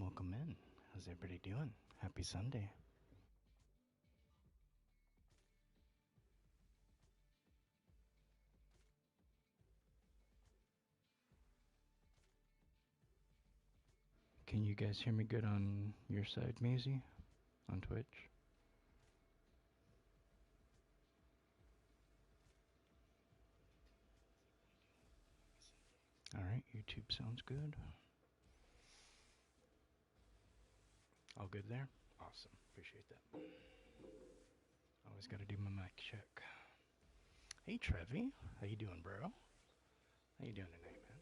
welcome in. How's everybody doing? Happy Sunday. Can you guys hear me good on your side, Maisie? On Twitch? Alright, YouTube sounds good. All good there? Awesome. Appreciate that. Always gotta do my mic check. Hey Trevi, how you doing, bro? How you doing tonight, man?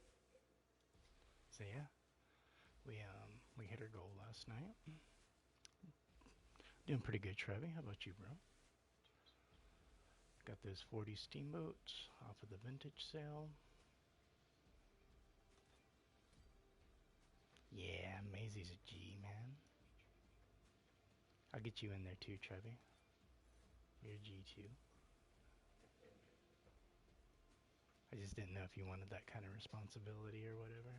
So yeah, we hit our goal last night. Doing pretty good, Trevi. How about you, bro? Got those 40 steamboats off of the vintage sale. Yeah, Maisie's a G, man. I'll get you in there too, Trevi. You're a G too. I just didn't know if you wanted that kind of responsibility or whatever.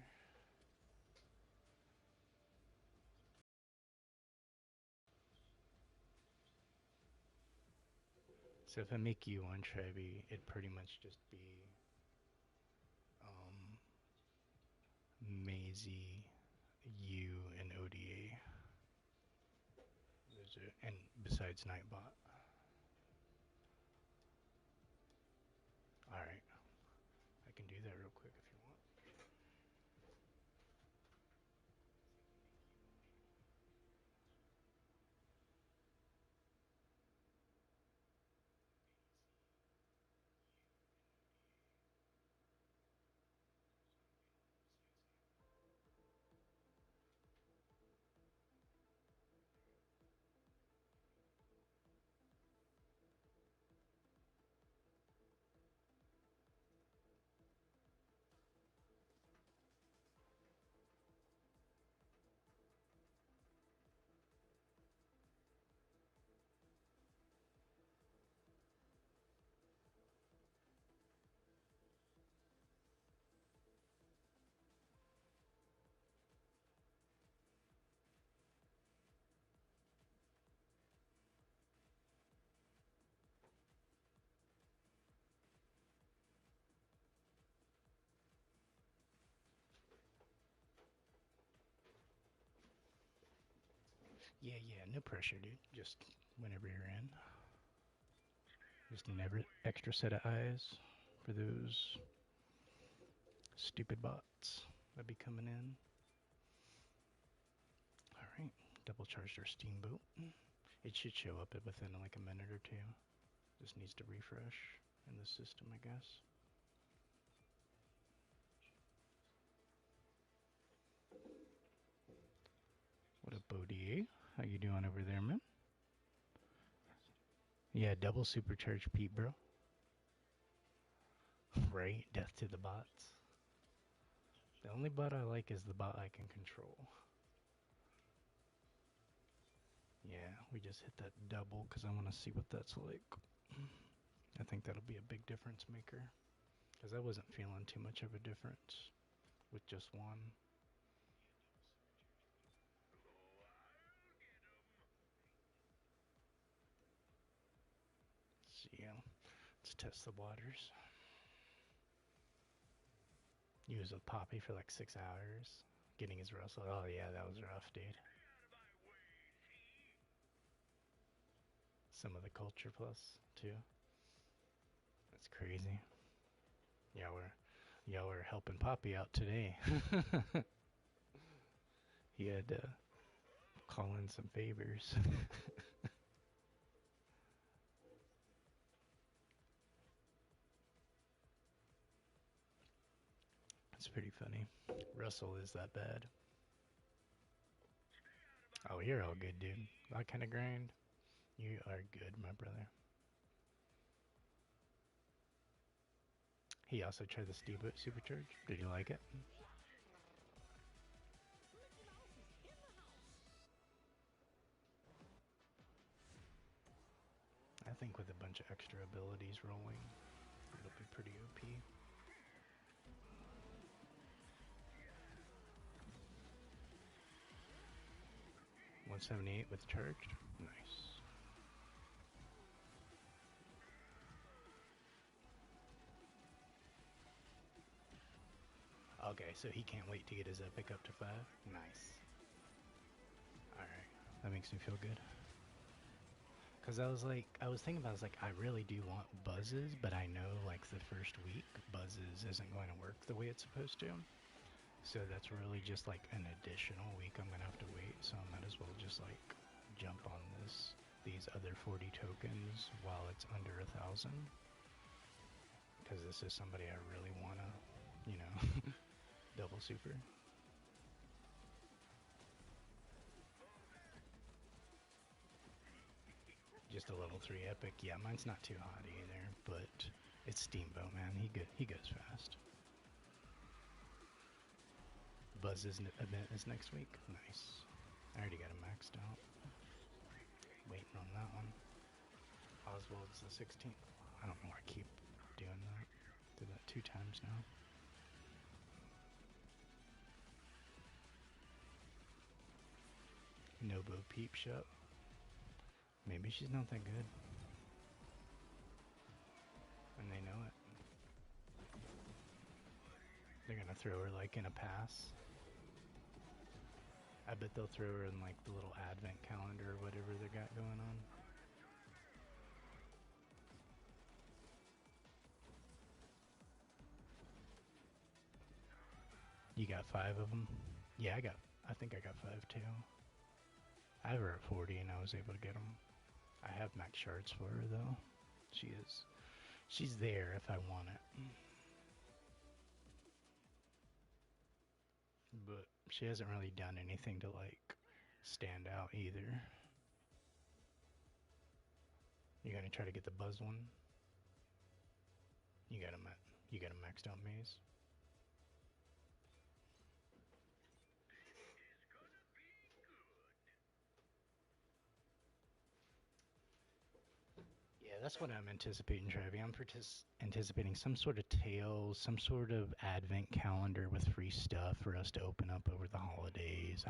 So if I make you one, Trevi, it'd pretty much just be Maisie, you, and ODA. And besides Nightbot. Alright. I can do that real quick if you want. Yeah, no pressure, dude. Just whenever you're in. Just an extra set of eyes for those stupid bots that be coming in. Alright, double charged our steamboat. It should show up within like a minute or two. Just needs to refresh in the system, I guess. What up, ODA? How you doing over there, man? Yeah, double supercharged Pete, bro. Right? Death to the bots. The only bot I like is the bot I can control. Yeah, we just hit that double because I want to see what that's like. I think that'll be a big difference maker. Because I wasn't feeling too much of a difference with just one. So yeah, let's test the waters. He was with Poppy for like 6 hours, getting his Russell. Oh yeah, that was rough, dude. Some of the culture plus too. That's crazy. Y'all were helping Poppy out today. He had to call in some favors. It's pretty funny. Russell is that bad. Oh, you're all good, dude. That kind of grind. You are good, my brother. He also tried the Steamboat Supercharge. Did you like it? I think with a bunch of extra abilities rolling, it'll be pretty OP. 178 with charged. Nice. Okay, so he can't wait to get his epic up to 5. Nice. Alright, that makes me feel good. Because I was thinking about, I really do want buzzes, but I know, like, the first week, buzzes isn't going to work the way it's supposed to. So that's really just, like, an additional week I'm going to have to wait, so I might as well just, like, jump on these other 40 tokens while it's under 1,000. Because this is somebody I really want to, you know, double super. Just a level 3 epic. Yeah, mine's not too hot either, but it's Steamboat, man. He goes fast. Buzz's event is next week. Nice. I already got him maxed out. Waiting on that one. Oswald's the 16th. I don't know why I keep doing that. Did that 2 times now. Nobo Peep Shop. Maybe she's not that good. And they know it. They're gonna throw her like in a pass. I bet they'll throw her in like the little advent calendar or whatever they got going on. You got 5 of them? Yeah, I think I got 5 too. I have her at 40 and I was able to get them. I have max shards for her though. She's there if I want it. But she hasn't really done anything to like stand out either. You gonna try to get the buzz one? You got a maxed out maze. Yeah, that's what I'm anticipating, Trevi. I'm anticipating some sort of tales, some sort of advent calendar with free stuff for us to open up over the holidays.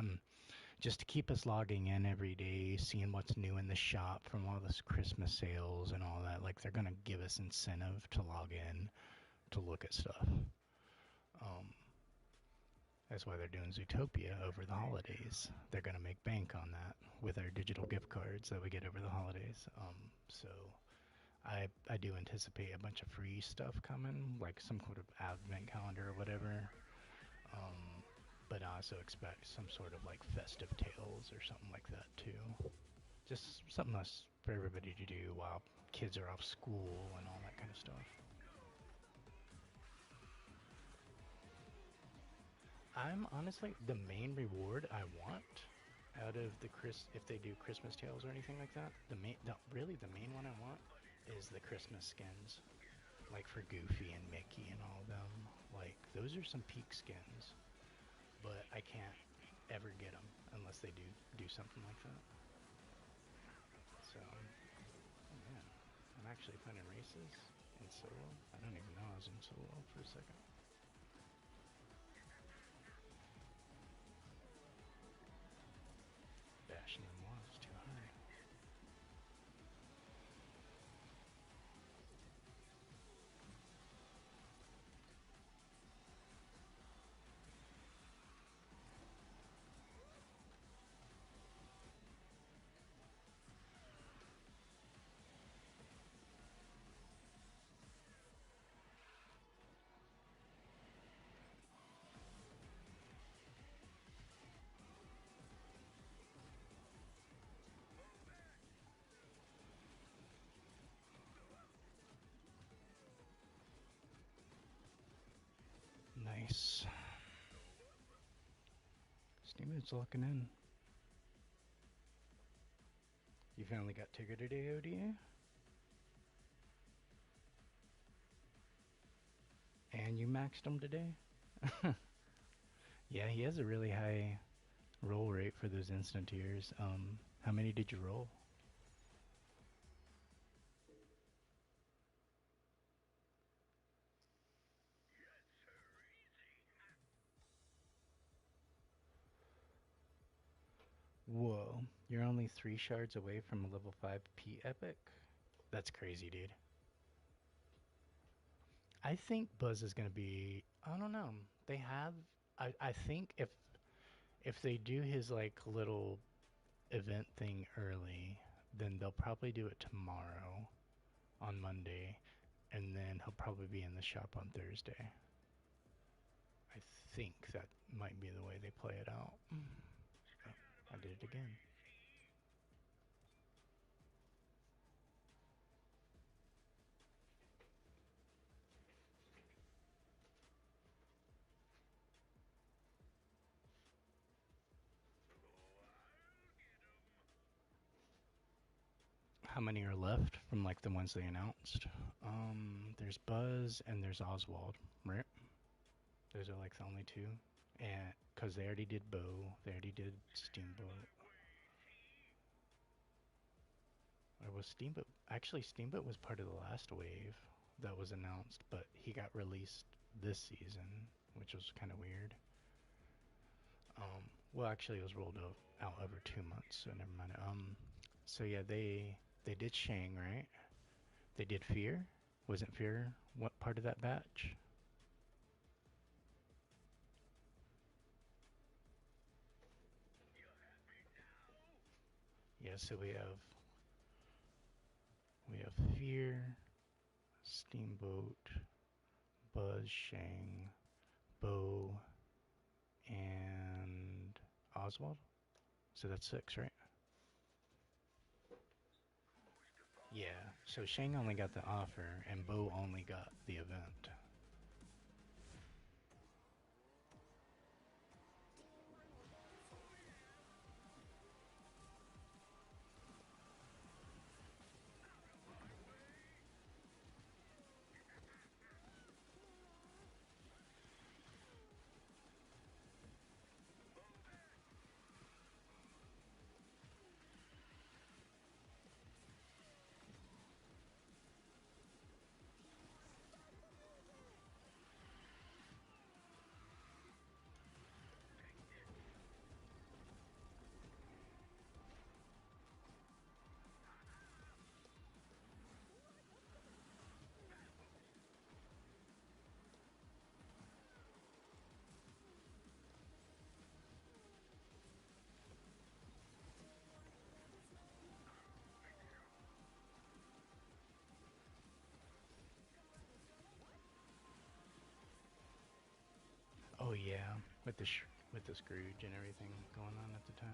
Just to keep us logging in every day, seeing what's new in the shop from all this Christmas sales and all that. Like, they're going to give us incentive to log in to look at stuff. That's why they're doing Zootopia over the holidays. They're going to make bank on that with our digital gift cards that we get over the holidays. So I do anticipate a bunch of free stuff coming, like some sort of advent calendar or whatever. But I also expect some sort of like festive tales or something like that too. Just something else for everybody to do while kids are off school and all that kind of stuff. I'm honestly, the main reward I want out of the if they do Christmas tales or anything like that, really the main one I want is the Christmas skins, like for Goofy and Mickey and all of them. Like, those are some peak skins, but I can't ever get them unless they do something like that. So, oh man, I'm actually playing races in solo. I don't even know I was in solo for a second. Bashing them was too high. Nice. Steamboat's locking in. You finally got Tigger today, ODA? And you maxed him today? Yeah, he has a really high roll rate for those instant tiers. How many did you roll? Whoa. You're only 3 shards away from a level 5 P epic? That's crazy, dude. I think Buzz is gonna be. I don't know. They have. I think if they do his like little event thing early, then they'll probably do it tomorrow on Monday, and then he'll probably be in the shop on Thursday. I think that might be the way they play it out. Oh, I did it again. How many are left from like the ones they announced? There's Buzz and there's Oswald, right? Those are like the only two. And because they already did Bo, they already did Steamboat. Or was Steamboat? Actually, Steamboat was part of the last wave that was announced, but he got released this season, which was kind of weird. Well, actually, it was rolled out over 2 months, so never mind. So yeah, they did Shang, right? They did Fear. Wasn't Fear what part of that batch? Yeah, so we have Fear, Steamboat, Buzz, Shang, Bo, and Oswald. So that's 6, right? Yeah. So Shang only got the offer, and Bo only got the event. Oh yeah, with the Scrooge and everything going on at the time.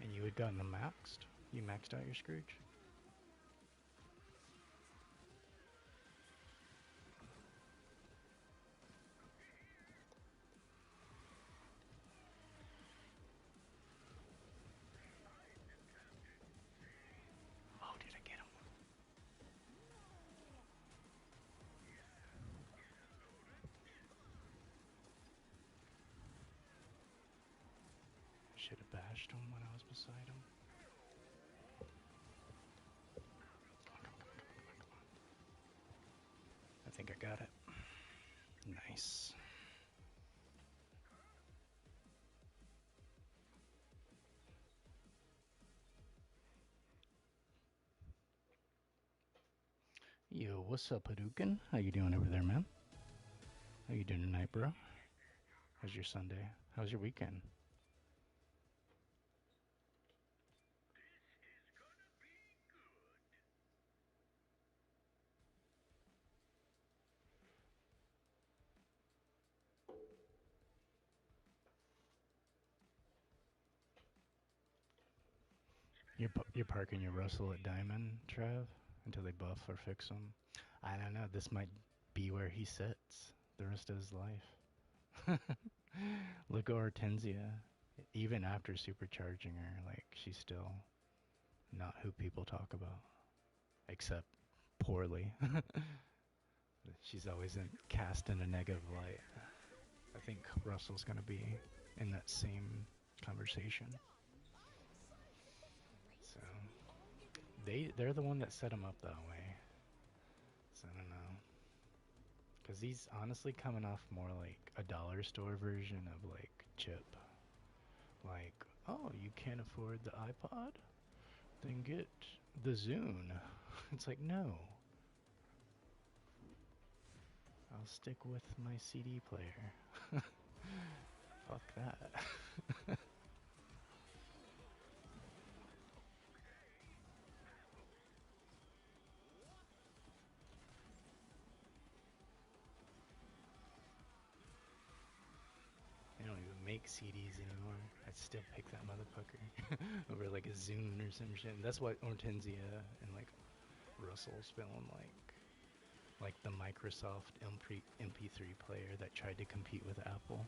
And you had gotten them maxed. You maxed out your Scrooge. Oh, did I get him? Should have bashed him when I was beside him. Come on, come on, come on, come on, come on. I think I got it. Nice. Yo, what's up, Hadouken? How you doing over there, man? How you doing tonight, bro? How's your Sunday? How's your weekend? You're parking your Russell at Diamond, Trev, until they buff or fix him. I don't know. This might be where he sits the rest of his life. Look at Hortensia. Even after supercharging her, like she's still not who people talk about, except poorly. She's always cast in a negative light. I think Russell's gonna be in that same conversation. So they're the one that set him up that way. So I don't know, cause he's honestly coming off more like a dollar store version of like Chip. Like, oh, you can't afford the iPod? Then get the Zune. It's like, no. I'll stick with my CD player. Fuck that. They don't even make CDs anymore. I'd still pick that motherfucker over like a Zune or some shit. And that's what Hortensia and like Russell's feeling like the Microsoft MP3 player that tried to compete with Apple,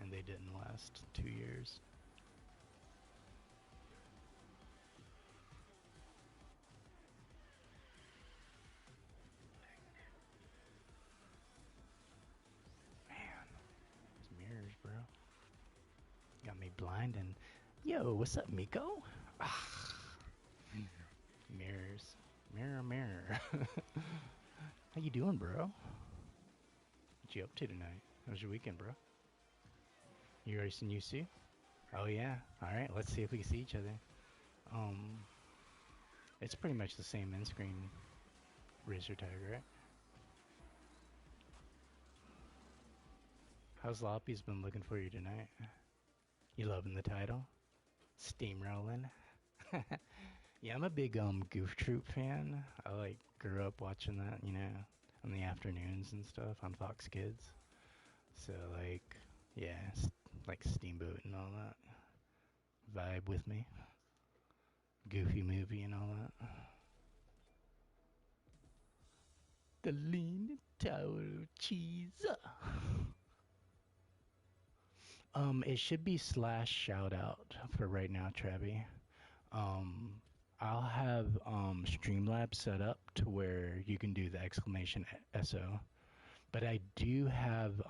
and they didn't last 2 years. Man, these mirrors, bro, got me blind. And yo, what's up, Miko? Ah, mirrors, mirror, mirror. How you doing, bro? What you up to tonight? How was your weekend, bro? You already seen UC? Oh yeah. All right. Let's see if we can see each other. Um, it's pretty much the same end screen Razor tag, right? How's Loppy's been looking for you tonight? You loving the title? Steamrolling. Yeah, I'm a big Goof Troop fan. I like grew up watching that, in the afternoons and stuff on Fox Kids. So like, yeah, like Steamboat and all that. Vibe with me. Goofy movie and all that. The Lean Tower of Cheese. It should be slash shout out for right now, Trevi. Um, I'll have Streamlabs set up to where you can do the exclamation SO. But I do have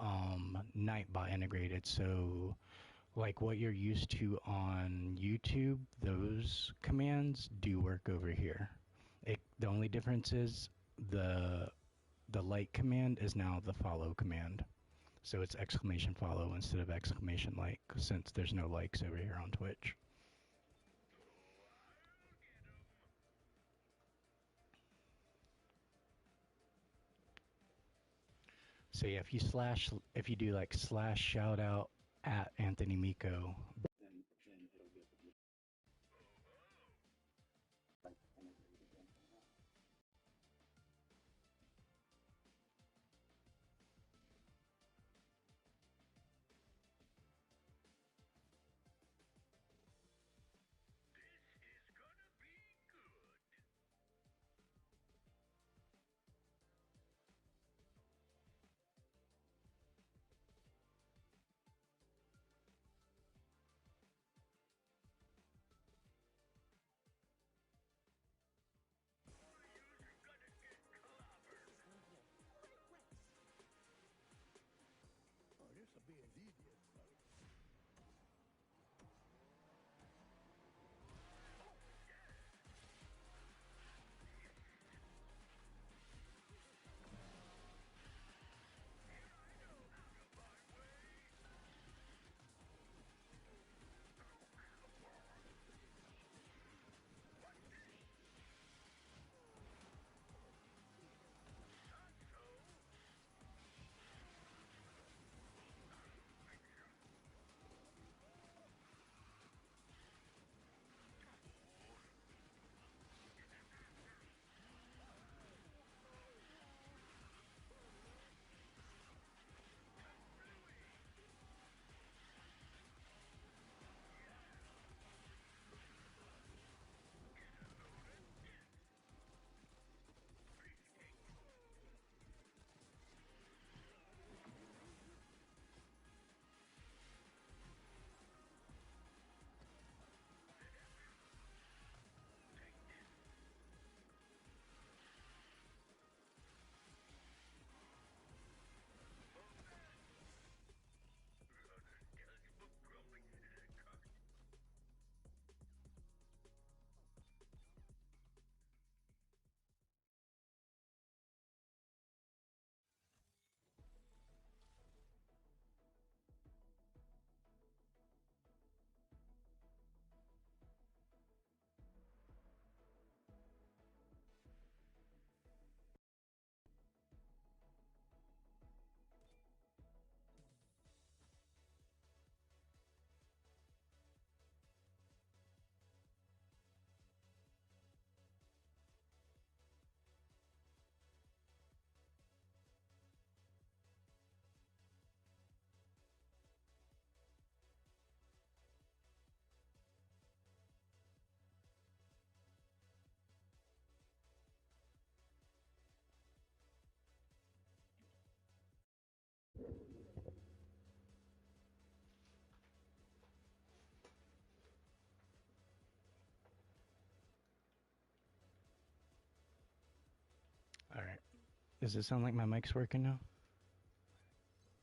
Nightbot integrated, so like what you're used to on YouTube, those commands do work over here. The only difference is the like command is now the follow command. So it's exclamation follow instead of exclamation like, since there's no likes over here on Twitch. So yeah, if you do like slash shout out at Anthony Miko, Alright. Does it sound like my mic's working now?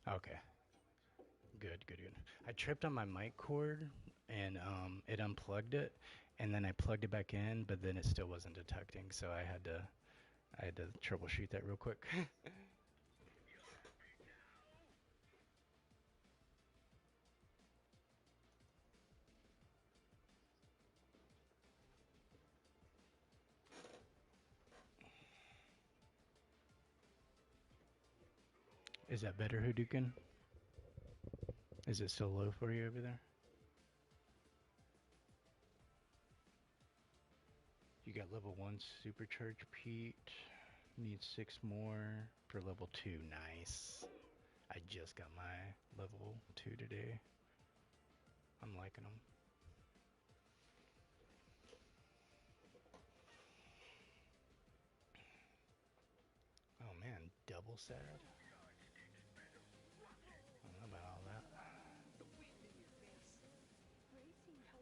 Okay. Good, good, good. I tripped on my mic cord and it unplugged it, and then I plugged it back in, but then it still wasn't detecting, so I had to troubleshoot that real quick. Is that better, Hadouken? Is it still low for you over there? You got level 1 supercharge Pete. Need 6 more for level 2. Nice. I just got my level 2 today. I'm liking them. Oh man, double sad? I don't know about all that.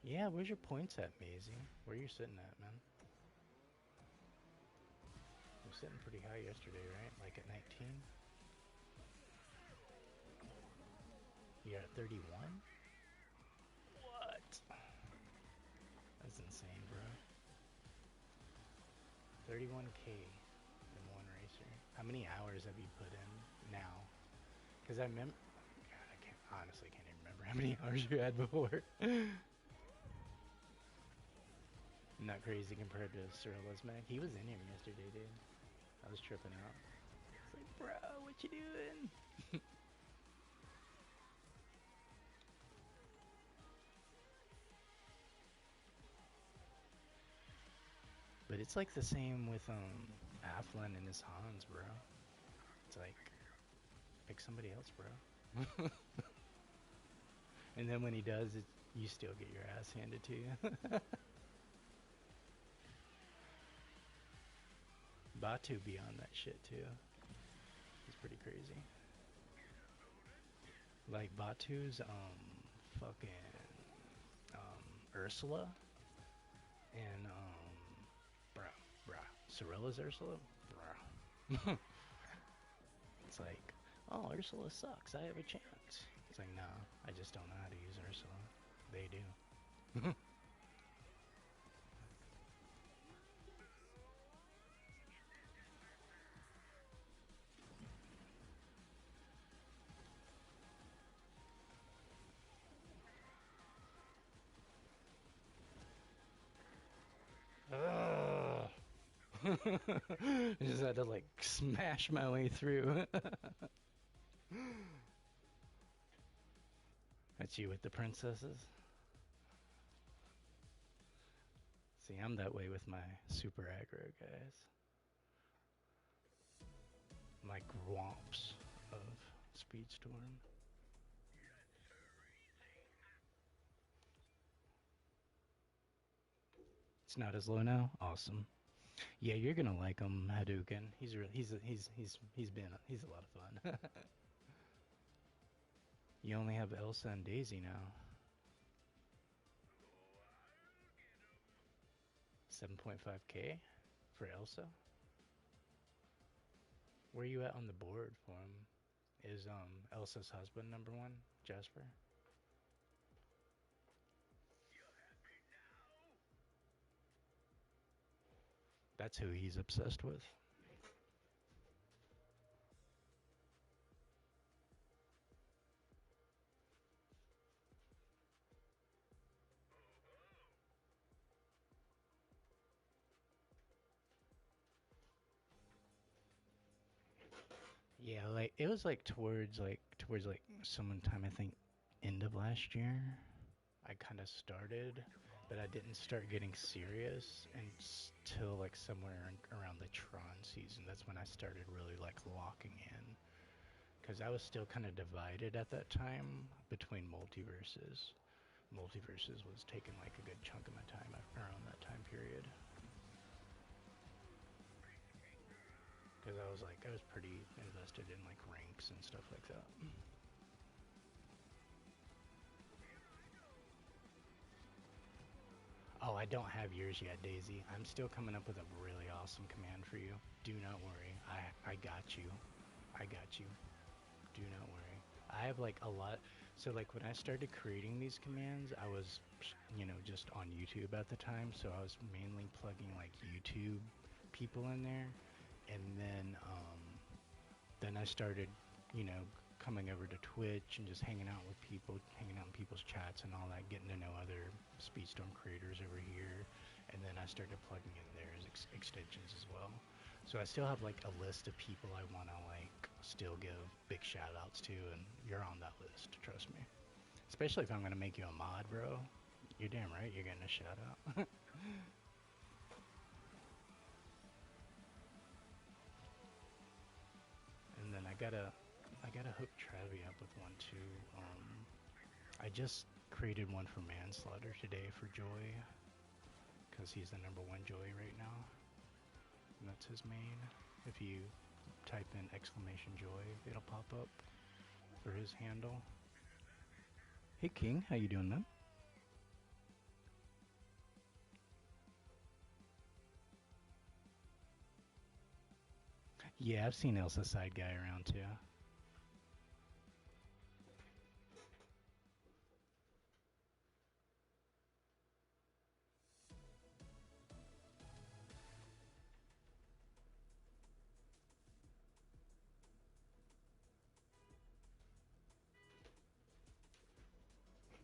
Yeah, where's your points at, Maisie? Where you sitting at, man? You're sitting pretty high yesterday, right? Like at 19? You're at 31? What? That's insane, bro. 31K in one racer. How many hours have you put in now? Because I remember... God, honestly can't even remember how many hours you had before. Not crazy compared to Cyrilla's Mac. He was in here yesterday, dude. I was tripping out. It's like, bro, what you doing? But it's like the same with Aflin and his Hans, bro. It's like, pick somebody else, bro. And then when he does, you still get your ass handed to you. Batu be on that shit too. He's pretty crazy. Like Batu's fucking Ursula and bruh. Cyrilla's Ursula? Bruh. It's like, oh, Ursula sucks, I have a chance. It's like, no, I just don't know how to use Ursula. They do. Ugh. I just had to like smash my way through. That's you with the princesses? See, I'm that way with my super aggro guys. My Gromps of Speedstorm. It's not as low now? Awesome. Yeah, you're gonna like him, Hadouken. He's a lot of fun. You only have Elsa and Daisy now. 7.5k for Elsa? Where you at on the board for him? Is Elsa's husband number 1, Jasper? That's who he's obsessed with. Yeah, like it was like towards sometime I think end of last year. I kind of started, but I didn't start getting serious until like somewhere around the Tron season. That's when I started really like locking in, because I was still kind of divided at that time between multiverses. Multiverses was taking like a good chunk of my time around that time period. Because I was pretty invested in like ranks and stuff like that. Oh, I don't have yours yet, Daisy. I'm still coming up with a really awesome command for you. Do not worry. I got you. I got you. Do not worry. I have like a lot. So like when I started creating these commands, I was, just on YouTube at the time. So I was mainly plugging like YouTube people in there, and then I started, you know, coming over to Twitch and just hanging out with people, hanging out in people's chats and all that, getting to know other Speedstorm creators over here. And then I started plugging in their extensions as well. So I still have like a list of people I want to like still give big shout outs to, and you're on that list, trust me. Especially if I'm going to make you a mod, bro. You're damn right you're getting a shout out. And then I gotta hook Travi up with one too. I just created one for manslaughter today for Joy, because he's the #1 Joy right now. And that's his main. If you type in exclamation joy, it'll pop up for his handle. Hey King, how you doing, man? Yeah, I've seen Elsa Side Guy around too.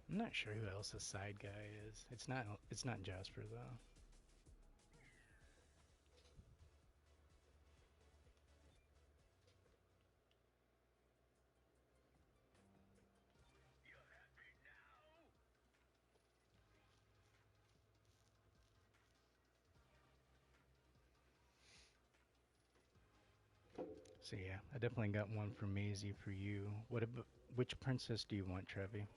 I'm not sure who Elsa Side Guy is. It's not Jasper though. So yeah, I definitely got one for Maisie for you. Which princess do you want, Trevi?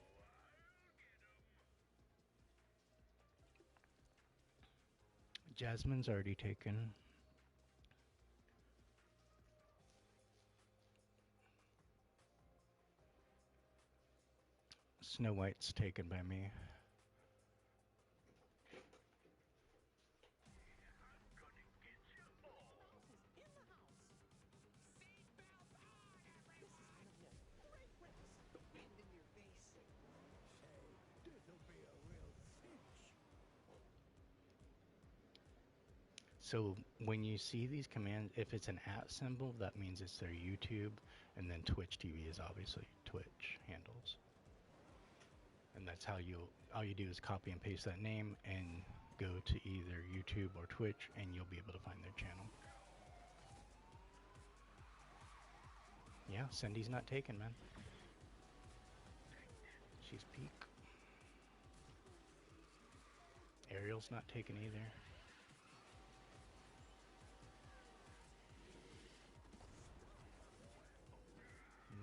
Jasmine's already taken. Snow White's taken by me. So when you see these commands, if it's an @ symbol, that means it's their YouTube, and then Twitch TV is obviously Twitch handles. And that's how all you do is copy and paste that name and go to either YouTube or Twitch, and you'll be able to find their channel. Yeah, Cindy's not taken, man. She's peak. Ariel's not taken either.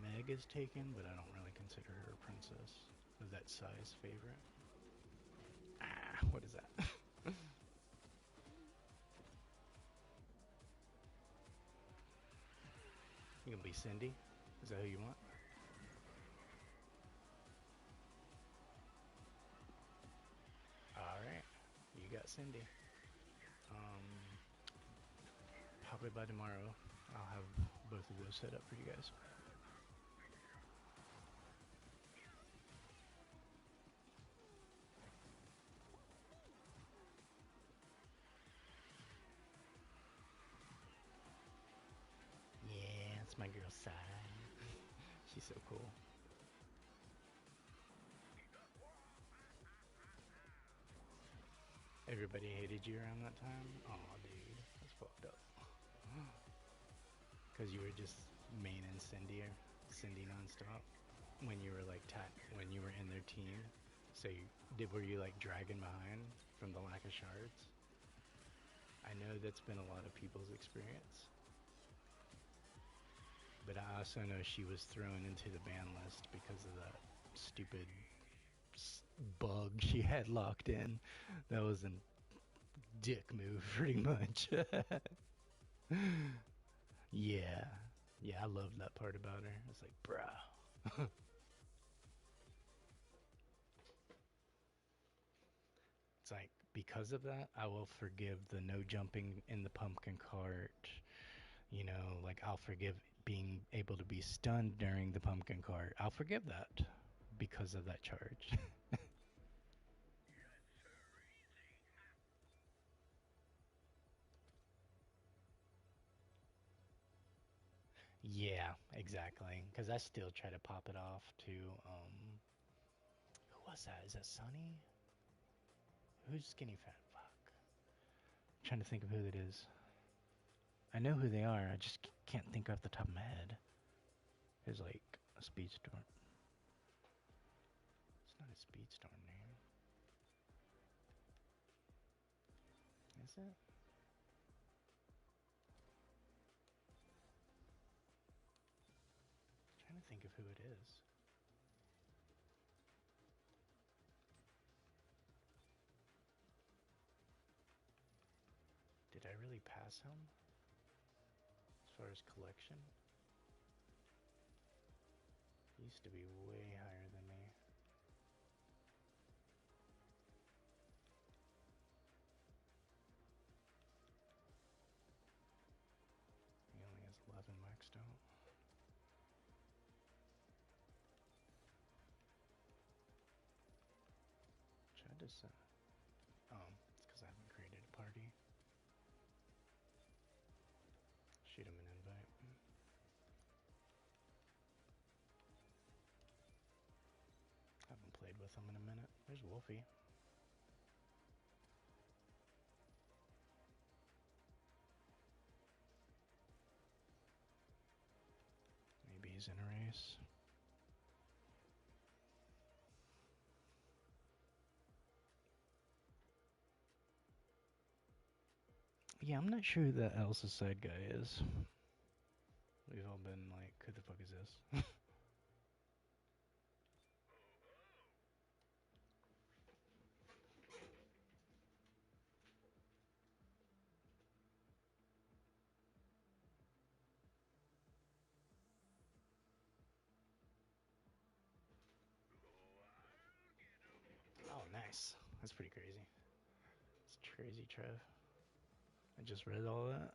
Meg is taken, but I don't really consider her a princess. Is that size favorite? Ah, what is that? You gonna be Cindy? Is that who you want? Alright, you got Cindy. Um, Probably by tomorrow, I'll have both of those set up for you guys. Yeah, it's my girl Sai. She's so cool. Everybody hated you around that time? Aw, dude, that's fucked up. Because you were just maining Cindy nonstop when you were like when you were in their team. So were you like dragging behind from the lack of shards? I know that's been a lot of people's experience. But I also know she was thrown into the ban list because of that stupid bug she had locked in. That was a dick move, pretty much. Yeah. Yeah, I loved that part about her. It's like, bruh. It's like because of that, I will forgive the no jumping in the pumpkin cart. You know, like I'll forgive being able to be stunned during the pumpkin cart. I'll forgive that because of that charge. Yeah, exactly. Because I still try to pop it off to, who was that? Is that Sunny? Who's Skinny Fat? Fuck. I'm trying to think of who it is. I know who they are. I just can't think off the top of my head. It's like a Speedstorm. It's not a Speedstorm name. Is it? I'm trying to think of who it is. Did I really pass him? As far as collection? He used to be way higher than me. He only has 11 maxed out. Tried to set. Oh, it's because I haven't created a party. Shoot him an invite. Haven't played with him in a minute. There's Wolfie. Maybe he's in a race. Yeah, I'm not sure who that Elsa side guy is. We've all been like, who the fuck is this? Oh, nice. That's pretty crazy. It's crazy, Trev. I just read all that.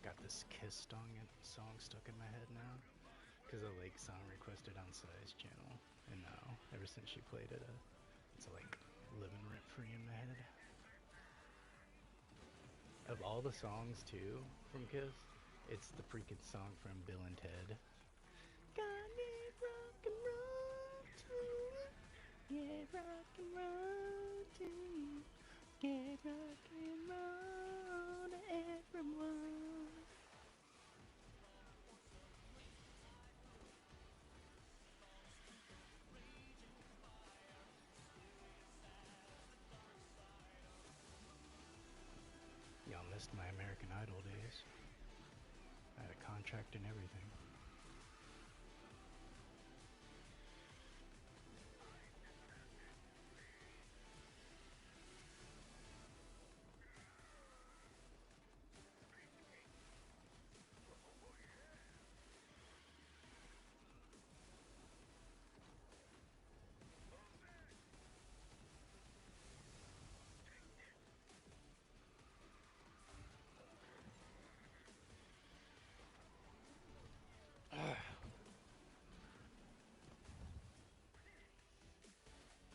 Got this Kiss song stuck in my head now. Because a like song requested on Sai's channel. And now, ever since she played it, it's like living rent free in my head. Of all the songs too from Kiss, it's the freaking song from Bill and Ted. Gotta rock and roll to you. Yeah, rock and roll to you. Yeah, rock and roll to everyone. Y'all missed my American Idol days. I had a contract and everything.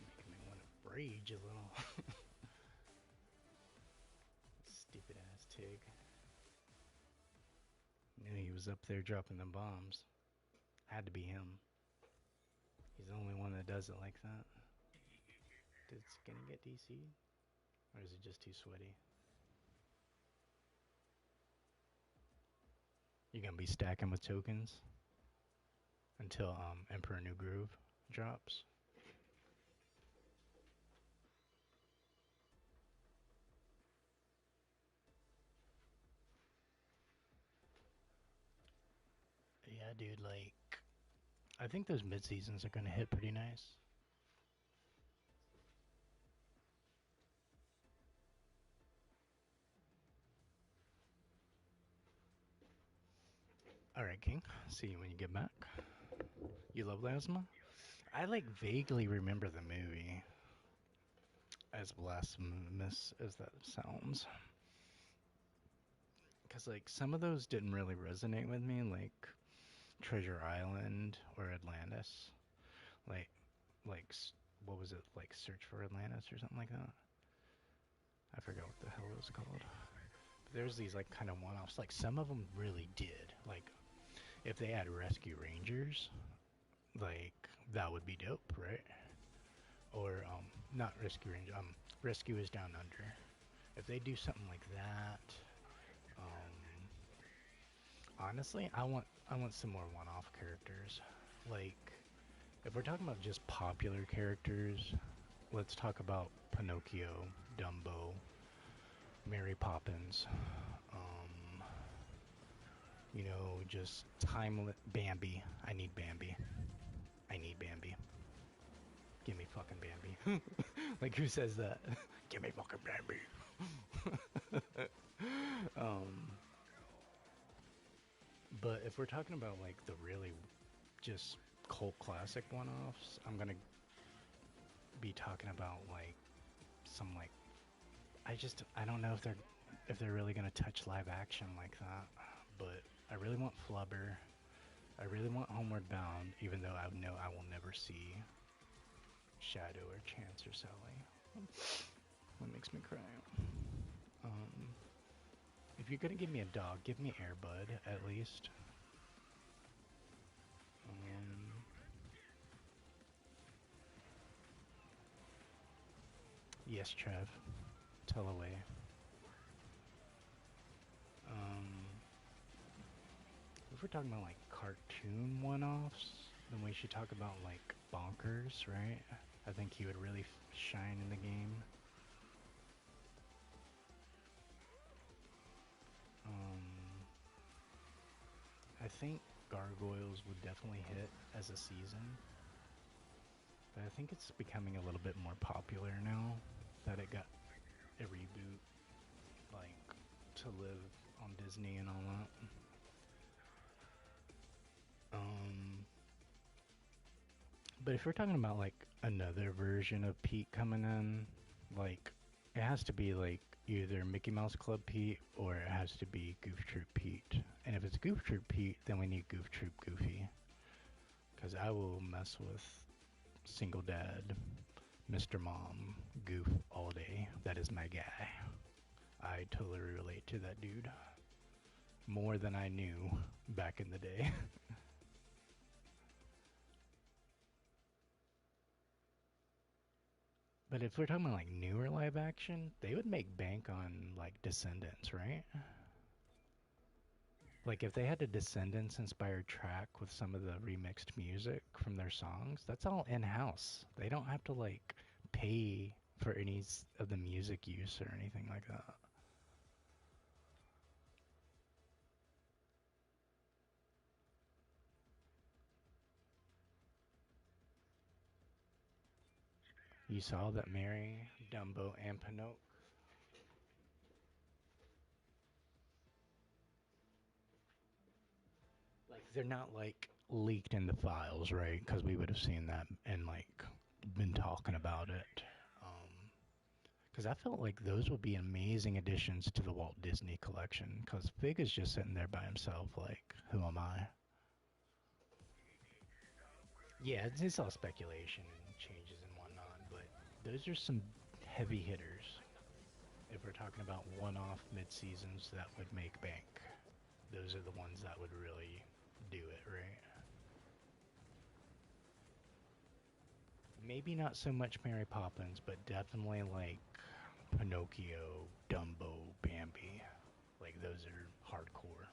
Making me want to rage a little. Stupid ass Tig. Knew he was up there dropping the bombs. Had to be him. He's the only one that does it like that. Did Skinny get DC? Or is it just too sweaty? You're gonna be stacking with tokens until Emperor New Groove drops. Yeah, dude. Like, I think those mid seasons are gonna hit pretty nice. All right, King. See you when you get back. You love Lasma? I like vaguely remember the movie, as blasphemous as that sounds. Because, like, some of those didn't really resonate with me, like Treasure Island or Atlantis. Like, like, what was it? Like, Search for Atlantis or something like that? I forgot what the hell it was called. But there's these, like, kind of one offs. Like, some of them really did. Like, if they had Rescue Rangers, like, that would be dope, right? Or, not Rescue Ranger, Rescue is Down Under. If they do something like that, um, honestly, I want some more one-off characters. Like, if we're talking about just popular characters, let's talk about Pinocchio, Dumbo, Mary Poppins. Um, just timeless Bambi. I need Bambi. I need Bambi. Give me fucking Bambi. Like who says that? Give me fucking Bambi. um, but if we're talking about like the really just cult classic one-offs, I'm gonna be talking about like some like I don't know if they're really gonna touch live action like that, but I really want Flubber. I really want Homeward Bound, even though I know I will never see Shadow or Chance or Sally. That makes me cry. Um, if you're gonna give me a dog, give me Airbud at least. Um, yes, Trev. Tell away. Um, if we're talking about like cartoon one-offs, then we should talk about like Bonkers, right? I think he would really shine in the game. Um, I think Gargoyles would definitely hit as a season, but I think it's becoming a little bit more popular now that it got a reboot, like to live on Disney and all that. But if we're talking about like another version of Pete coming in, like it has to be like either Mickey Mouse Club Pete or it has to be Goof Troop Pete. And if it's Goof Troop Pete, then we need Goof Troop Goofy. Because I will mess with Single Dad, Mr. Mom, Goof all day. That is my guy. I totally relate to that dude. More than I knew back in the day. But if we're talking about like newer live action, they would make bank on like Descendants, right? Like if they had a Descendants inspired track with some of the remixed music from their songs, that's all in-house. They don't have to like pay for any of the music use or anything like that. You saw that Mary, Dumbo, and Pinocchio, like they're not like leaked in the files, right? Because we would have seen that and like been talking about it. Um, Because I felt like those would be amazing additions to the Walt Disney collection. Because Fig is just sitting there by himself, like, who am I? Yeah, it's all speculation and changes and whatnot, but those are some heavy hitters. If we're talking about one-off mid-seasons that would make bank, those are the ones that would really do it, right? Maybe not so much Mary Poppins, but definitely like Pinocchio, Dumbo, Bambi. Like those are hardcore.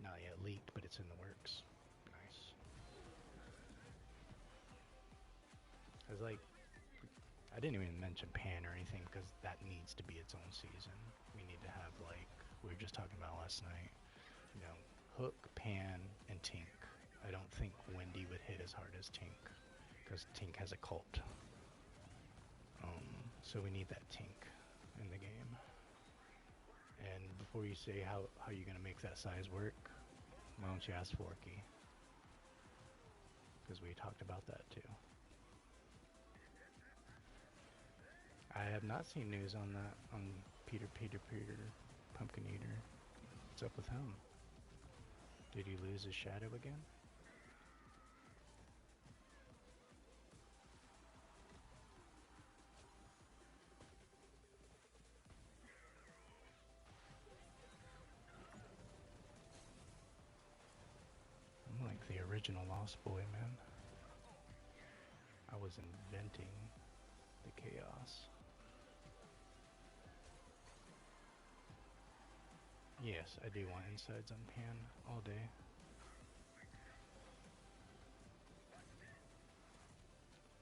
Not yet leaked, but it's in the works. Nice. I was like, I didn't even mention Pan or anything because that needs to be its own season. We need to have, like, we were just talking about last night, you know, Hook, Pan, and Tink. I don't think Wendy would hit as hard as Tink because Tink has a cult. So we need that Tink in the game. And before you say how you're going to make that size work, why don't you ask Forky? Because we talked about that too. I have not seen news on that, on Peter Pumpkin Eater. What's up with him? Did he lose his shadow again? I'm like the original Lost Boy, man. I was inventing the chaos. Yes, I do want insides on Pan all day.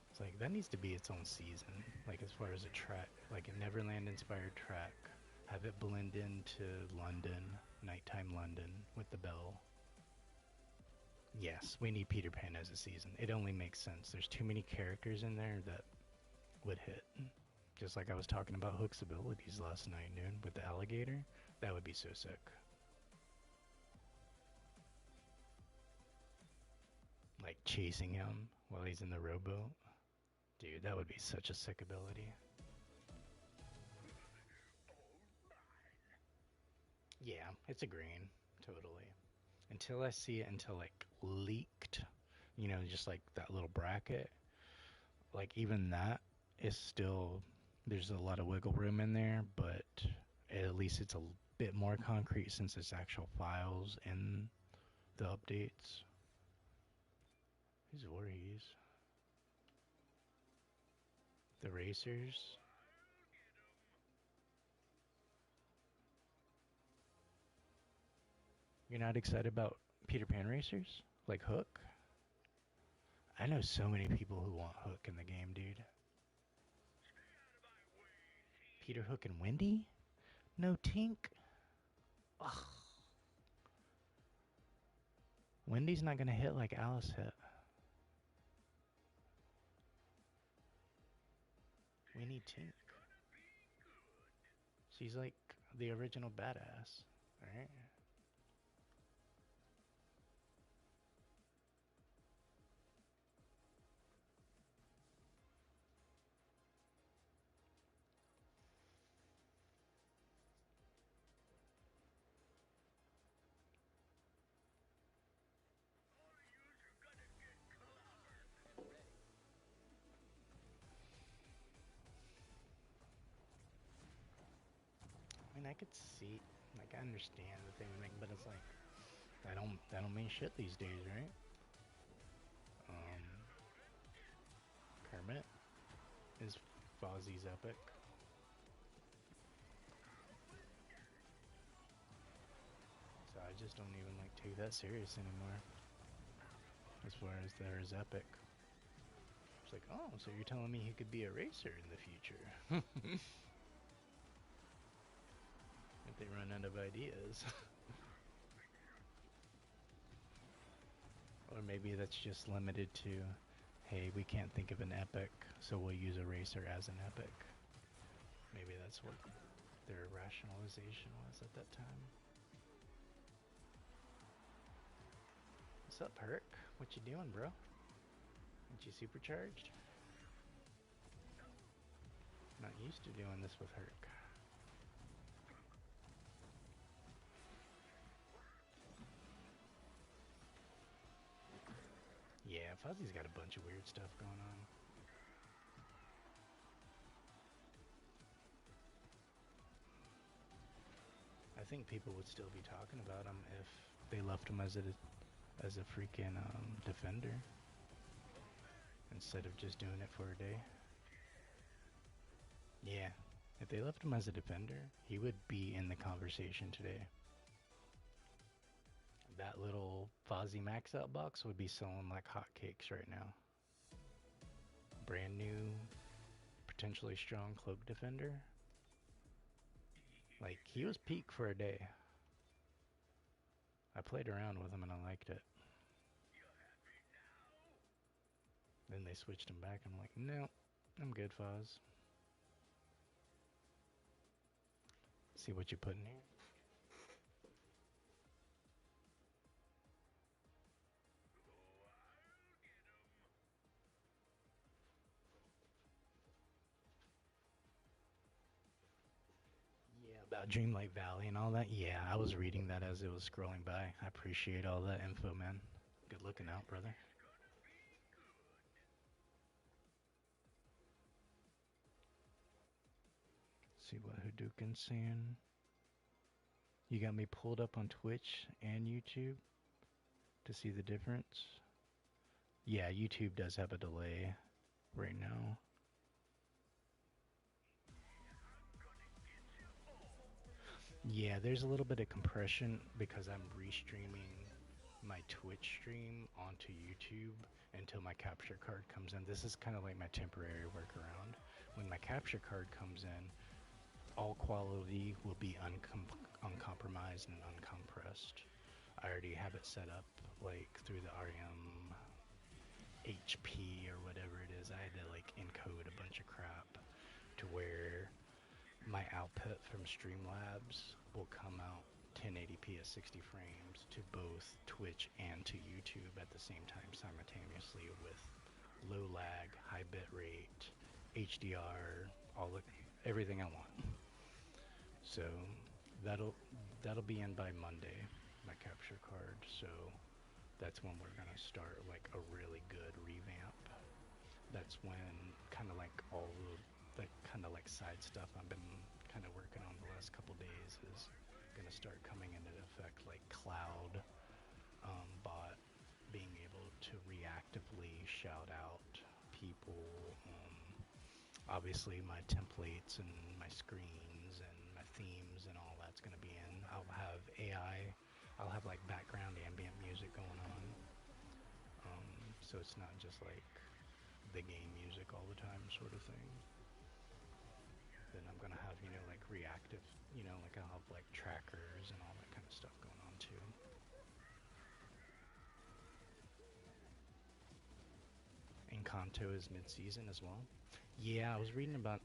It's like, that needs to be its own season. Like, as far as a track, like a Neverland inspired track. Have it blend into London, nighttime London, with the bell. Yes, we need Peter Pan as a season. It only makes sense. There's too many characters in there that would hit. Just like I was talking about Hook's abilities last night, dude, with the alligator. That would be so sick. Like chasing him while he's in the rowboat. Dude, that would be such a sick ability. Yeah, it's a green, totally. Until I see it until like leaked, you know, just like that little bracket. Like even that is still, there's a lot of wiggle room in there, but at least it's a bit more concrete since it's actual files in the updates. These Voorhees. The racers. You're not excited about Peter Pan racers? Like Hook? I know so many people who want Hook in the game, dude. Peter, Hook, and Wendy? No Tink? Ugh. Wendy's not gonna hit like Alice hit. We need Tink. She's like the original badass, right? I mean, I could see, like, I understand the thing, like, but it's like that don't mean shit these days, right? Um, Kermit is Fozzie's epic. So I just don't even like take that serious anymore. As far as there is epic. It's like, oh, so you're telling me he could be a racer in the future? If they run out of ideas. Or maybe that's just limited to, hey, we can't think of an epic, so we'll use a racer as an epic. Maybe that's what their rationalization was at that time. What's up, Herc? What you doing, bro? Aren't you supercharged? Not used to doing this with Herc. Yeah, Fuzzy's got a bunch of weird stuff going on. I think people would still be talking about him if they left him as a freaking defender instead of just doing it for a day. Yeah, if they left him as a defender, he would be in the conversation today. that little Fozzie Max Out box would be selling like hotcakes right now. Brand new, potentially strong cloak defender. Like, he was peak for a day. I played around with him and I liked it. Then they switched him back. I'm like, no, I'm good, Foz. See what you put in here. Yeah, about Dreamlight Valley and all that. Yeah, I was reading that as it was scrolling by. I appreciate all that info, man. Good looking out, brother. See what Hadouken's saying. You got me pulled up on Twitch and YouTube to see the difference. Yeah, YouTube does have a delay right now. Yeah, there's a little bit of compression because I'm restreaming my Twitch stream onto YouTube until my capture card comes in. This is kind of like my temporary workaround. When my capture card comes in, all quality will be uncompromised and uncompressed. I already have it set up like through the RM HP or whatever it is. I had to like encode a bunch of crap to where my output from Streamlabs will come out 1080p at 60 frames to both Twitch and to YouTube at the same time simultaneously with low lag, high bit rate, HDR, everything I want. So that'll be in by Monday, my capture card. So that's when we're gonna start like a really good revamp. That's when kind of like all the kind of like side stuff I've been kind of working on the last couple days is gonna start coming into effect, like cloud bot being able to reactively shout out people. Obviously my templates and my screens and my themes and all that's gonna be in. I'll have AI. I'll have like background ambient music going on. So it's not just like the game music all the time sort of thing. Then I'm gonna have, like reactive, like I'll have like trackers and all that kind of stuff going on too. Encanto is mid-season as well. Yeah, I was reading about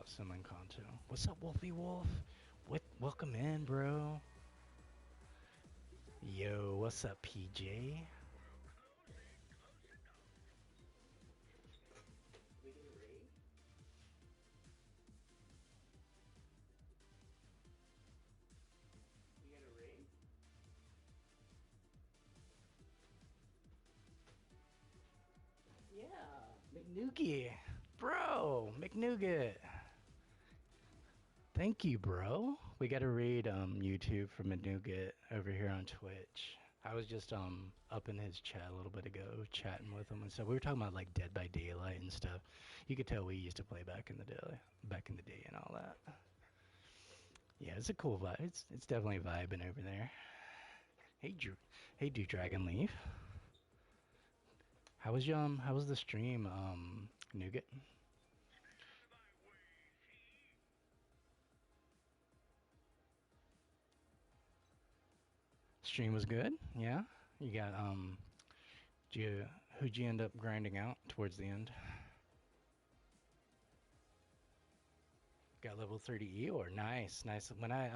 some Encanto. What's up, Wolfie Wolf? Welcome in, bro. Yo, what's up, PJ? McNougat. Bro, McNougat. Thank you, bro. We got to raid YouTube from McNougat over here on Twitch. I was just up in his chat a little bit ago, chatting with him and stuff. We were talking about like Dead by Daylight and stuff. You could tell we used to play back in the day and all that. Yeah, it's a cool vibe. It's definitely vibing over there. Hey, do Dragon Leaf. How was the stream, Nougat? Stream was good, yeah. You got who'd you end up grinding out towards the end? Got level 30 Eeyore, nice. When I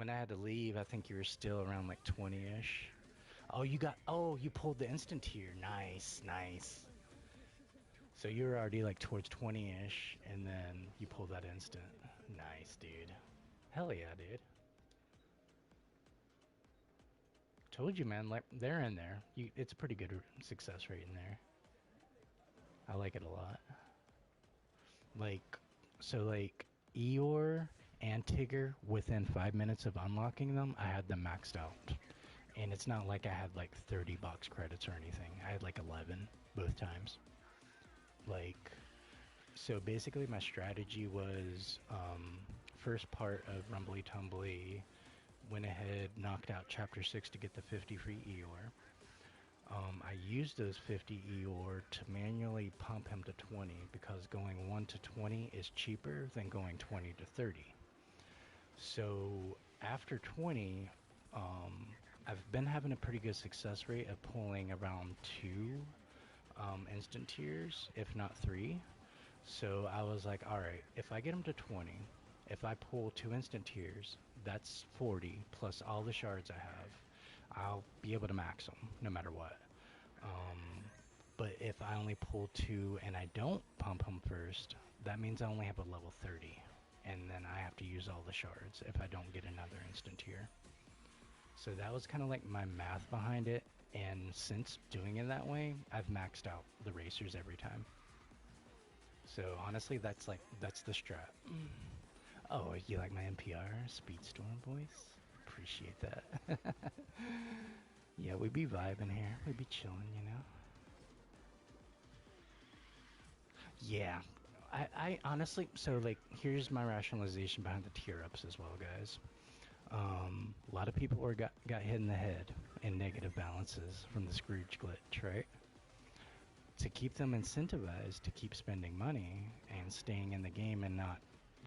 had to leave, I think you were still around like 20-ish. You pulled the instant tier, nice. So you were already like towards 20-ish, and then you pulled that instant. Nice, dude. Hell yeah, dude. Told you, man. Like they're in there. It's a pretty good success rate in there. I like it a lot. Like Eeyore and Tigger, within 5 minutes of unlocking them, I had them maxed out. And it's not like I had like 30 box credits or anything. I had like 11 both times. Like, so basically my strategy was first part of Rumbly Tumbly went ahead, knocked out Chapter 6 to get the 50 free Eeyore. I used those 50 Eeyore to manually pump him to 20 because going 1 to 20 is cheaper than going 20 to 30. So after 20, I've been having a pretty good success rate of pulling around 2 instant tiers, if not 3. So I was like, alright, if I get him to 20, if I pull 2 instant tiers, that's 40 plus all the shards I have. I'll be able to max them no matter what. But if I only pull 2 and I don't pump them first, that means I only have a level 30. And then I have to use all the shards if I don't get another instant tier. So that was kind of like my math behind it. And since doing it that way, I've maxed out the racers every time. So honestly, that's the strat. Oh, you like my NPR Speedstorm voice? Appreciate that. Yeah, we be vibing here. We be chilling, you know? Yeah. I honestly, so like, here's my rationalization behind the tier ups as well, guys. A lot of people got hit in the head in negative balances from the Scrooge glitch, right? To keep them incentivized to keep spending money and staying in the game and not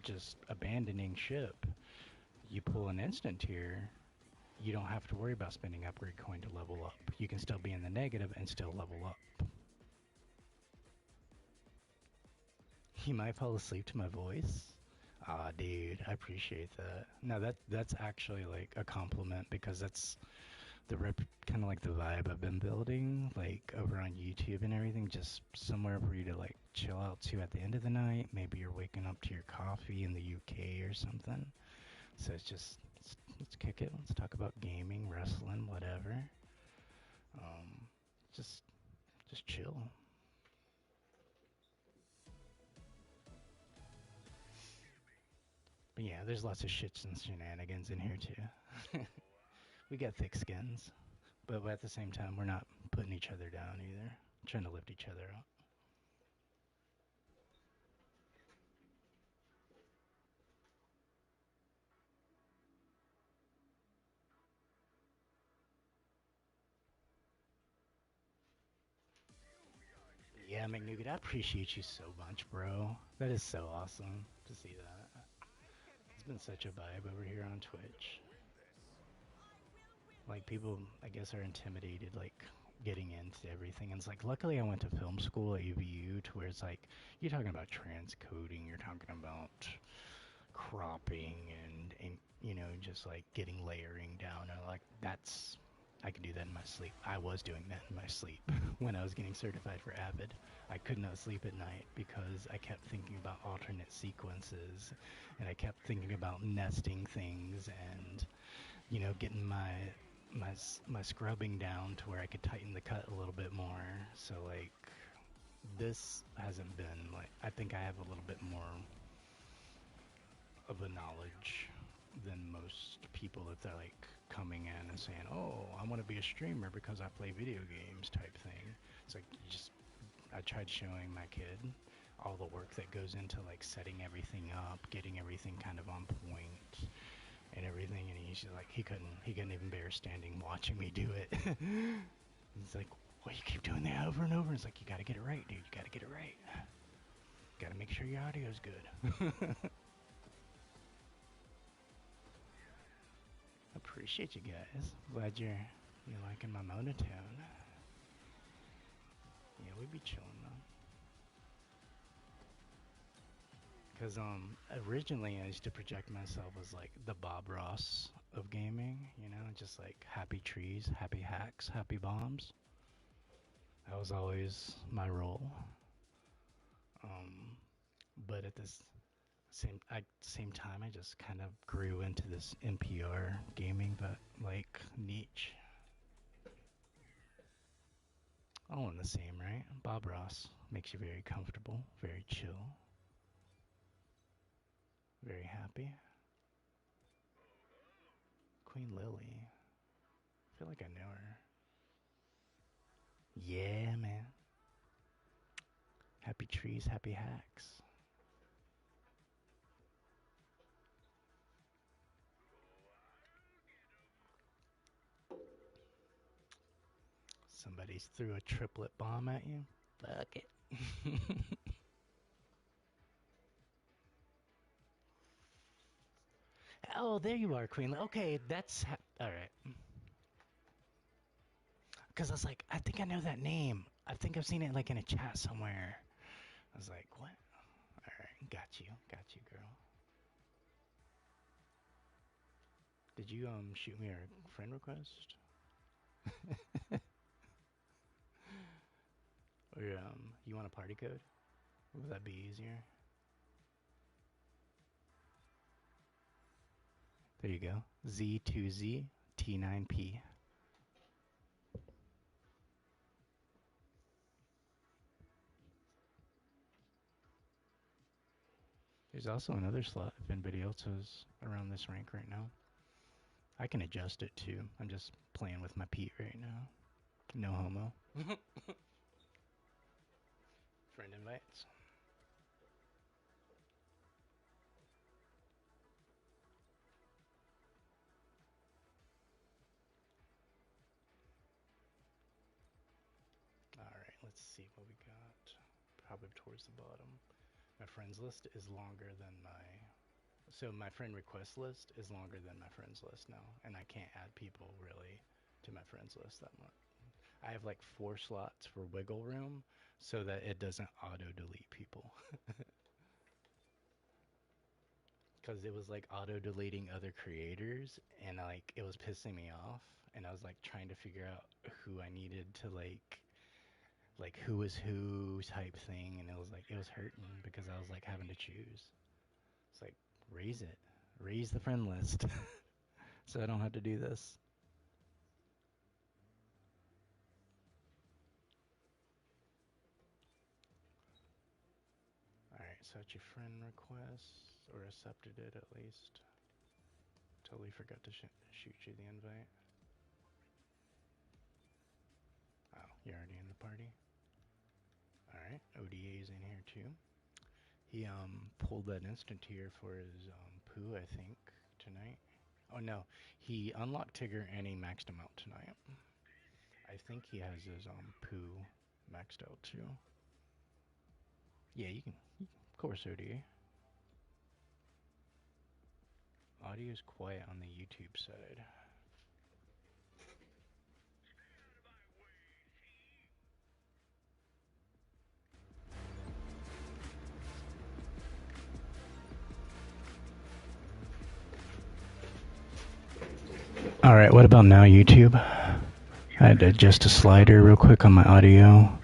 just abandoning ship, you pull an instant tier, you don't have to worry about spending upgrade coin to level up. You can still be in the negative and still level up. You might fall asleep to my voice. Ah, dude, I appreciate that. No, that's actually like a compliment because that's the kind of like the vibe I've been building, like over on YouTube and everything. Just somewhere for you to like chill out to at the end of the night. Maybe you're waking up to your coffee in the UK or something. So it's just let's kick it. Let's talk about gaming, wrestling, whatever. Um, just chill. But yeah, there's lots of shits and shenanigans in here too. We got thick skins, but at the same time, we're not putting each other down either. Trying to lift each other up. Yeah, McNugget, I appreciate you so much, bro. That is so awesome to see that. It's been such a vibe over here on Twitch. Like, people, I guess, are intimidated, like, getting into everything. And it's like, luckily I went to film school at UVU to where it's like, you're talking about transcoding, you're talking about cropping and you know, just like getting layering down. And like, that's, I can do that in my sleep. I was doing that in my sleep when I was getting certified for Avid. I could not sleep at night because I kept thinking about alternate sequences and I kept thinking about nesting things and, you know, getting my scrubbing down to where I could tighten the cut a little bit more. So like, this hasn't been like, I think I have a little bit more of a knowledge than most people if they're like coming in and saying, oh, I want to be a streamer because I play video games type thing. It's like, you just, I tried showing my kid all the work that goes into like setting everything up, getting everything kind of on point and everything, and he's just like, he couldn't even bear standing watching me do it. He's like, well, you keep doing that over and over. It's like, you gotta get it right, dude. You gotta get it right. Gotta make sure your audio's good. Appreciate you guys. Glad you're liking my monotone. Yeah, we be chilling though. Cause originally I used to project myself as like the Bob Ross of gaming, you know, just like happy trees, happy hacks, happy bombs. That was always my role. Um, but at this same time, I just kind of grew into this NPR gaming, but like niche. All in the same, right? Bob Ross makes you very comfortable, very chill, very happy. Queen Lily. I feel like I know her. Yeah, man. Happy trees, happy hacks. Somebody threw a triplet bomb at you. Fuck it. Oh, there you are, Queen. Okay, that's all right. Because I was like, I think I know that name. I think I've seen it like in a chat somewhere. I was like, what? All right, got you, girl. Did you shoot me a friend request? Or you want a party code? Would that be easier? There you go. Z2Z T9P. There's also another slot if anybody else is around this rank right now. I can adjust it too. I'm just playing with my Pete right now. No homo. Friend invites. Alright, let's see what we got. Probably towards the bottom. My friends list is longer than my... So my friend request list is longer than my friends list now. And I can't add people really to my friends list that much. I have like 4 slots for wiggle room so that it doesn't auto-delete people. Because it was like auto-deleting other creators and like it was pissing me off. And I was like trying to figure out who I needed to like who was who type thing, and it was hurting because I was like having to choose. It's like raise the friend list, so I don't have to do this. All right, so it's your friend request or accepted it at least. Totally forgot to shoot you the invite. Oh, you're already in the party. All right, ODA's in here too. He pulled that instant tier for his poo, I think, tonight. Oh no, he unlocked Tigger and he maxed him out tonight. I think he has his poo maxed out too. Yeah, you can of course, ODA. Audio is quiet on the YouTube side. Alright, what about now, YouTube? I had to adjust a slider real quick on my audio.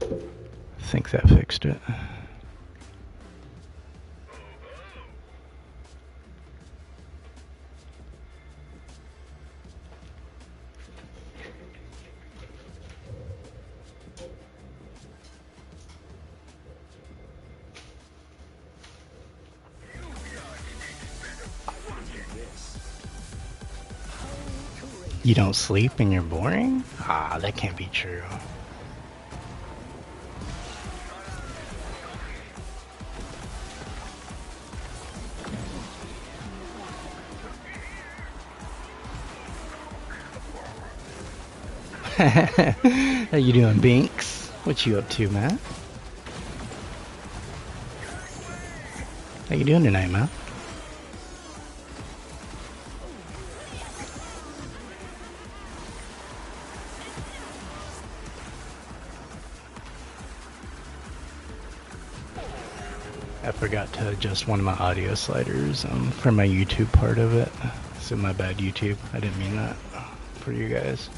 I think that fixed it. You don't sleep and you're boring? Ah, that can't be true. How you doing, Binks? What you up to, man? How you doing tonight, man? I forgot to adjust one of my audio sliders for my YouTube part of it. So my bad, YouTube. I didn't mean that for you guys.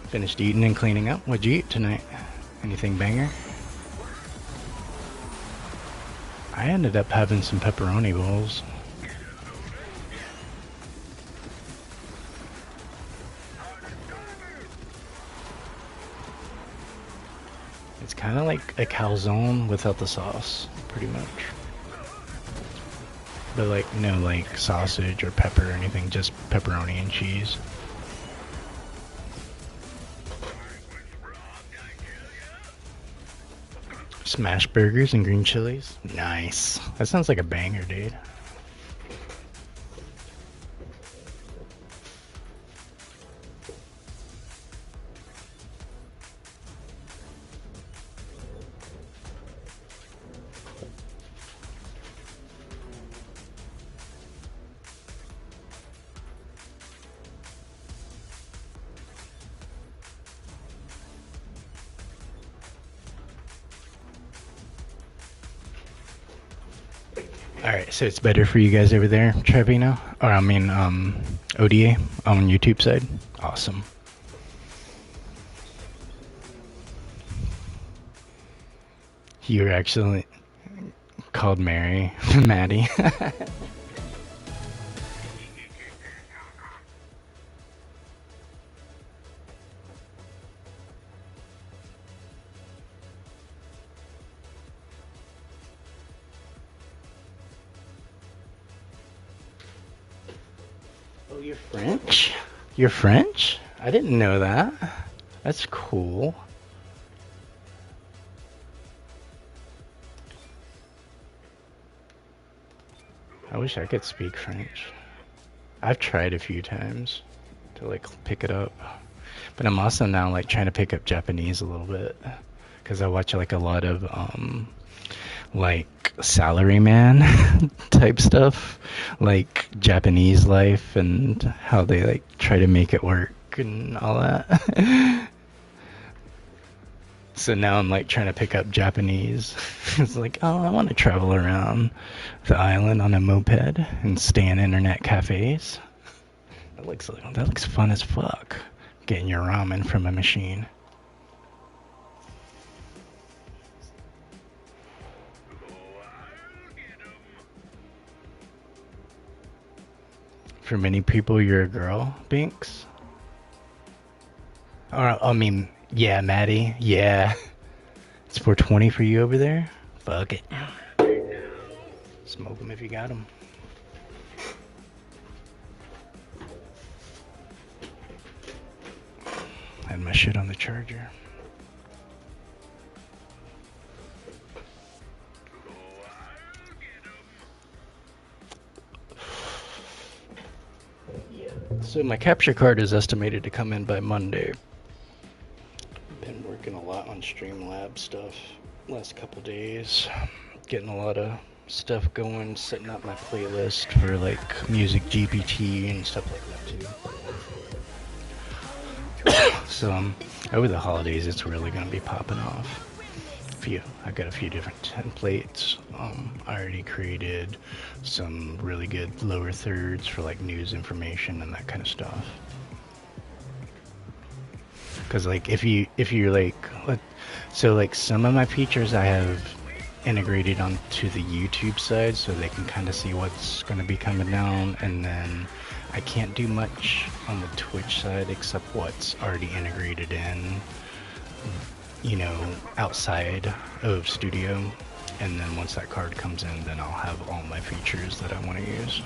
Finished eating and cleaning up. What'd you eat tonight? Anything banger? I ended up having some pepperoni bowls. It's kind of like a calzone without the sauce, pretty much. But like, no like sausage or pepper or anything, just pepperoni and cheese. Smash burgers and green chilies. Nice. That sounds like a banger, dude. Alright, so it's better for you guys over there, Trevino? Or I mean, ODA on YouTube side? Awesome. You were actually called Mary, Maddie. Oh, you're French? You're French? I didn't know that. That's cool. I wish I could speak French. I've tried a few times to like pick it up, but I'm also now like trying to pick up Japanese a little bit because I watch like a lot of like salaryman type stuff, like Japanese life and how they like try to make it work and all that. So now I'm like trying to pick up Japanese. It's like, oh, I want to travel around the island on a moped and stay in internet cafes. That looks fun as fuck. Getting your ramen from a machine. For many people, you're a girl, Binks. Or I mean, yeah, Maddie. Yeah. It's 420 for you over there? Fuck it. Smoke them if you got them. Had my shit on the charger. Yeah. So my capture card is estimated to come in by Monday. Been working a lot on Streamlab stuff last couple days. Getting a lot of stuff going, setting up my playlist for like music GPT and stuff like that too. So over the holidays it's really gonna be popping off. I got a few different templates. I already created some really good lower thirds for like news information and that kind of stuff. Because like if you're like, so like some of my features I have integrated onto the YouTube side so they can kind of see what's going to be coming down, and then I can't do much on the Twitch side except what's already integrated in, you know, outside of Studio. And then once that card comes in, then I'll have all my features that I want to use.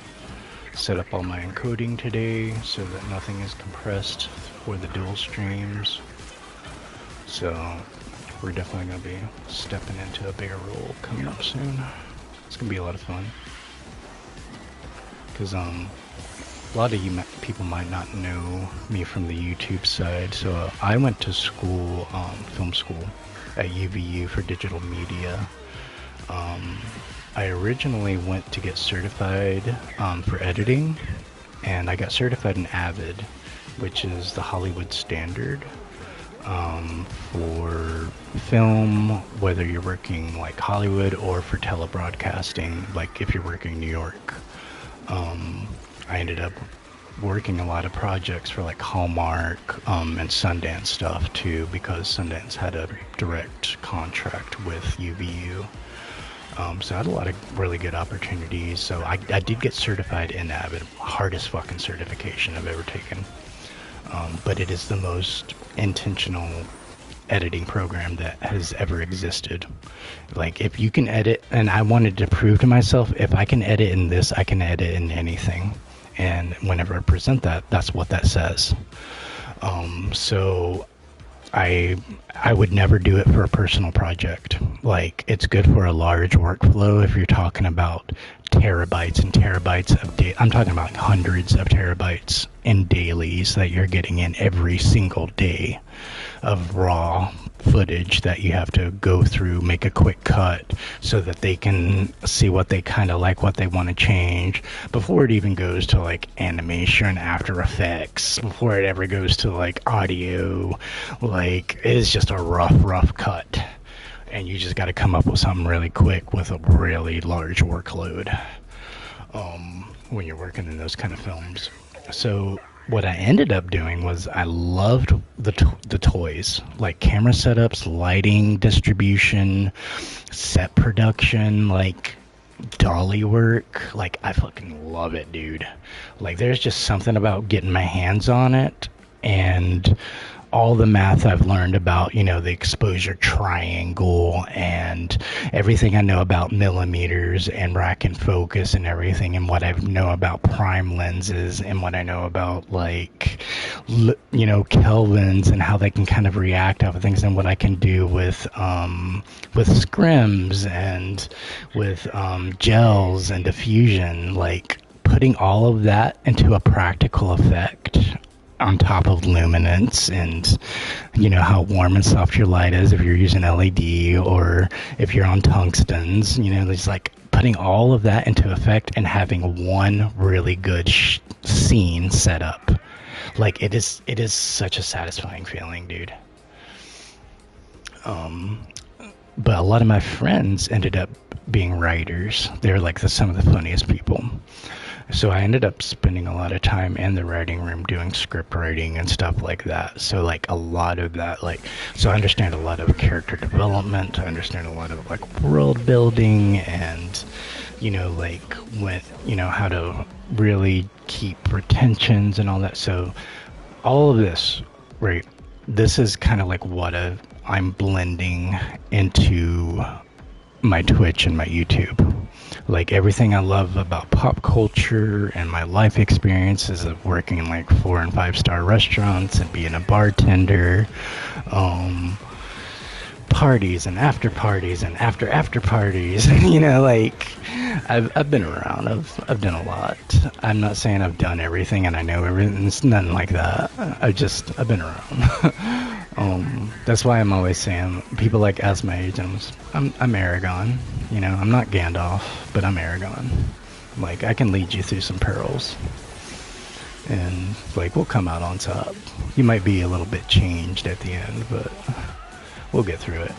Set up all my encoding today so that nothing is compressed for the dual streams. So we're definitely going to be stepping into a bigger role coming up soon. It's going to be a lot of fun. Because a lot of you people might not know me from the YouTube side. So I went to school, film school at UVU for digital media. I originally went to get certified for editing, and I got certified in Avid, which is the Hollywood standard for film, whether you're working like Hollywood or for telebroadcasting, like if you're working New York. I ended up working a lot of projects for like Hallmark and Sundance stuff too, because Sundance had a direct contract with UVU. So I had a lot of really good opportunities. So I did get certified in Avid, hardest fucking certification I've ever taken. But it is the most intentional editing program that has ever existed. Like if you can edit, and I wanted to prove to myself, if I can edit in this, I can edit in anything. And whenever I present that, that's what that says. So I would never do it for a personal project. Like, it's good for a large workflow if you're talking about terabytes and terabytes of data. I'm talking about like hundreds of terabytes in dailies that you're getting in every single day of raw footage that you have to go through, make a quick cut so that they can see what they kind of like, what they want to change before it even goes to like animation, After Effects, before it ever goes to like audio. Like, it is just a rough cut, and you just got to come up with something really quick with a really large workload when you're working in those kind of films. So what I ended up doing was I loved the toys, like camera setups, lighting, distribution, set production, like dolly work. Like, I fucking love it, dude. Like, there's just something about getting my hands on it, and all the math I've learned about, you know, the exposure triangle and everything I know about millimeters and rack and focus and everything, and what I know about prime lenses and what I know about, like, you know, kelvins and how they can kind of react off of things, and what I can do with scrims and with gels and diffusion. Like, putting all of that into a practical effect on top of luminance, and you know how warm and soft your light is if you're using LED or if you're on tungstens, you know, there's like putting all of that into effect and having one really good scene set up. Like, it is such a satisfying feeling, dude. But a lot of my friends ended up being writers. They're like some of the funniest people. So I ended up spending a lot of time in the writing room doing script writing and stuff like that. So like a lot of that, like, so I understand a lot of character development. I understand a lot of like world building, and you know, like, when, you know, how to really keep retentions and all that. So all of this, right, this is kind of like what I'm blending into my Twitch and my YouTube. Like, everything I love about pop culture and my life experiences of working in like 4 and 5 star restaurants and being a bartender, parties and after parties and after parties. You know, like, I've been around. I've done a lot. I'm not saying I've done everything and I know everything. It's nothing like that. I've been around. That's why I'm always saying, people like ask my age, I'm Aragon. You know, I'm not Gandalf, but I'm Aragon. Like, I can lead you through some perils, and like, we'll come out on top. You might be a little bit changed at the end, but we'll get through it.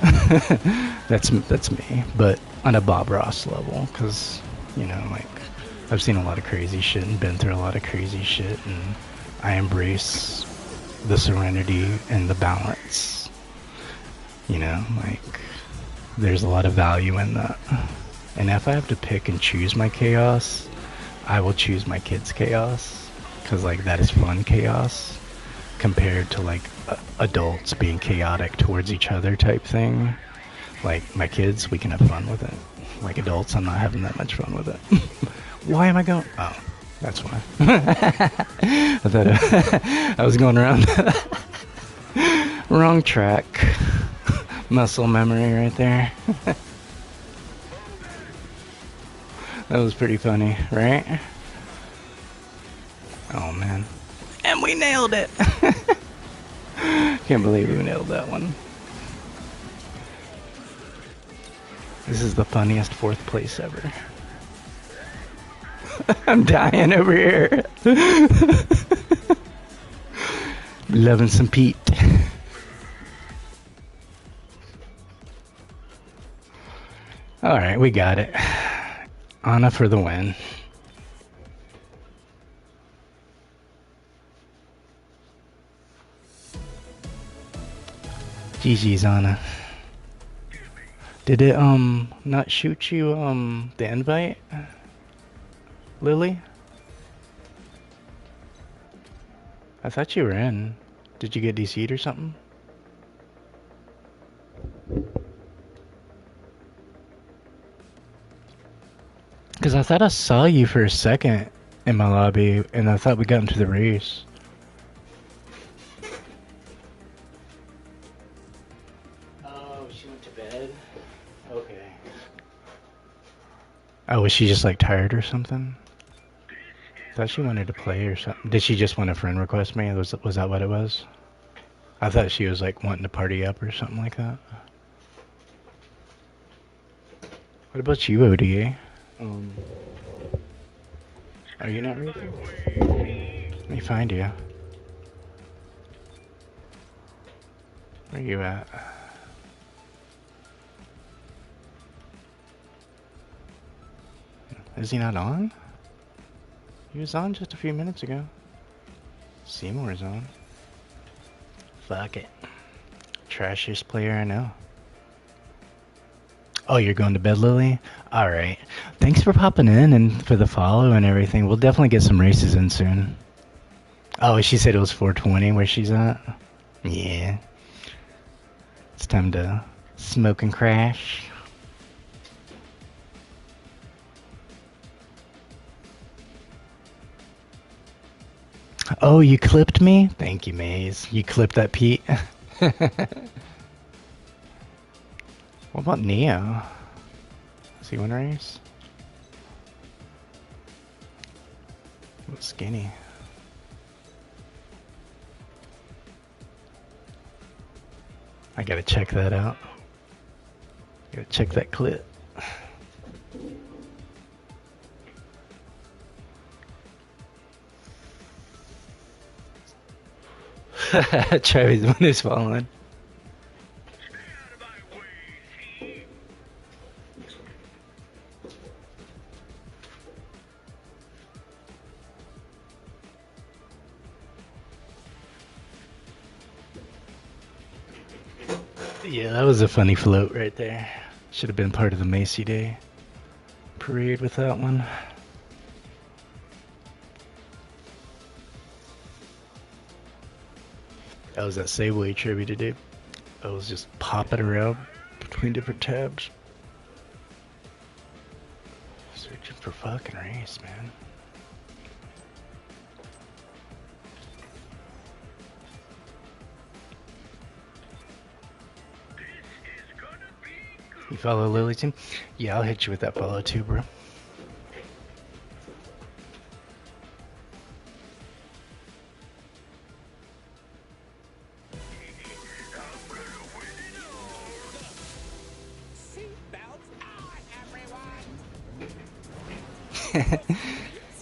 That's me, but on a Bob Ross level, because, you know, like, I've seen a lot of crazy shit and been through a lot of crazy shit, and I embrace the serenity and the balance. You know, like, there's a lot of value in that. And if I have to pick and choose my chaos, I will choose my kids' chaos, because like, that is fun chaos compared to like adults being chaotic towards each other type thing. Like, my kids, we can have fun with it. Like, adults, I'm not having that much fun with it. Why am I going? Oh, that's why. I thought I was going around wrong track. Muscle memory right there. That was pretty funny, right? Oh man. And we nailed it! Can't believe we nailed that one. This is the funniest 4th place ever. I'm dying over here. Loving some Pete. Alright, we got it. Anna for the win. GG's, Anna. Did it, not shoot you, the invite? Lily? I thought you were in. Did you get DC'd or something? Because I thought I saw you for a second in my lobby, and I thought we got into the race. Oh, was she just like tired or something? Thought she wanted to play or something. Did she just want a friend request me? Was that what it was? I thought she was like wanting to party up or something like that. What about you, ODA? Are you not reading? Let me find you. Where you at? Is he not on? He was on just a few minutes ago. Seymour's on. Fuck it. Trashiest player I know. Oh, you're going to bed, Lily? Alright. Thanks for popping in and for the follow and everything. We'll definitely get some races in soon. Oh, she said it was 420 where she's at? Yeah. It's time to smoke and crash. Oh, you clipped me? Thank you, Maze. You clipped that, Pete? What about Neo? Does he win a race? Looks skinny. I gotta check that out. Gotta check that clip. Travis one is falling. Yeah, that was a funny float right there. Should have been part of the Macy Day parade with that one. That was that Savoy tribute today. I was just popping around between different tabs. Searching for fucking race, man. You follow Lilyton? Yeah, I'll hit you with that follow too, bro.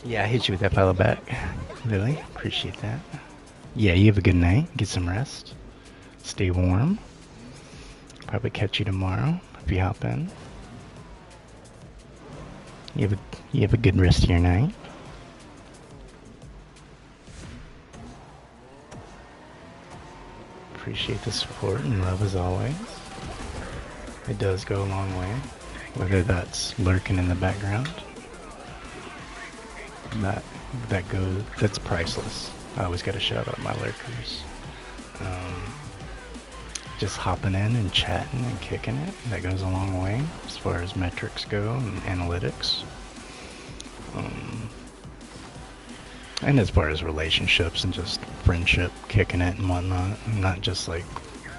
Yeah, I hit you with that follow back. Lily, appreciate that. Yeah, you have a good night. Get some rest. Stay warm. Probably catch you tomorrow if you hop in. You have a good rest of your night. Appreciate the support and love as always. It does go a long way, whether that's lurking in the background. That's priceless. I always gotta shout out my lurkers. Just hopping in and chatting and kicking it, that goes a long way as far as metrics go and analytics. And as far as relationships and just friendship, kicking it and whatnot. I'm not just like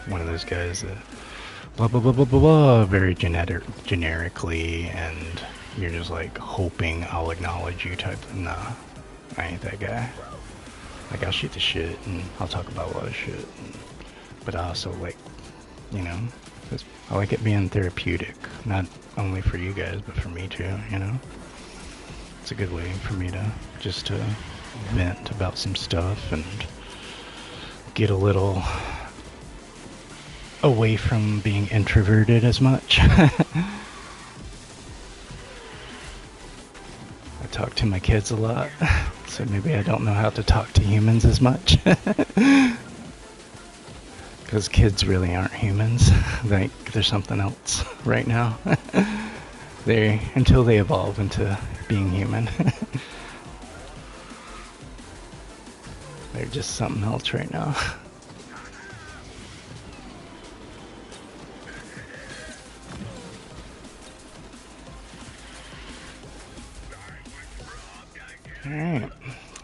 one of those guys that blah blah blah blah blah blah very generically and you're just like hoping I'll acknowledge you type. Nah, I ain't that guy. Like I'll shoot the shit and I'll talk about a lot of shit. But I also like, you know, I like it being therapeutic. Not only for you guys, but for me too, you know? It's a good way for me to just to vent about some stuff and get a little away from being introverted as much. I talk to my kids a lot, so maybe I don't know how to talk to humans as much. Because kids really aren't humans. Like, they're something else right now. Until they evolve into being human. They're just something else right now. Alright.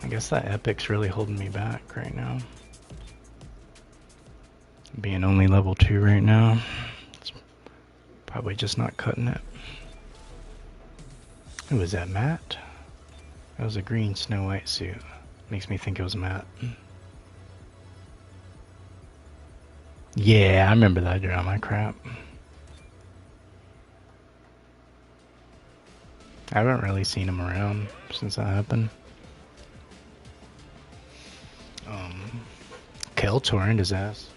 I guess that epic's really holding me back right now. Being only level 2 right now, it's probably just not cutting it. Who was that, Matt? That was a green Snow White suit. Makes me think it was Matt. Yeah, I remember that drama crap. I haven't really seen him around since that happened. Kel torrent his ass.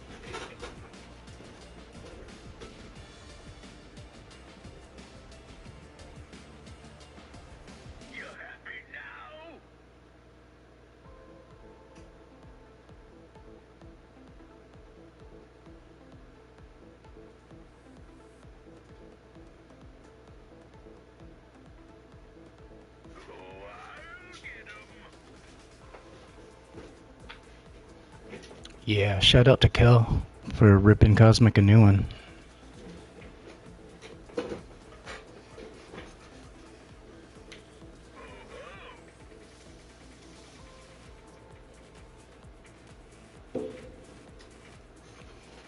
Yeah, shout out to Kel for ripping Cosmic a new one.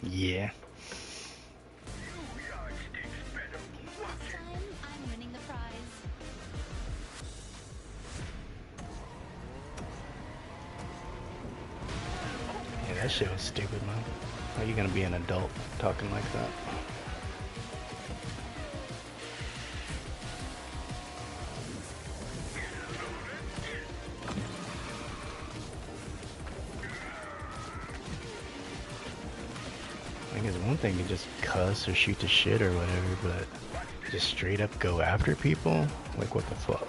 Yeah. I'm winning the prize. Yeah, that shit was stupid, man. How are you gonna be an adult talking like that? I guess one thing to just cuss or shoot the shit or whatever, but just straight up go after people? Like, what the fuck?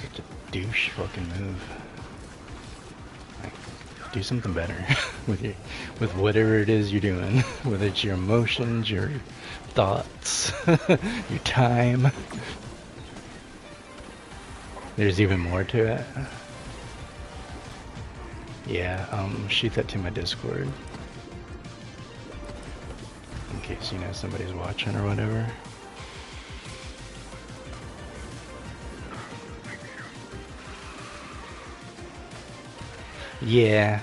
Such a douche fucking move. Like, do something better with whatever it is you're doing. Whether it's your emotions, your thoughts, your time. There's even more to it. Yeah, shoot that to my Discord. In case, you know, somebody's watching or whatever. Yeah.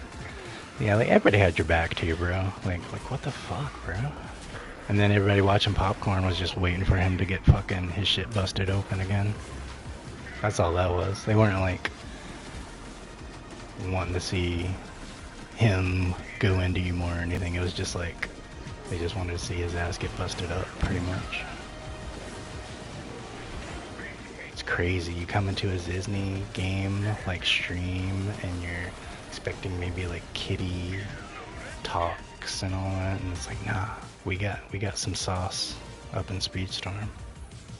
Yeah, like, everybody had your back to you, bro. Like, what the fuck, bro? And then everybody watching Popcorn was just waiting for him to get fucking his shit busted open again. That's all that was. They weren't, like, wanting to see him go into you more or anything. It was just like they just wanted to see his ass get busted up, pretty much. It's crazy. You come into a Disney game like stream and you're expecting maybe like kitty talks and all that, and it's like, nah, we got some sauce up in Speedstorm.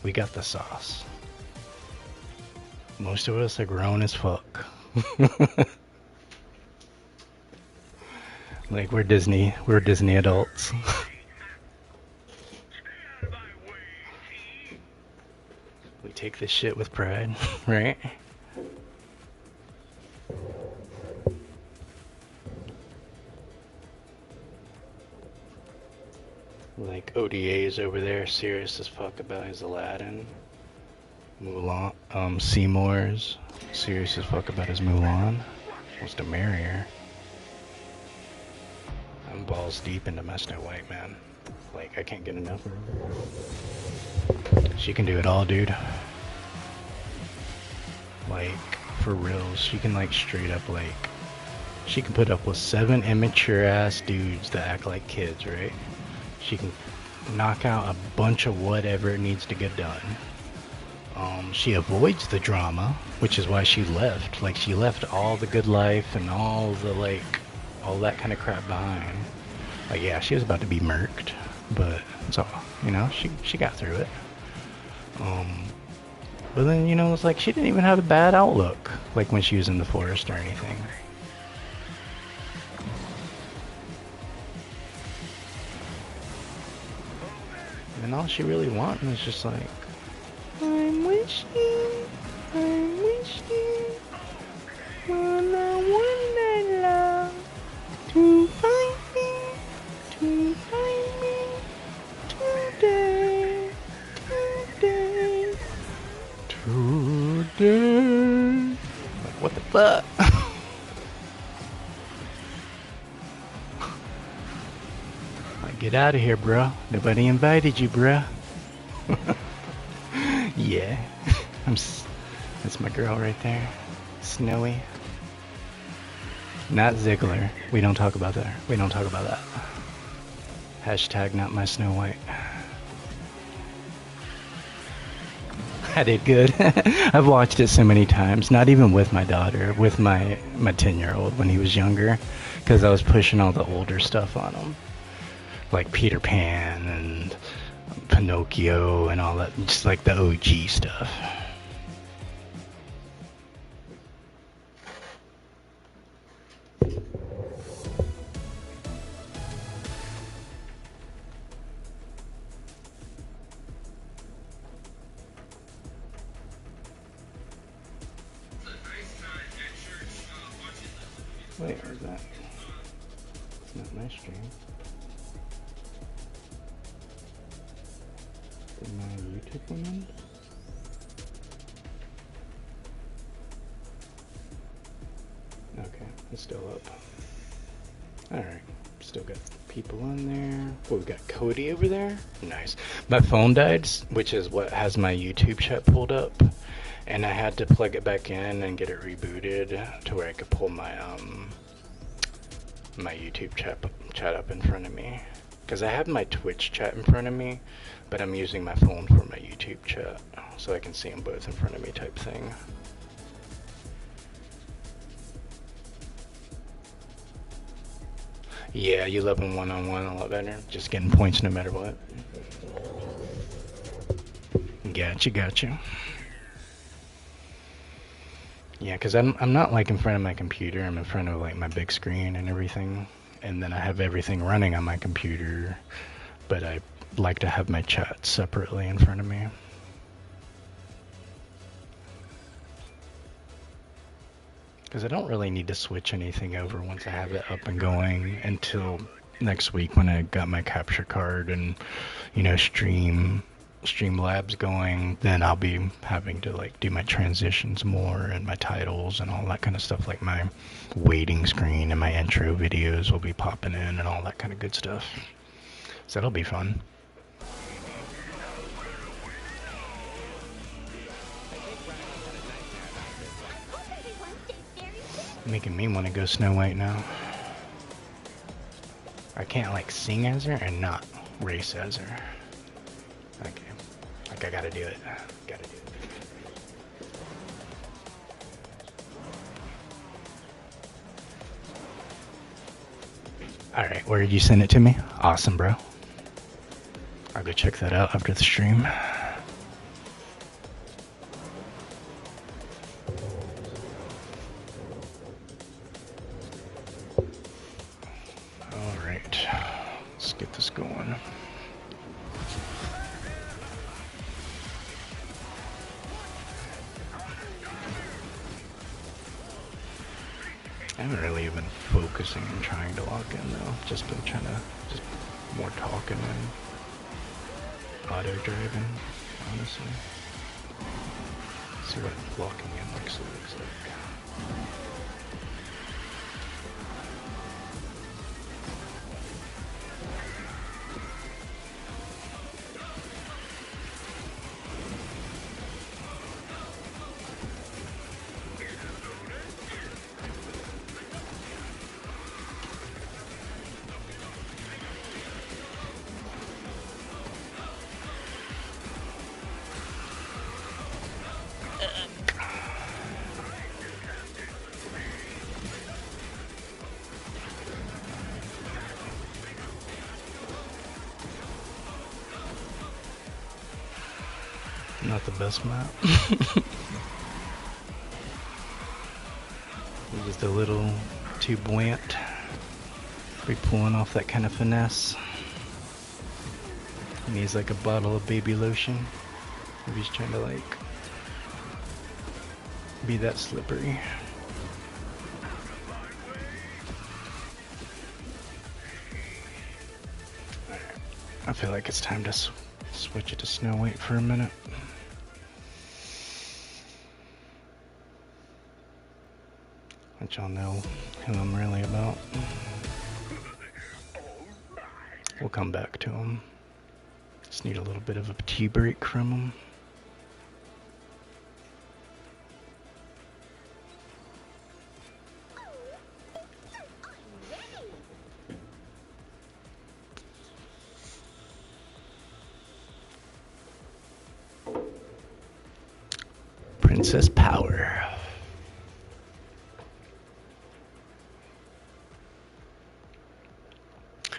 We got the sauce. Most of us are grown as fuck. Like, we're Disney adults. We take this shit with pride, right? Like, ODA's over there, serious as fuck about his Aladdin. Mulan, Seymour's serious as fuck about his Mulan. Wants to marry her. I'm balls deep into my Snow White, man. Like, I can't get enough of her. She can do it all, dude. Like, for real, she can, like, straight up, like, she can put up with 7 immature ass dudes that act like kids, right? She can knock out a bunch of whatever needs to get done. She avoids the drama, which is why she left. Like, she left all the good life and all the, like, all that kind of crap behind. Like, yeah, she was about to be murked, but it's all, you know, she got through it. But then, you know, it's like she didn't even have a bad outlook, like when she was in the forest or anything. And all she really wanted was just like, I'm wishing on a wonder love to find me today. Like, what the fuck? Like, get out of here, bro. Nobody invited you, bro. Yeah. That's my girl right there. Snowy. Not Ziggler. We don't talk about that. We don't talk about that. Hashtag not my Snow White. I did good. I've watched it so many times, not even with my daughter, with my 10-year-old when he was younger, because I was pushing all the older stuff on him, like Peter Pan and Pinocchio and all that, just like the OG stuff. Wait, where's that? It's not my stream. Did my YouTube one in? Okay, it's still up. Alright, still got people on there. Oh, we got Cody over there. Nice. My phone died, which is what has my YouTube chat pulled up. And I had to plug it back in and get it rebooted to where I could pull my my YouTube chat up in front of me. Because I have my Twitch chat in front of me, but I'm using my phone for my YouTube chat, so I can see them both in front of me type thing. Yeah, you love them one-on-one a lot better. Just getting points no matter what. Gotcha. Yeah, because I'm not like in front of my computer. I'm in front of like my big screen and everything. And then I have everything running on my computer. But I like to have my chat separately in front of me. Because I don't really need to switch anything over once I have it up and going until next week when I got my capture card and, you know, Streamlabs going. Then I'll be having to like do my transitions more and my titles and all that kind of stuff. Like my waiting screen and my intro videos will be popping in and all that kind of good stuff. So that'll be fun. Making me want to go Snow White now. I can't like sing as her and not race as her. Okay. Like I gotta do it. Alright, where did you send it to me? Awesome, bro. I'll go check that out after the stream. Alright, let's get this going. I haven't really been focusing and trying to lock in though. Just been trying to, just more talking and auto driving, honestly. See what locking in looks like. Not the best map. Just a little too buoyant. We're pulling off that kind of finesse. He needs like a bottle of baby lotion. If he's trying to like be that slippery. I feel like it's time to switch it to Snow White for a minute. Let y'all know who I'm really about. We'll come back to him. Just need a little bit of a tea break from him. Princess Power.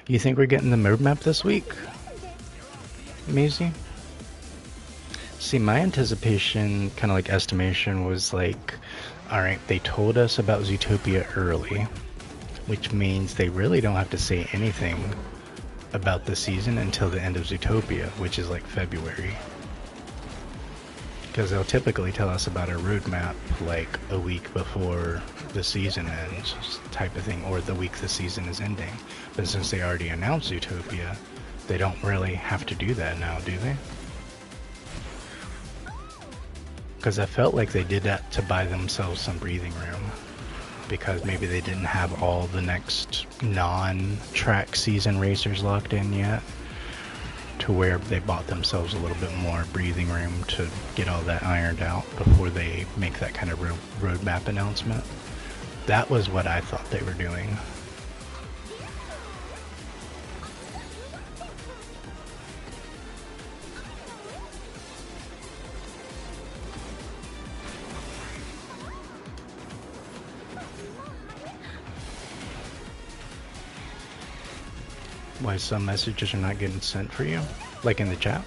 You think we're getting the roadmap this week, Maisie? See, my anticipation, kind of like estimation, was like, alright, they told us about Zootopia early, which means they really don't have to say anything about the season until the end of Zootopia, which is like February. Because they'll typically tell us about a roadmap like a week before the season ends, type of thing, or the week the season is ending. But since they already announced Zootopia, they don't really have to do that now, do they? Because I felt like they did that to buy themselves some breathing room. Because maybe they didn't have all the next non-track season racers locked in yet. To where they bought themselves a little bit more breathing room to get all that ironed out before they make that kind of roadmap announcement. That was what I thought they were doing. Why some messages are not getting sent for you? Like in the chat?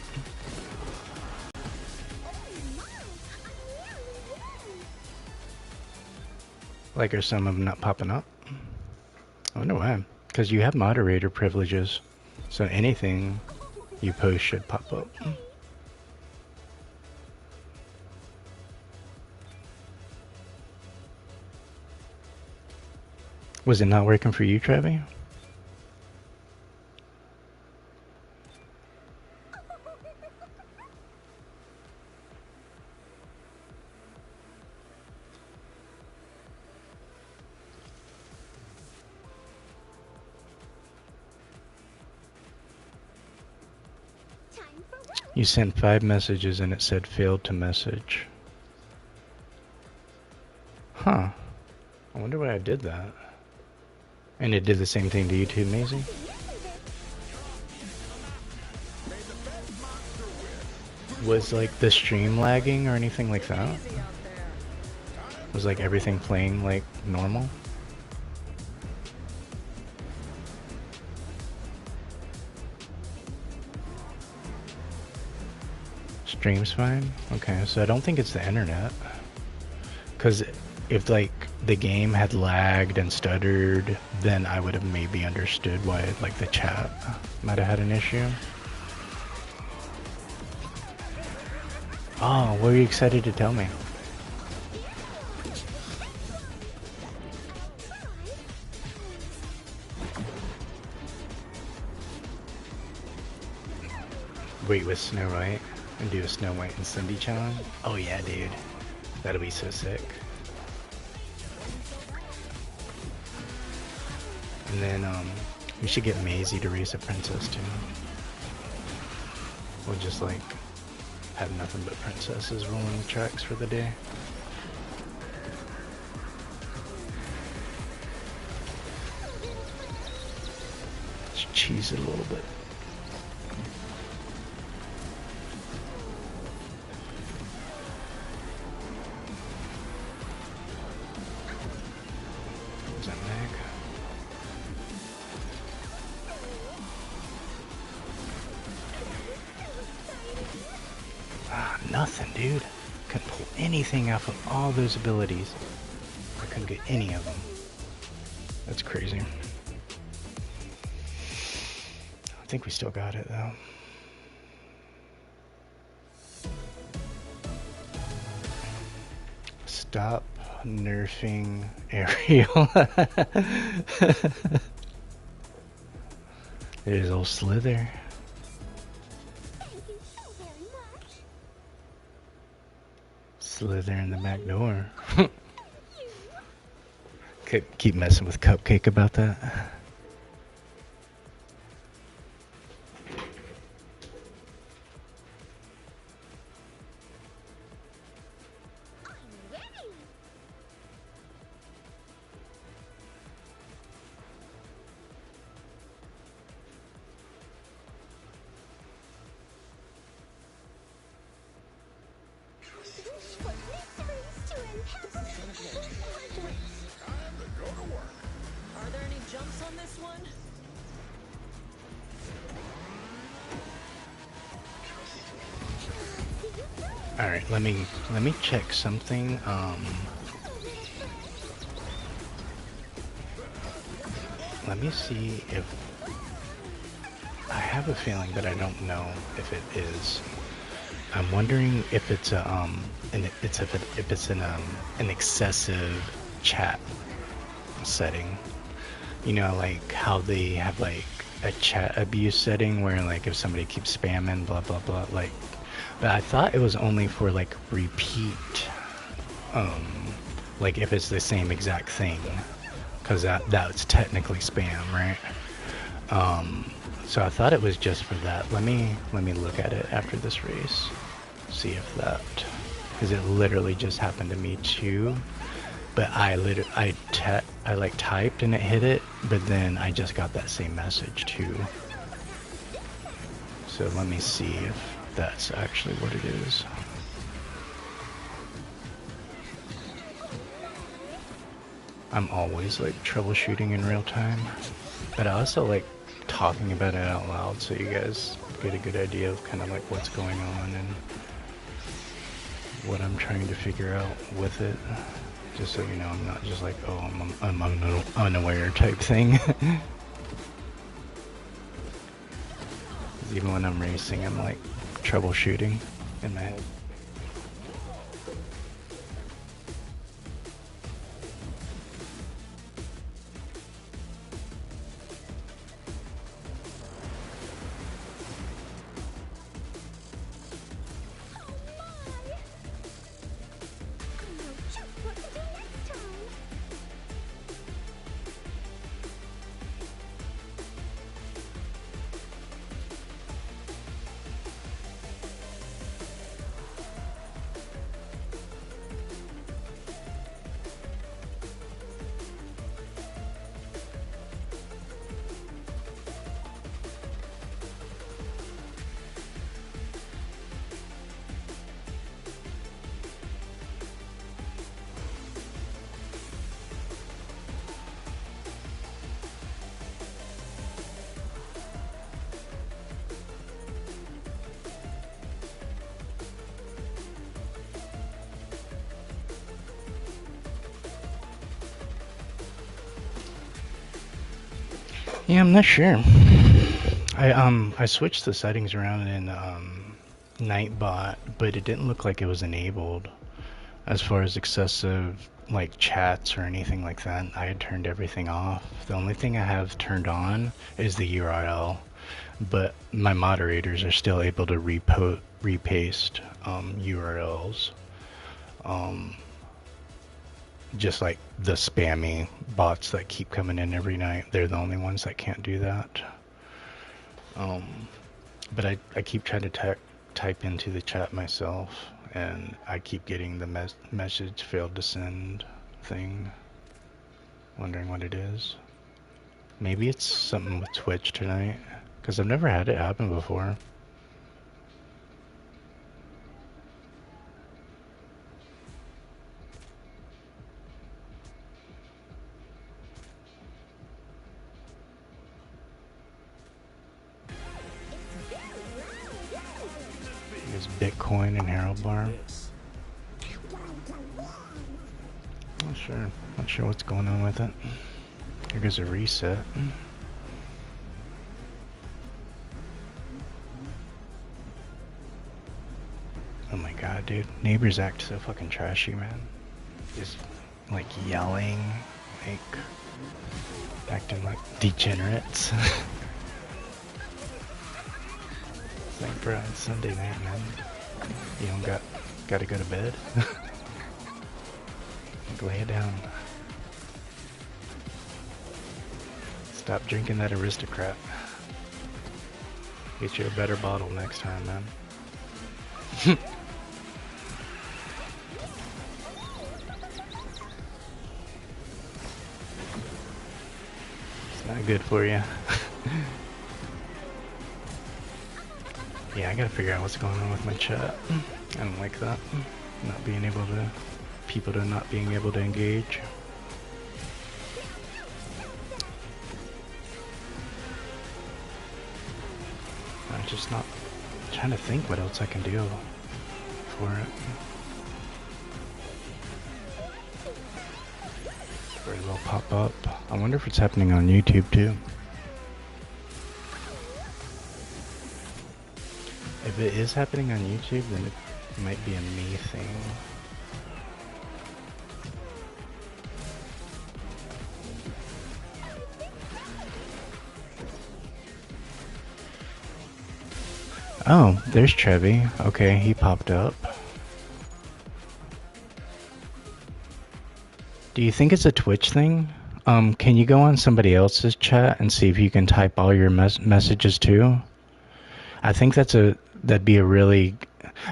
Like are some of them not popping up? I wonder why. Because you have moderator privileges. So anything you post should pop up. Was it not working for you, Trevi? You sent 5 messages and it said failed to message. Huh. I wonder why I did that. And it did the same thing to you too, Maisie? Was like the stream lagging or anything like that? Was like everything playing like normal? Stream's fine? Okay, so I don't think it's the internet. Because if like the game had lagged and stuttered, then I would have maybe understood why like the chat might have had an issue. Oh, what were you excited to tell me? Wait with Snow White and do a Snow White and Cindy challenge? Oh yeah, dude. That'll be so sick. And then we should get Maisie to race a princess too. We'll just like have nothing but princesses rolling the tracks for the day. Let's cheese it a little bit. Is that Meg? Nothing, dude. Couldn't pull anything off of all those abilities. I couldn't get any of them. That's crazy. I think we still got it though. Stop nerfing Ariel. There's old Slither. Slither in the back door. Keep messing with Cupcake about that. All right, let me check something. Let me see if I have a feeling, but I don't know if it is. I'm wondering if it's a if it's an excessive chat setting. You know, like how they have like a chat abuse setting where like if somebody keeps spamming blah blah blah, like. But I thought it was only for like repeat, like if it's the same exact thing, because that's technically spam, right? So I thought it was just for that. Let me look at it after this race, see if that, because it literally just happened to me too. But I like typed and it hit it, but then I just got that same message too. So let me see if that's actually what it is. I'm always like troubleshooting in real time, but I also like talking about it out loud so you guys get a good idea of kind of like what's going on and what I'm trying to figure out with it. Just so you know, I'm not just like, oh, I'm unaware type thing. Even when I'm racing, I'm like troubleshooting in my head. Yeah, I'm not sure. I switched the settings around in Nightbot, but it didn't look like it was enabled as far as excessive like chats or anything like that. I had turned everything off. The only thing I have turned on is the URL, but my moderators are still able to repaste URLs. Just like the spammy bots that keep coming in every night, they're the only ones that can't do that. But I keep trying to type into the chat myself, and I keep getting the message failed to send thing. Wondering what it is. Maybe it's something with Twitch tonight, because I've never had it happen before. Bitcoin and Harold Bar. Not sure what's going on with it. Here goes a reset. Oh my god, dude. Neighbors act so fucking trashy, man. Just like yelling, like acting like degenerates. It's like, bro, it's Sunday night, man. You don't gotta go to bed. Like, lay it down. Stop drinking that aristocrat. Get you a better bottle next time, man. It's not good for you. Yeah, I gotta figure out what's going on with my chat. I don't like that. Not being able to, people to not being able to engage. I'm just not trying to think what else I can do for it. Very well pop up. I wonder if it's happening on YouTube too. If it is happening on YouTube, then it might be a me thing. Oh, there's Trevi. Okay, he popped up. Do you think it's a Twitch thing? Can you go on somebody else's chat and see if you can type all your messages too? I think that'd be a really...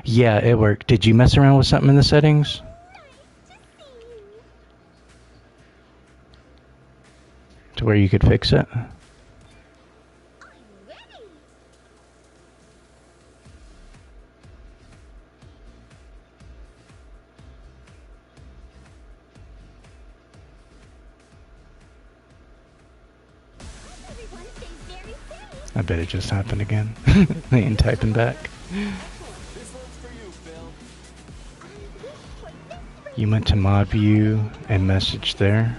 Yeah, it worked. Did you mess around with something in the settings? To where you could fix it? I bet it just happened again. They ain't typing back. You went to mod view and messaged there.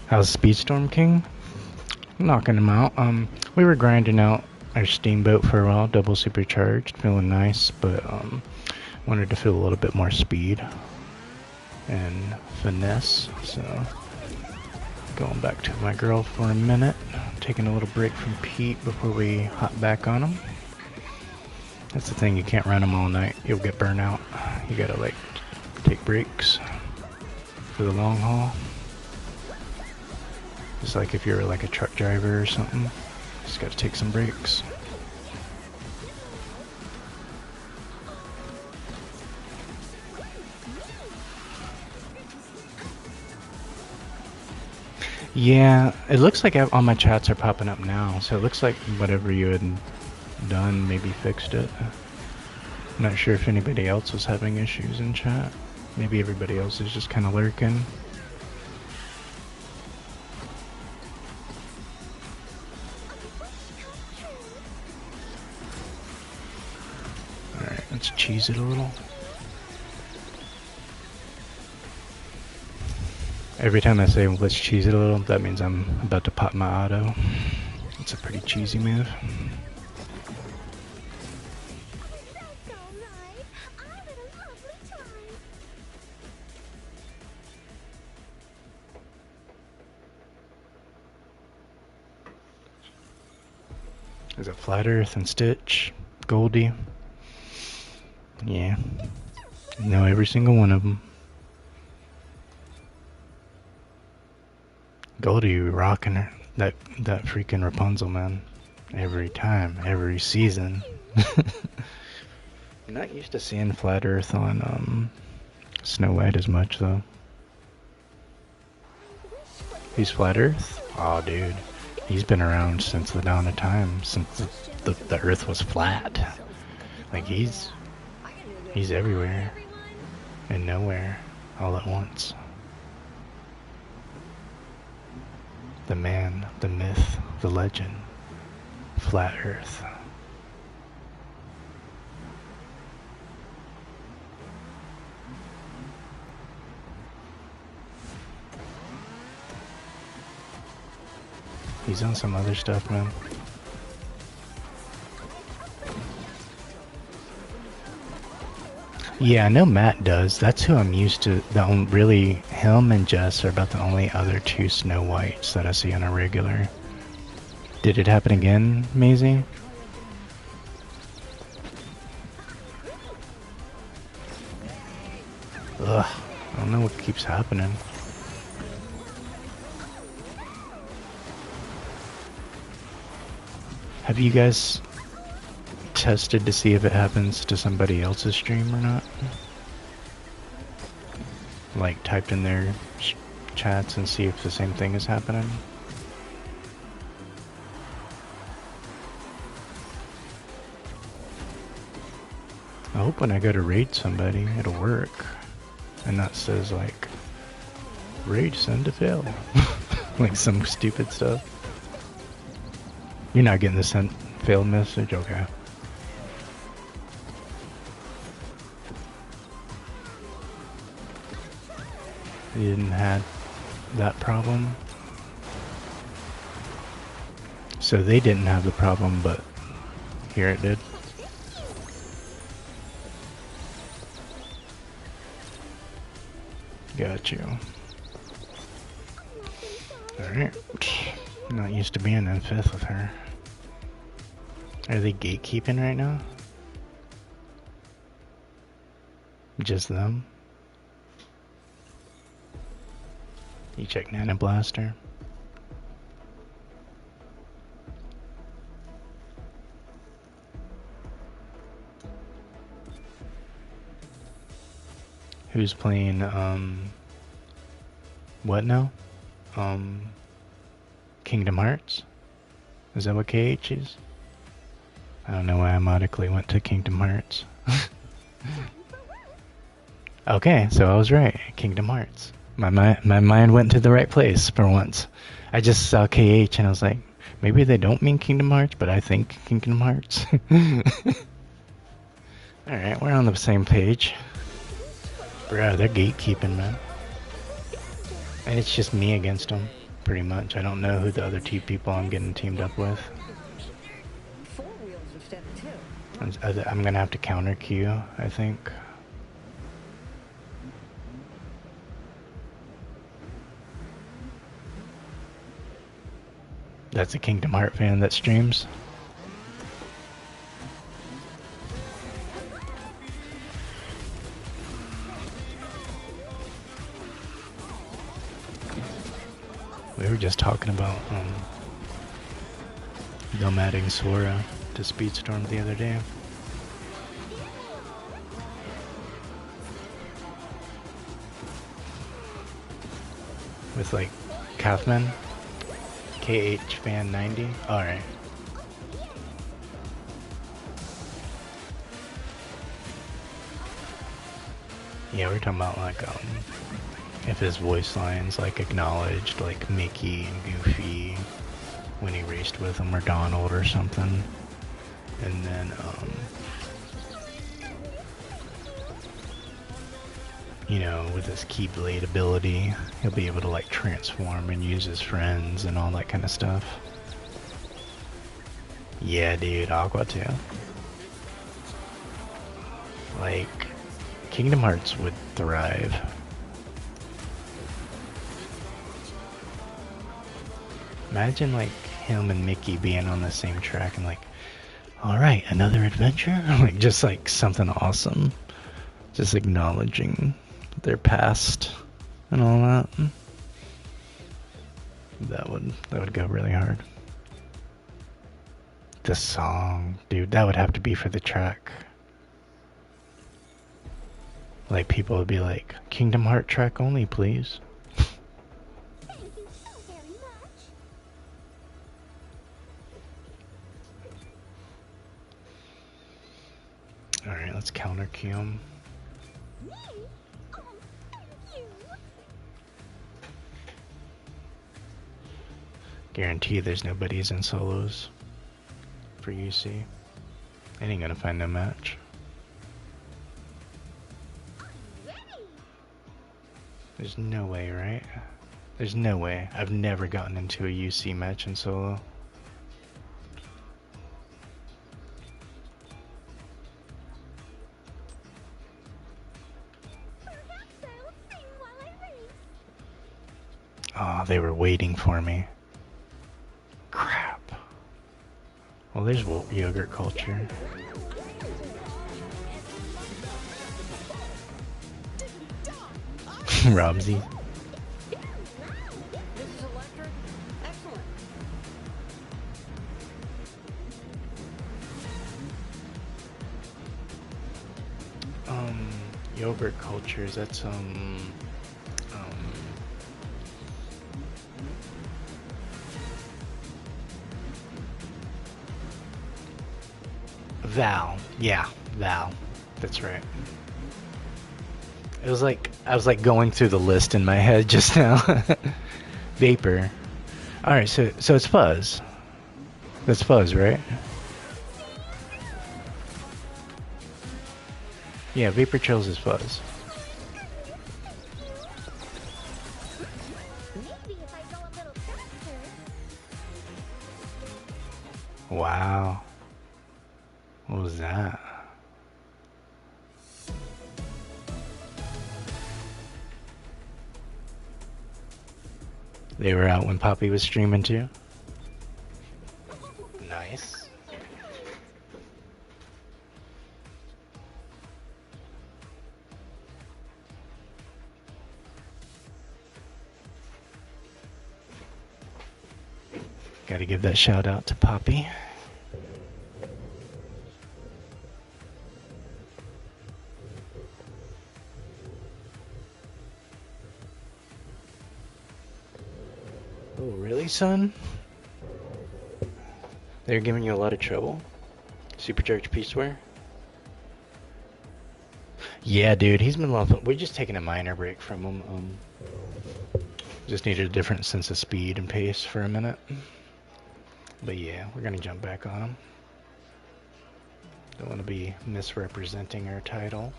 How's Speedstorm King? Knocking him out. We were grinding out our steamboat for a while, double supercharged, feeling nice, but wanted to feel a little bit more speed and finesse, so going back to my girl for a minute, taking a little break from Pete before we hop back on him. That's the thing, you can't run them all night, you'll get burnt out. You gotta like take breaks for the long haul. Just like if you're like a truck driver or something, just gotta take some breaks. Yeah, it looks like all my chats are popping up now, so it looks like whatever you had done maybe fixed it. I'm not sure if anybody else was having issues in chat. Maybe everybody else is just kind of lurking. Alright, let's cheese it a little. Every time I say let's cheese it a little, that means I'm about to pop my auto. It's a pretty cheesy move. Is it Flat Earth and Stitch? Goldie? Yeah. Know every single one of them. Goldie rocking her. That freaking Rapunzel, man. Every time, every season. I'm not used to seeing Flat Earth on Snow White as much though. He's Flat Earth? Oh dude. He's been around since the dawn of time, since the Earth was flat. Like he's everywhere and nowhere all at once. The man, the myth, the legend, Flat Earth. He's on some other stuff, man. Yeah, I know Matt does. That's who I'm used to. Really, him and Jess are about the only other two Snow Whites that I see on a regular. Did it happen again, Maisie? Ugh, I don't know what keeps happening. Have you guys tested to see if it happens to somebody else's stream or not? Like typed in their chats and see if the same thing is happening? I hope when I go to raid somebody, it'll work. And that says like, raid send to fail. Like some stupid stuff. You're not getting the sent failed message? Okay. They didn't have that problem. So they didn't have the problem, but here it did. Got you. Alright. Not used to being in 5th with her. Are they gatekeeping right now? Just them? You check Nana Blaster. Who's playing, what now? Kingdom Hearts? Is that what KH is? I don't know why I automatically went to Kingdom Hearts. Okay, so I was right. Kingdom Hearts. My mind went to the right place for once. I just saw KH and I was like, maybe they don't mean Kingdom Hearts, but I think Kingdom Hearts. Alright, we're on the same page. Bruh, they're gatekeeping, man. And it's just me against them, pretty much. I don't know who the other two people I'm getting teamed up with. I'm gonna have to counter Q, I think. That's a Kingdom Hearts fan that streams. We were just talking about nomading Sora to Speedstorm the other day. With like Kaufman, KH fan 90. Alright. Yeah, we're talking about like if his voice lines like acknowledged like Mickey and Goofy when he raced with him, or Donald or something. And then you know, with his Keyblade ability, he'll be able to like transform and use his friends and all that kind of stuff. Yeah, dude, Aqua too. Like, Kingdom Hearts would thrive. Imagine like him and Mickey being on the same track and like, alright, another adventure? Like, just like something awesome. Just acknowledging their past and all that. That would go really hard. The song, dude, that would have to be for the track. Like, people would be like, Kingdom Heart track only, please. Thank you so very much. Alright, let's counter Q him. Me? Oh, thank you. Guarantee there's no buddies in solos for UC. I ain't gonna find no match. Ready. There's no way, right? There's no way. I've never gotten into a UC match in solo. Perhaps I'll sing while I race. Oh, they were waiting for me. Crap. Well, there's yogurt culture. Robsy. This is electric. Excellent. Yogurt cultures, that's Val. Yeah, Val. That's right. It was like, I was like going through the list in my head just now. Vapor. Alright, so it's Fuzz. That's Fuzz, right? Yeah, Vapor Trails is Fuzz. Wow. What was that? They were out when Poppy was streaming too? Nice. Gotta give that shout out to Poppy. Oh, really, son? They're giving you a lot of trouble? Supercharged Peaceware? Yeah, dude, he's been loving. We're just taking a minor break from him. Just needed a different sense of speed and pace for a minute. But yeah, we're gonna jump back on him. Don't want to be misrepresenting our title.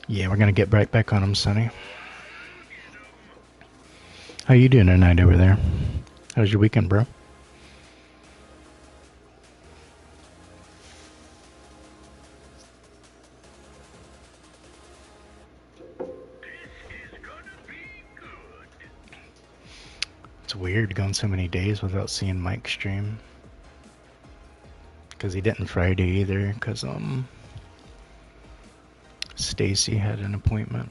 Yeah, we're gonna get right back on him, Sonny. How you doing tonight over there? How was your weekend, bro? It's weird going so many days without seeing Mike stream. Because he didn't Friday either, because Stacy had an appointment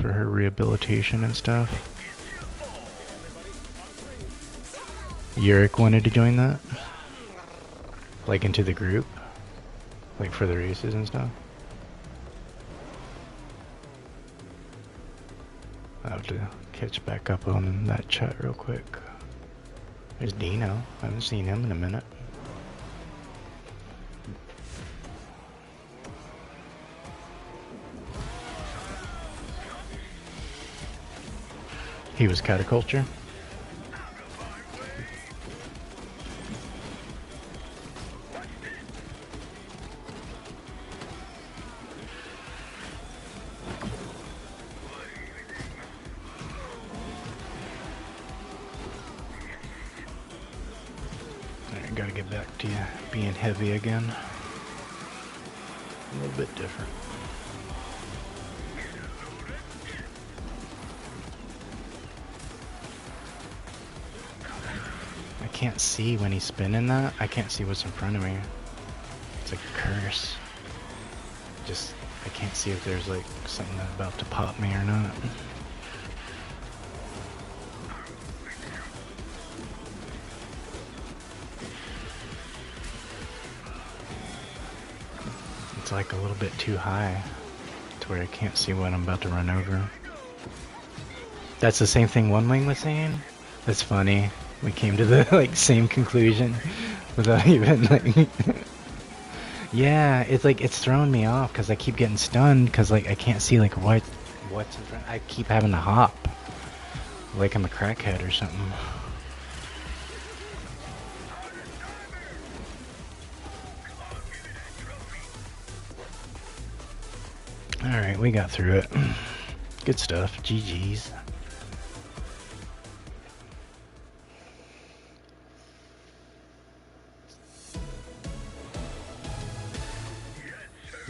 for her rehabilitation and stuff. Yurik wanted to join that? Like into the group? Like for the races and stuff? I'll have to catch back up on that chat real quick. There's Dino. I haven't seen him in a minute. He was Cataculture. Alright, gotta get back to you being heavy again. A little bit different. I can't see when he's spinning that. I can't see what's in front of me. It's like a curse. Just, I can't see if there's like something that's about to pop me or not. It's like a little bit too high to where I can't see what I'm about to run over. That's the same thing One Wing was saying? That's funny. We came to the like same conclusion without even like yeah, it's like it's throwing me off because I keep getting stunned because like I can't see like what's in front. I keep having to hop like I'm a crackhead or something. Alright, we got through it. Good stuff. GG's.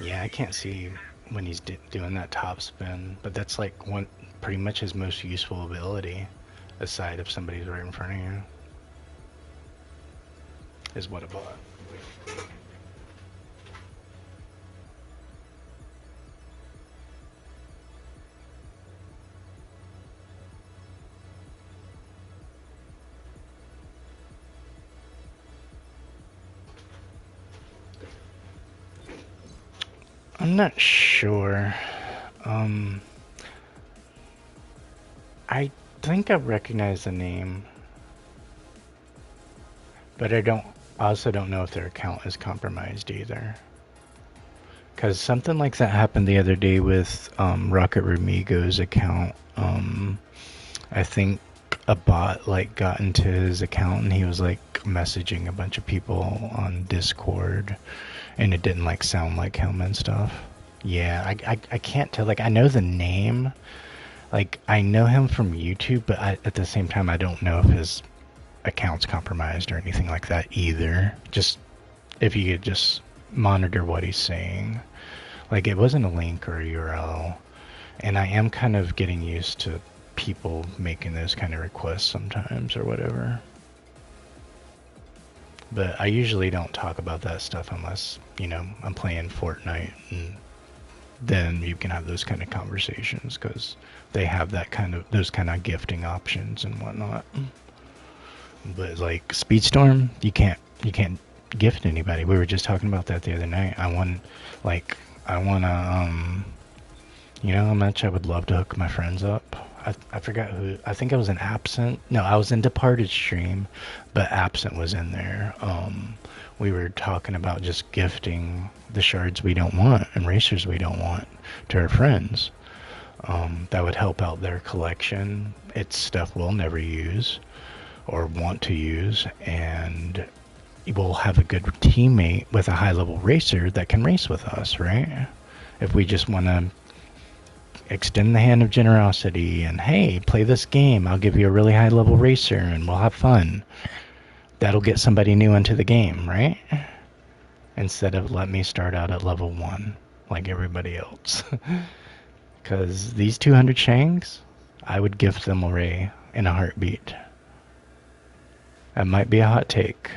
Yeah, I can't see when he's doing that top spin, but that's like pretty much his most useful ability, aside if somebody's right in front of you, is what I bought. I'm not sure. I think I recognize the name, but I also don't know if their account is compromised either. Because something like that happened the other day with Rocket Ramigo's account. I think a bot like got into his account and he was like messaging a bunch of people on Discord, and it didn't like sound like him and stuff. Yeah, I can't tell. Like I know the name, like I know him from YouTube, but at the same time I don't know if his account's compromised or anything like that either. Just if you could just monitor what he's saying. Like it wasn't a link or a URL, and I am kind of getting used to people making those kind of requests sometimes or whatever. But I usually don't talk about that stuff unless, you know, I'm playing Fortnite, and then you can have those kind of conversations because they have those kind of gifting options and whatnot. But like Speedstorm, you can't gift anybody. We were just talking about that the other night. I want you know how much I would love to hook my friends up. I forgot who. I think I was in Absent. No, I was in Departed stream, but Absent was in there. We were talking about just gifting the shards we don't want and racers we don't want to our friends. That would help out their collection. It's stuff we'll never use or want to use, and we'll have a good teammate with a high level racer that can race with us, right? If we just want to extend the hand of generosity and, hey, play this game, I'll give you a really high level racer and we'll have fun. That'll get somebody new into the game, right? Instead of let me start out at level 1 like everybody else. Because these 200 Shangs, I would gift them away in a heartbeat. That might be a hot take.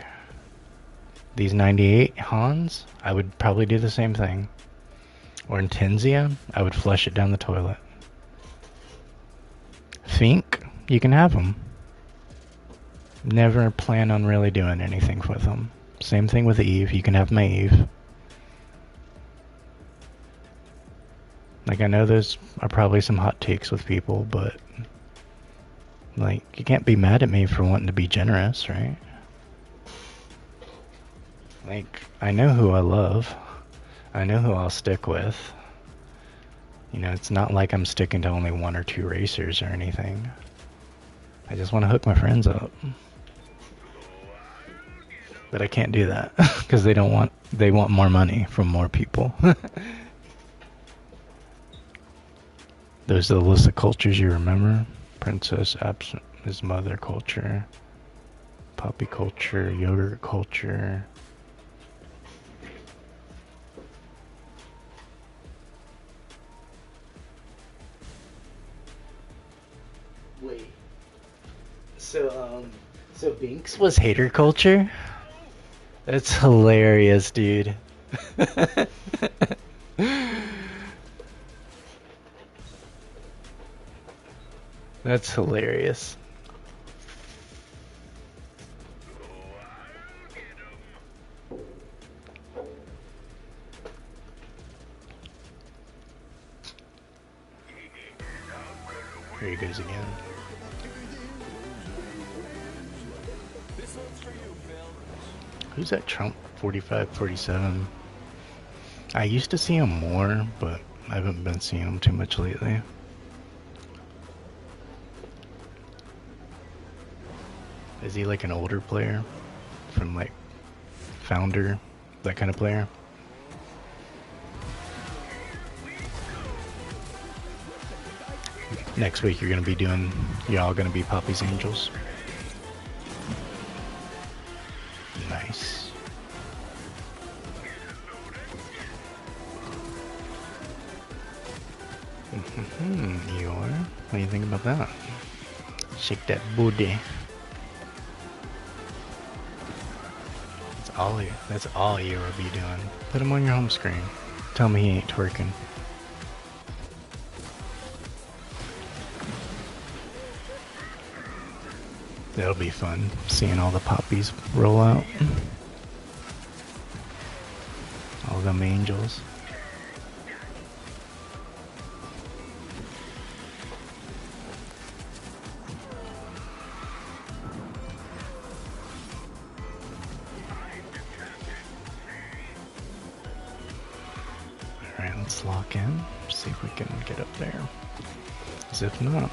These 98 Hans, I would probably do the same thing. Or Intenzia, I would flush it down the toilet. Fink, you can have them. Never plan on really doing anything with them. Same thing with Eve, you can have my Eve. Like I know those are probably some hot takes with people, but like you can't be mad at me for wanting to be generous, right? Like I know who I love. I know who I'll stick with. You know, it's not like I'm sticking to only 1 or 2 racers or anything. I just want to hook my friends up. But I can't do that because they want more money from more people. Those are the list of cultures you remember. Princess, absent, his mother culture, puppy culture, yogurt culture. Wait. So Binks was hater culture? That's hilarious, dude. That's hilarious. Here he goes again. Who's that Trump 4547? I used to see him more, but I haven't been seeing him too much lately. Is he like an older player? From like Founder? That kind of player? Next week you're gonna be doing, y'all gonna be Poppy's Angels. Nice. You are? What do you think about that? Shake that booty. That's all you will be doing. Put him on your home screen. Tell me he ain't twerking. That'll be fun, seeing all the poppies roll out. All them angels. Alright, let's lock in. See if we can get up there. Because if not,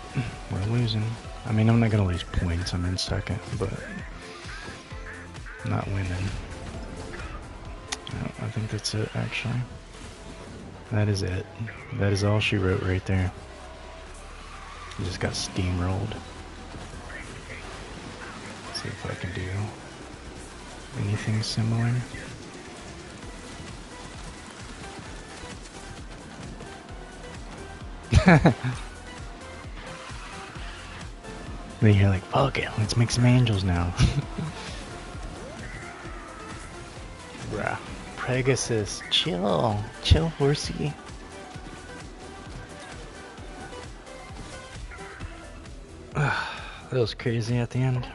we're losing. I mean, I'm not going to lose points. I'm in second, but not winning. I think that's it, actually. That is it. That is all she wrote right there. You just got steamrolled. See if I can do anything similar. Then you're like, fuck it, let's make some angels now. Bruh. Pegasus, chill. Chill, horsey. That was crazy at the end.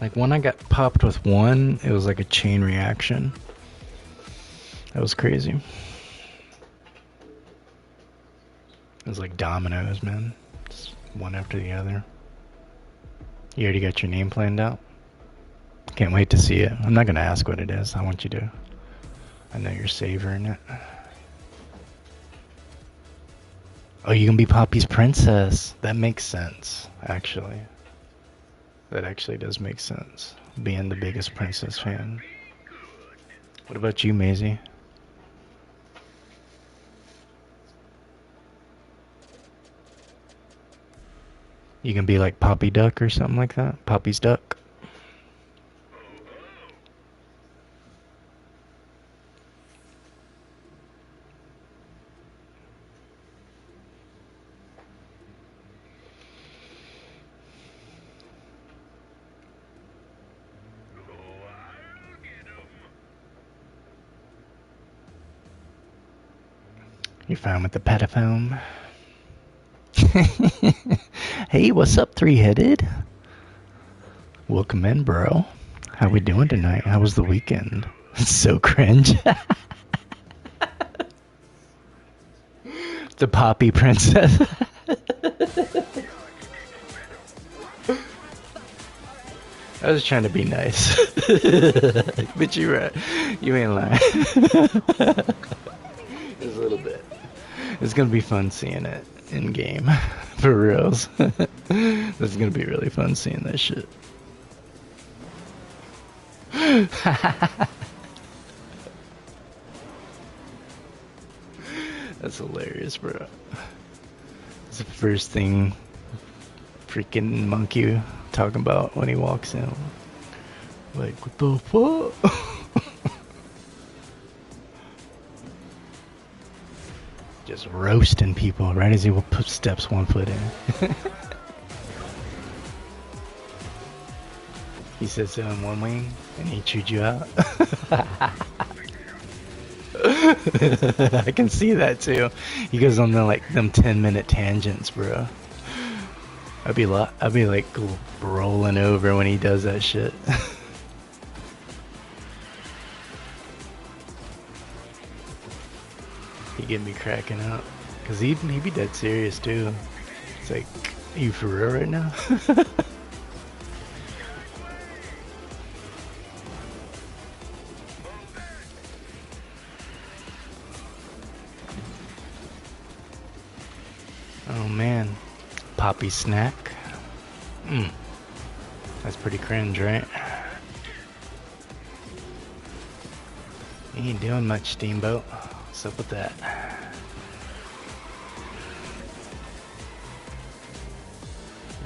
Like, when I got popped with one, it was like a chain reaction. That was crazy. It was like dominoes, man. Just one after the other. You already got your name planned out? Can't wait to see it. I'm not gonna ask what it is. I want you to. I know you're savoring it. Oh, you can be Poppy's princess. That makes sense, actually. That actually does make sense. Being the biggest princess fan. What about you, Maisie? You can be like Poppy Duck or something like that? Poppy's Duck? You found with the petaphone? Hey, what's up, three-headed? Welcome in, bro. How we doing tonight? How was the weekend? It's so cringe. The Poppy Princess. I was trying to be nice. But you're right. You ain't lying. Just a little bit. It's gonna be fun seeing it in game. For reals. This is gonna be really fun seeing that shit. That's hilarious, bro. It's the first thing freaking monkey talking about when he walks in. Like, what the fuck? Just roasting people right as he will put steps one foot in. He sits in on one wing and he chewed you out. I can see that too. He goes on the, like them 10-minute tangents, bro. I'd be like rolling over when he does that shit. He get me cracking up, cause he be dead serious too. It's like, you for real right now? Oh man, Poppy snack. That's pretty cringe, right? You ain't doing much, Steamboat. What's up with that?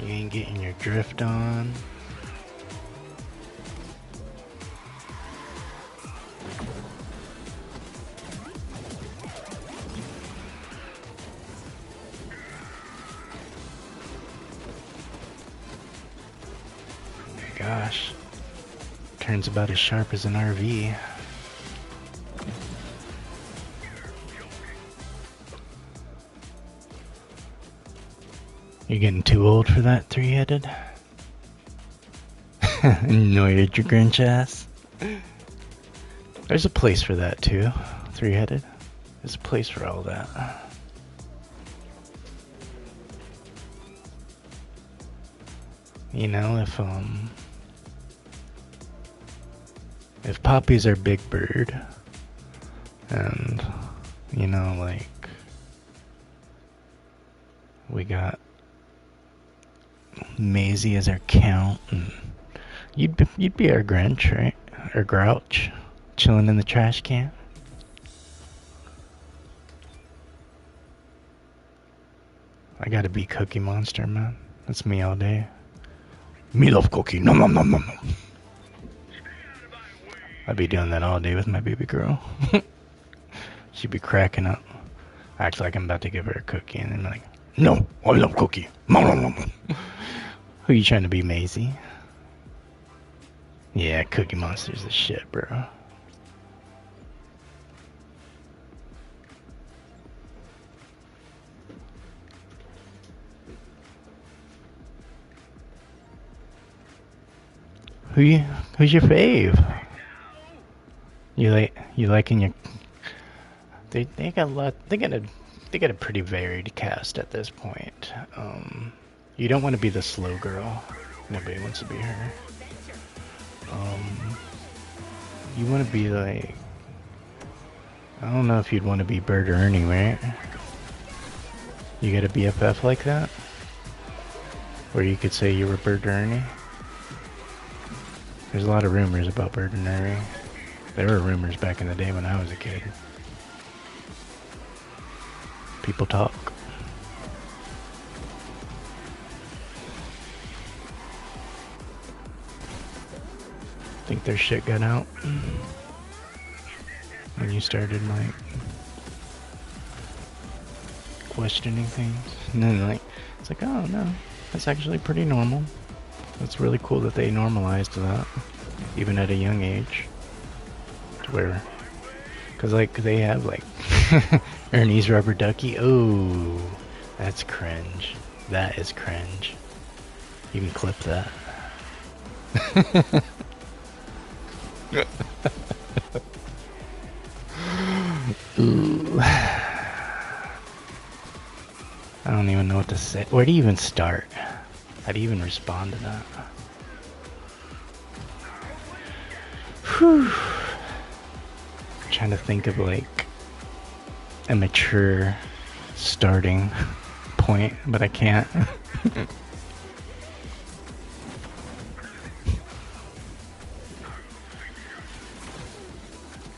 You ain't getting your drift on. Oh my gosh. Turns about as sharp as an RV. You're getting too old for that, three-headed? Annoyed at your Grinch ass? There's a place for that too, three-headed. There's a place for all that. You know, if poppies are Big Bird, and, you know, like, We got Maisie as our count, and you'd be our Grinch, right? Or Grouch, chilling in the trash can. I gotta be Cookie Monster, man. That's me all day. Me love cookie. Nom nom nom nom nom. I'd be doing that all day with my baby girl. She'd be cracking up. Act like I'm about to give her a cookie, and then like, no, I love cookie. Nom nom nom. Who you trying to be, Maisie? Yeah, Cookie Monster's the shit, bro. Who's your fave? You liking your? They got a lot. They got a pretty varied cast at this point. You don't want to be the slow girl. Nobody wants to be her. You want to be like, I don't know if you'd want to be Bert or Ernie, right? You got a BFF like that? Or you could say you were Bert or Ernie? There's a lot of rumors about Bert and Ernie. There were rumors back in the day when I was a kid. People talk. Think their shit got out when you started like questioning things, and then like it's like, oh no, that's actually pretty normal. It's really cool that they normalized that, even at a young age. To where, cause like they have like Ernie's rubber ducky. Oh, that's cringe. That is cringe. You can clip that. Ooh. I don't even know what to say. Where do you even start? How do you even respond to that? Whew. I'm trying to think of like a mature starting point, but I can't.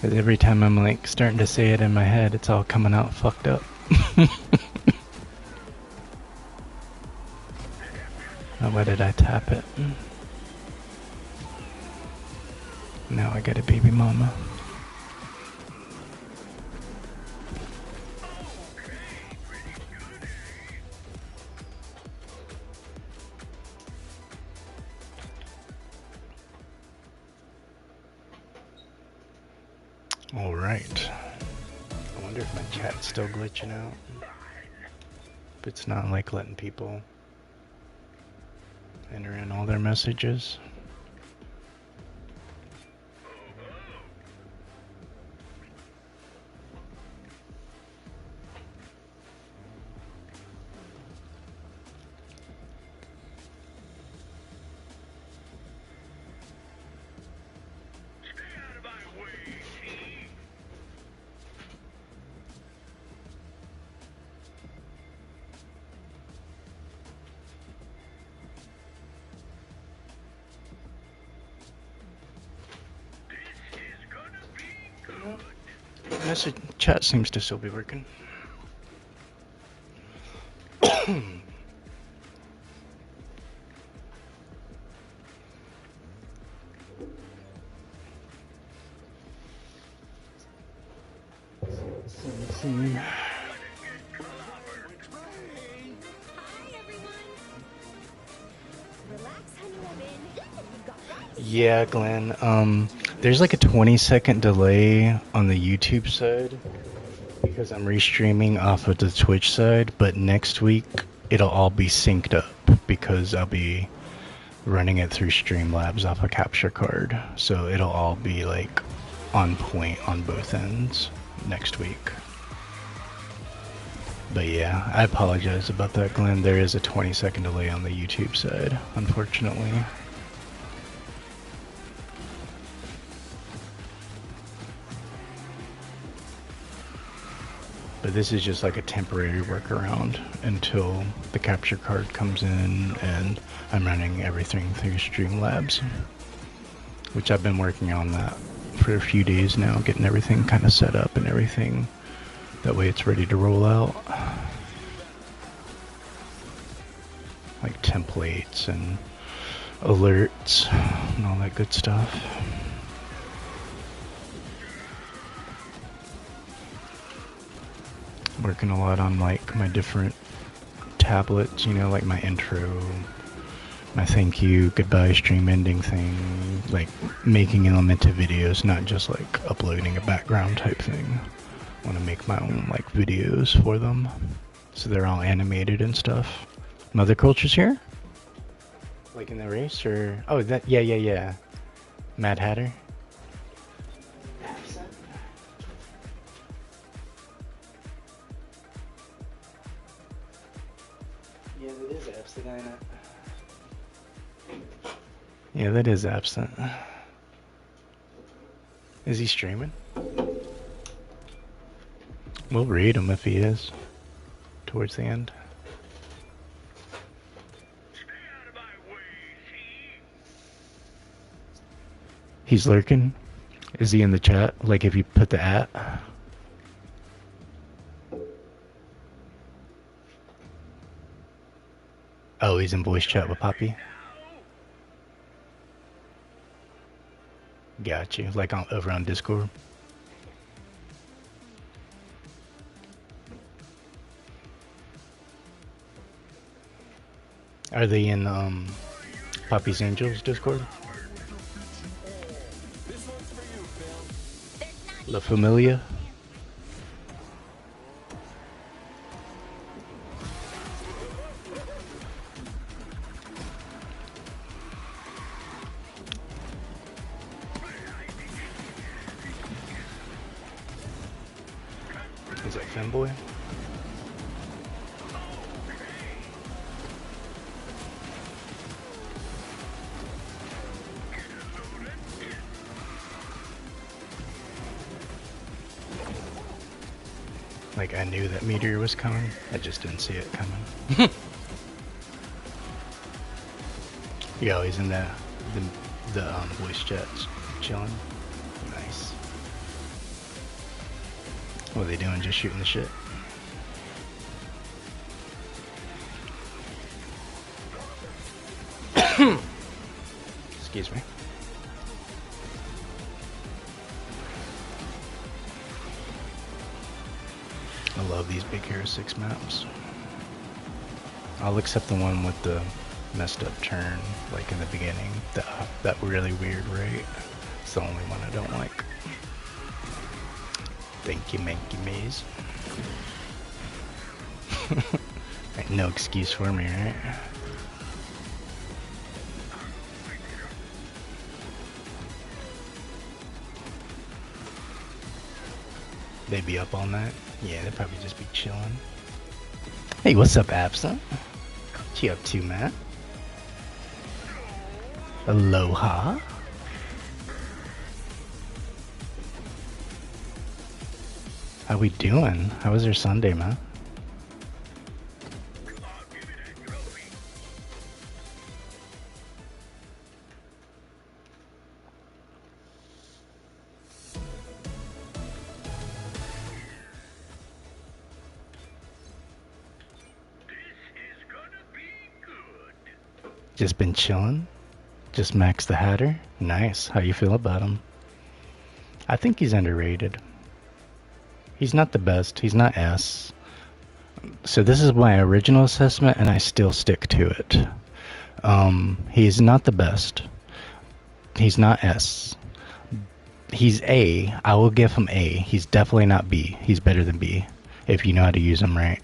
Because every time I'm like starting to say it in my head, it's all coming out fucked up. Oh, why did I tap it? Now I got a baby mama. Alright. I wonder if my chat's still glitching out. If it's not like letting people enter in all their messages. Message chat seems to still be working. Yeah, Glenn. There's like a 20-second delay on the YouTube side because I'm restreaming off of the Twitch side, but next week it'll all be synced up because I'll be running it through Streamlabs off a capture card. So it'll all be like on point on both ends next week. But yeah, I apologize about that, Glenn. There is a 20-second delay on the YouTube side, unfortunately. But But this is just like a temporary workaround until the capture card comes in and I'm running everything through Streamlabs, which I've been working on that for a few days now, getting everything kind of set up and everything. That way it's ready to roll out. Like templates and alerts and all that good stuff. Working a lot on like my different tablets, you know, like my intro, my thank you, goodbye, stream ending thing, like making them into videos, not just like uploading a background type thing. I want to make my own like videos for them, so they're all animated and stuff. Mother Culture's here? Like in the race, or oh, that yeah. Mad Hatter. Yeah, that is absent, ain't it? Yeah, that is absent. Is he streaming? We'll read him if he is. Towards the end. He's lurking? Is he in the chat? Like if you put the @ Oh, he's in voice chat with Poppy? Got you. Like over on Discord? Are they in Poppy's Angels Discord? La Familia? Is that Femboy? Like I knew that meteor was coming, I just didn't see it coming. Yo, he's in the voice chats, chilling. Nice. What are they doing? Just shooting the shit. Excuse me. I love these Big Hero 6 maps. I'll accept the one with the messed up turn, like in the beginning. That really weird rate. It's the only one I don't like. Thank you, Manky Maze. Ain't no excuse for me, right? They be up all night? Yeah, they'd probably just be chilling. Hey, what's up, Absent? What you up to, man? Aloha? How we doing? How was your Sunday, man? Just been chilling? Just Max the Hatter? Nice. How you feel about him? I think he's underrated. He's not the best. He's not S. So this is my original assessment, and I still stick to it. He's not the best. He's not S. He's A. I will give him A. He's definitely not B. He's better than B, if you know how to use him right.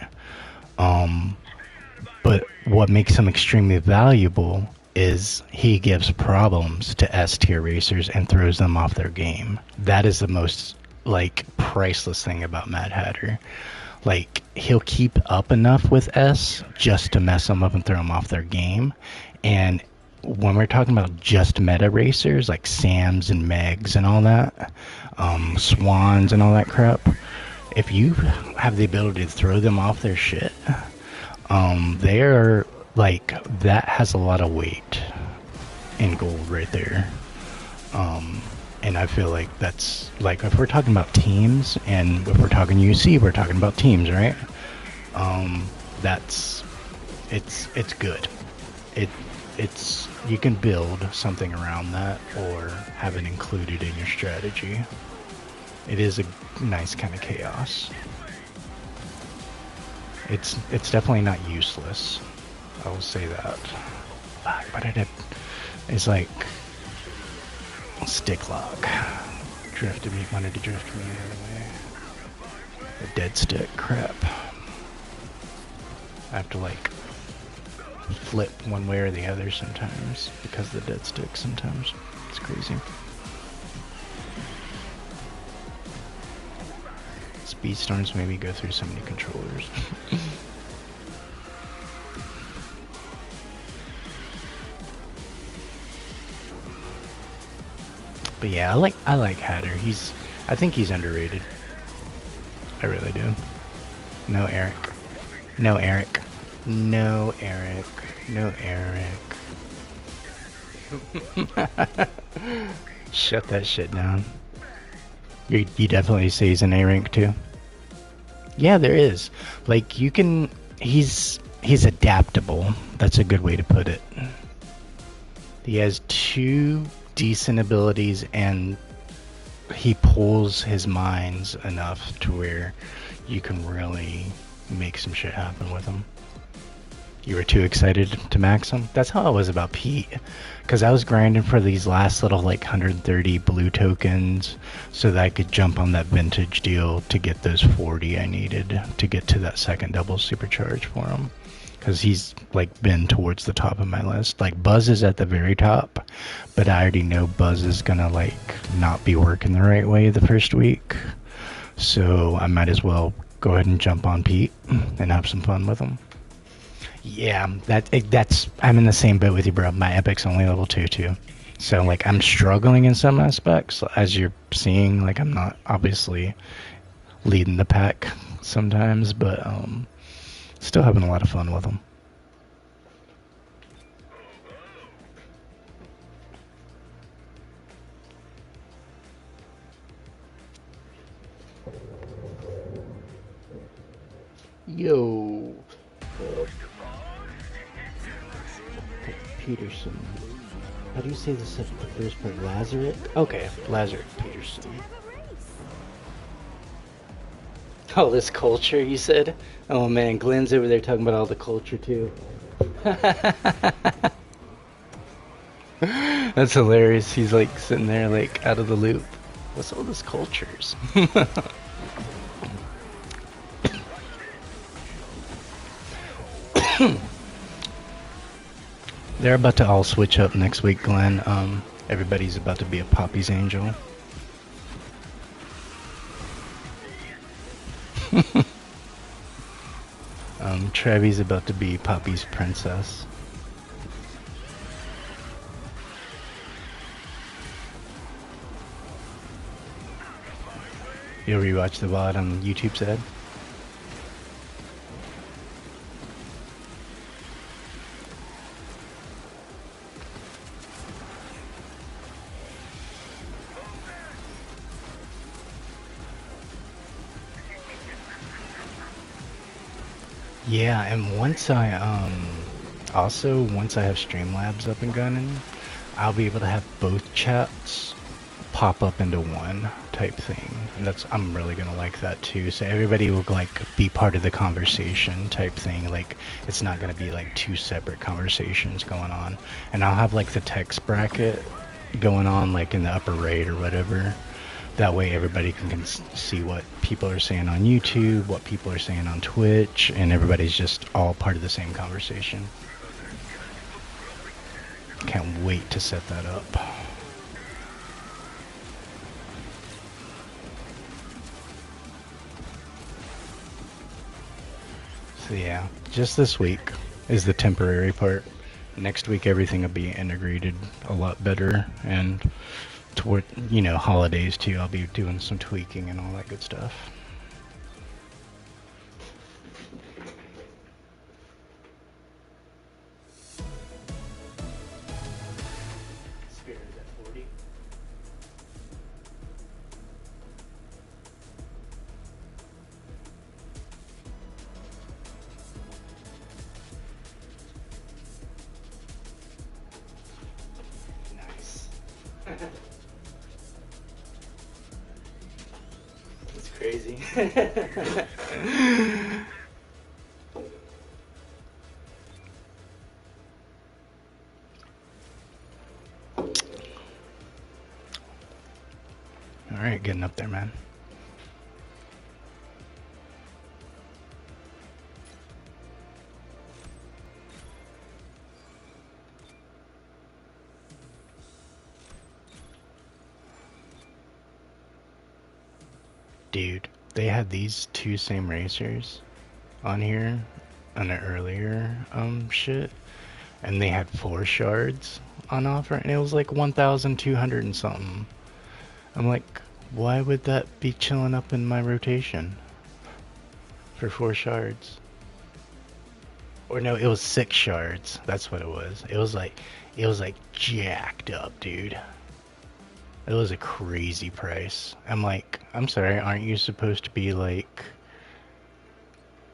But what makes him extremely valuable is he gives problems to S tier racers and throws them off their game. That is the most like priceless thing about Mad Hatter. Like he'll keep up enough with S just to mess them up and throw them off their game. And when we're talking about just meta racers like Sams and Megs and all that, Swans and all that crap, if you have the ability to throw them off their shit, they're like, that has a lot of weight in gold right there. And I feel like that's like, if we're talking about teams, and if we're talking UC, we're talking about teams, right? That's it's good. It's you can build something around that or have it included in your strategy. It is a nice kind of chaos. It's definitely not useless. I will say that. Fuck, but it's like stick lock. Drifted me, wanted to drift me the other way. The dead stick, crap. I have to like flip one way or the other sometimes because of the dead stick sometimes. It's crazy. Speedstorms made me go through so many controllers. But yeah, I like Hatter. I think he's underrated. I really do. No Eric. No Eric. No Eric. No Eric. Shut that shit down. You definitely say he's an A rank too. Yeah, there is. Like you can. He's adaptable. That's a good way to put it. He has two decent abilities, and he pulls his mines enough to where you can really make some shit happen with him. You were too excited to max him? That's how I was about Pete. Because I was grinding for these last little like 130 blue tokens so that I could jump on that vintage deal to get those 40 I needed to get to that second double supercharge for him. Because he's like been towards the top of my list. Like Buzz is at the very top, but I already know Buzz is gonna like not be working the right way the first week. So I might as well go ahead and jump on Pete and have some fun with him. Yeah, that's I'm in the same boat with you, bro. My epic's only level 2 too. So like I'm struggling in some aspects, as you're seeing. Like I'm not obviously leading the pack sometimes, but still having a lot of fun with them. Yo, Peterson. How do you say this at the first part? Lazarick? Okay, Lazarick Peterson. All this culture, you said? Oh man, Glenn's over there talking about all the culture too. That's hilarious. He's like sitting there like out of the loop. What's all this cultures? They're about to all switch up next week, Glenn. Everybody's about to be a Poppy's Angel. Trevi's about to be Poppy's Princess. You'll rewatch the VOD on YouTube said? Yeah, and once I once I have Streamlabs up and running, I'll be able to have both chats pop up into one type thing. And I'm really gonna like that too. So everybody will like be part of the conversation type thing. Like it's not gonna be like two separate conversations going on. And I'll have like the text bracket going on like in the upper right or whatever. That way everybody can see what people are saying on YouTube, what people are saying on Twitch, and everybody's just all part of the same conversation. Can't wait to set that up. So yeah, just this week is the temporary part. Next week everything will be integrated a lot better, and toward, holidays too, I'll be doing some tweaking and all that good stuff. It's crazy. Alright, getting up there, man. Dude, they had these two same racers on here on the earlier shit, and they had 4 shards on offer, and it was like 1,200 and something. I'm like, why would that be chilling up in my rotation for 4 shards? Or no, it was 6 shards. That's what it was. It was like jacked up, dude. It was a crazy price. I'm like, I'm sorry, aren't you supposed to be like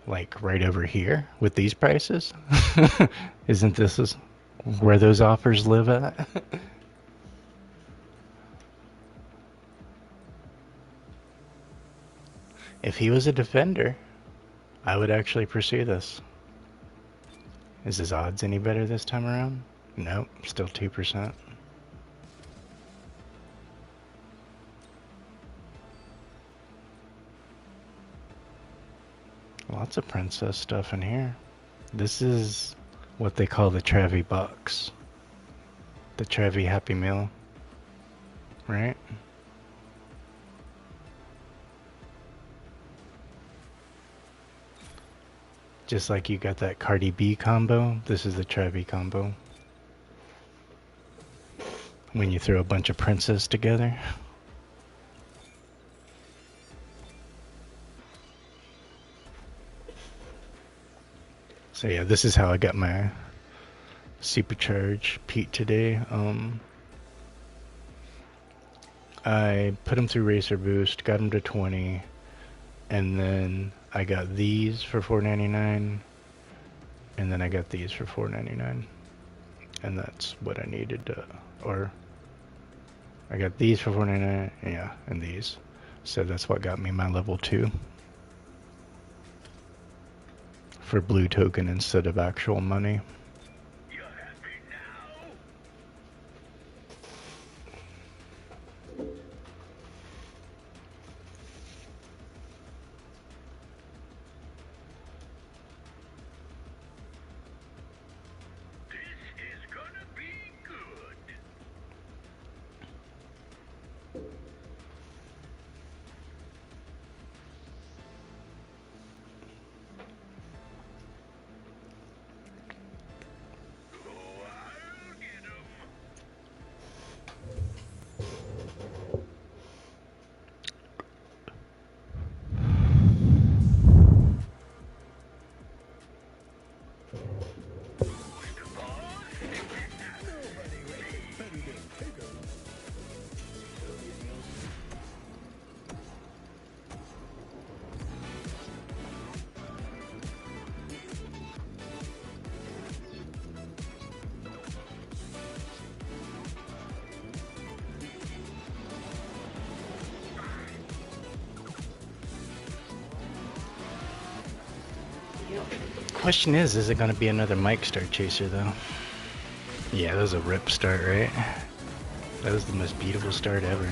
right over here with these prices? Isn't this where those offers live at? If he was a defender, I would actually pursue this. Is his odds any better this time around? Nope, still 2%. Lots of princess stuff in here. This is what they call the Trevi box. The Trevi Happy Meal. Right? Just like you got that Cardi B combo, this is the Trevi combo. When you throw a bunch of princess together. So yeah, this is how I got my supercharge Pete today. I put him through Racer Boost, got him to 20, and then I got these for $4.99, and then I got these for $4.99, and that's what I needed to, or I got these for $4.99, yeah, and these, so that's what got me my level 2 for blue token instead of actual money. Question is it going to be another Mike Star Chaser, though? Yeah, that was a rip start, right? That was the most beautiful start ever.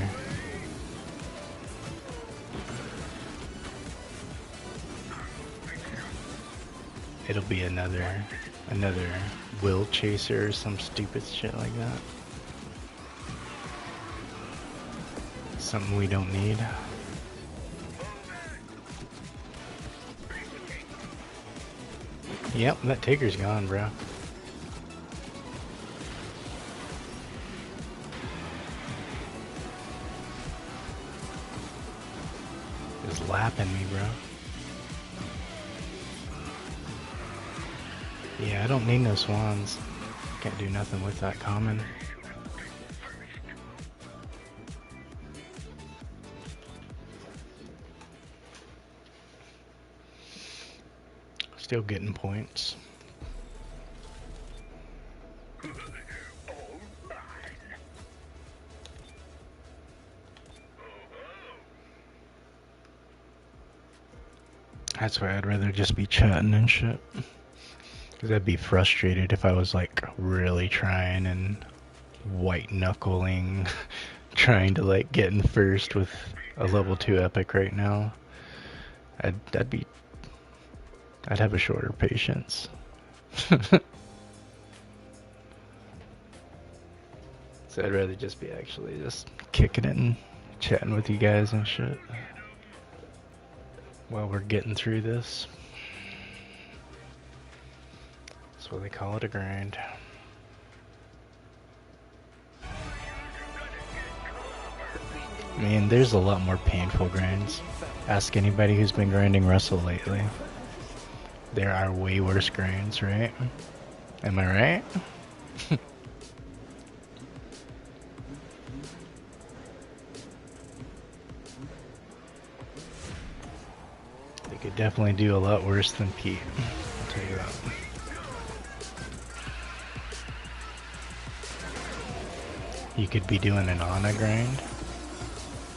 It'll be another Will Chaser or some stupid shit like that. Something we don't need. Yep, that Tigger's gone, bro. Just lapping me, bro. Yeah, I don't need no swans. Can't do nothing with that common. Still getting points. That's why I'd rather just be chatting and shit. Because I'd be frustrated if I was like really trying and white knuckling, trying to like get in first with a level 2 epic right now. I'd have a shorter patience. So I'd rather just be actually just kicking it and chatting with you guys and shit while we're getting through this. That's why they call it a grind. Man, there's a lot more painful grinds. Ask anybody who's been grinding Russell lately. There are way worse grinds, right? Am I right? They could definitely do a lot worse than Pete. I'll tell you that. You could be doing an Ana grind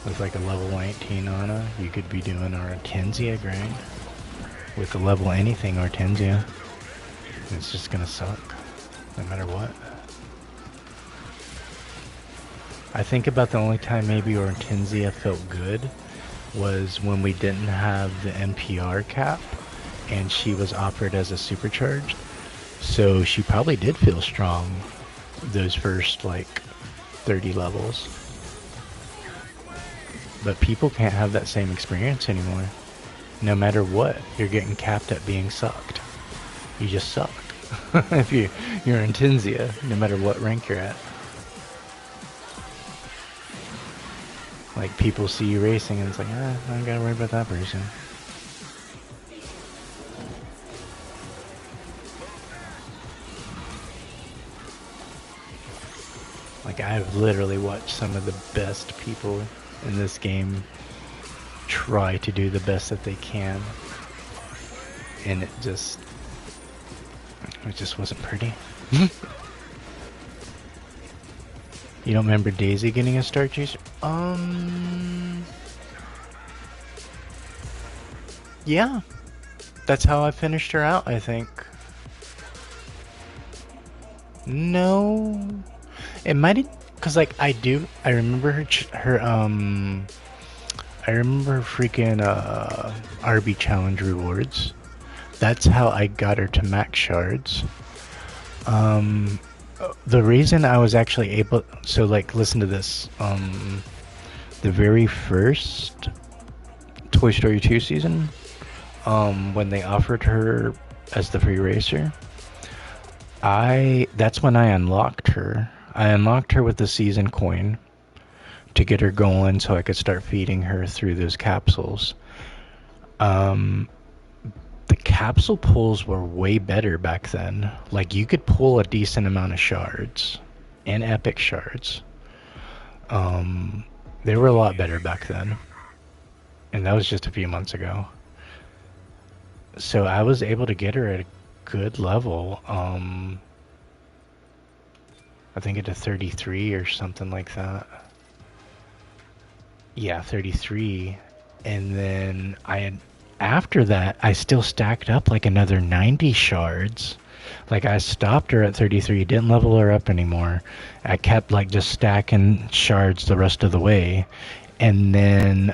with like a level 19 Ana. You could be doing our Hortensia grind with a level anything Hortensia. It's just gonna suck, no matter what. I think about the only time maybe Hortensia felt good was when we didn't have the NPR cap and she was offered as a supercharged. So she probably did feel strong those first like 30 levels. But people can't have that same experience anymore. No matter what, you're getting capped at being sucked. You just suck. If you're in Tinsia, no matter what rank you're at. Like people see you racing and it's like, I don't gotta worry about that person. Like I've literally watched some of the best people in this game try to do the best that they can, and it just wasn't pretty. You don't remember Daisy getting a star chaser? Yeah, that's how I finished her out, I think. No, it might have, cause like I remember her I remember her freaking RB challenge rewards. That's how I got her to max shards. The reason I was actually able, so like listen to this. The very first Toy Story 2 season, when they offered her as the free racer, that's when I unlocked her. I unlocked her with the season coin to get her going so I could start feeding her through those capsules. The capsule pulls were way better back then. Like you could pull a decent amount of shards and epic shards. They were a lot better back then. And that was just a few months ago. So I was able to get her at a good level. I think at a 33 or something like that. Yeah, 33. And then after that, I still stacked up like another 90 shards. Like I stopped her at 33, didn't level her up anymore. I kept like just stacking shards the rest of the way. And then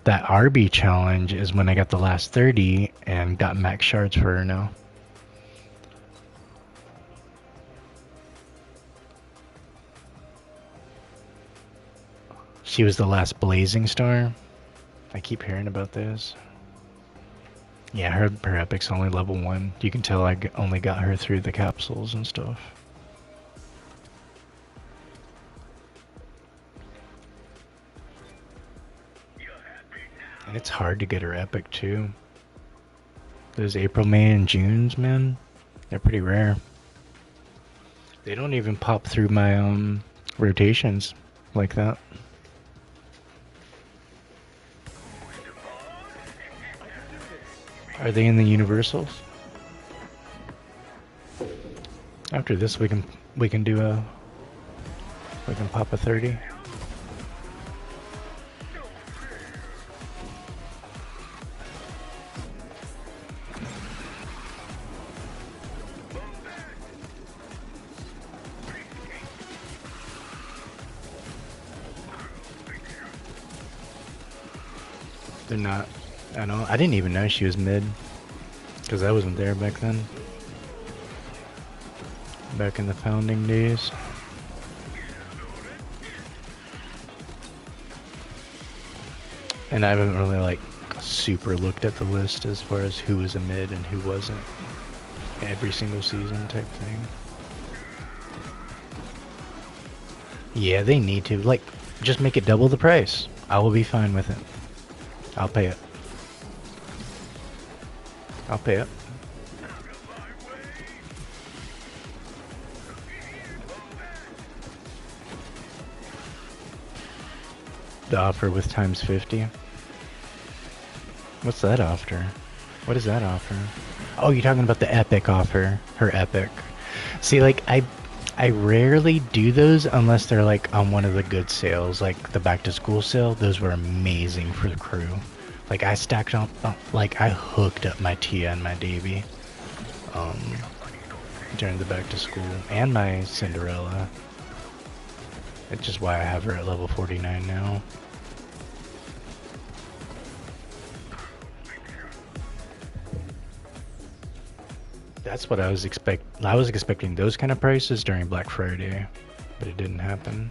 that RB challenge is when I got the last 30 and got max shards for her now. She was the last Blazing Star. I keep hearing about this. Yeah, her epic's only level 1. You can tell I only got her through the capsules and stuff. And it's hard to get her epic too. Those April, May, and Junes, man, they're pretty rare. They don't even pop through my rotations like that. Are they in the universals? After this, we can pop a 30. They're not. I know. I didn't even know she was mid. Because I wasn't there back then. Back in the founding days. And I haven't really like super looked at the list as far as who was a mid and who wasn't. Every single season type thing. Yeah, they need to. Like, just make it double the price. I will be fine with it. I'll pay it. I'll pay it. The offer with times 50. What's that offer? What is that offer? Oh, you're talking about the epic offer. Her epic. See, like, I rarely do those unless they're like on one of the good sales, like the back to school sale. Those were amazing for the crew. Like I stacked up, like I hooked up my Tia and my Davy during the back to school, and my Cinderella. It's just why I have her at level 49 now. That's what I was expecting those kind of prices during Black Friday, but it didn't happen.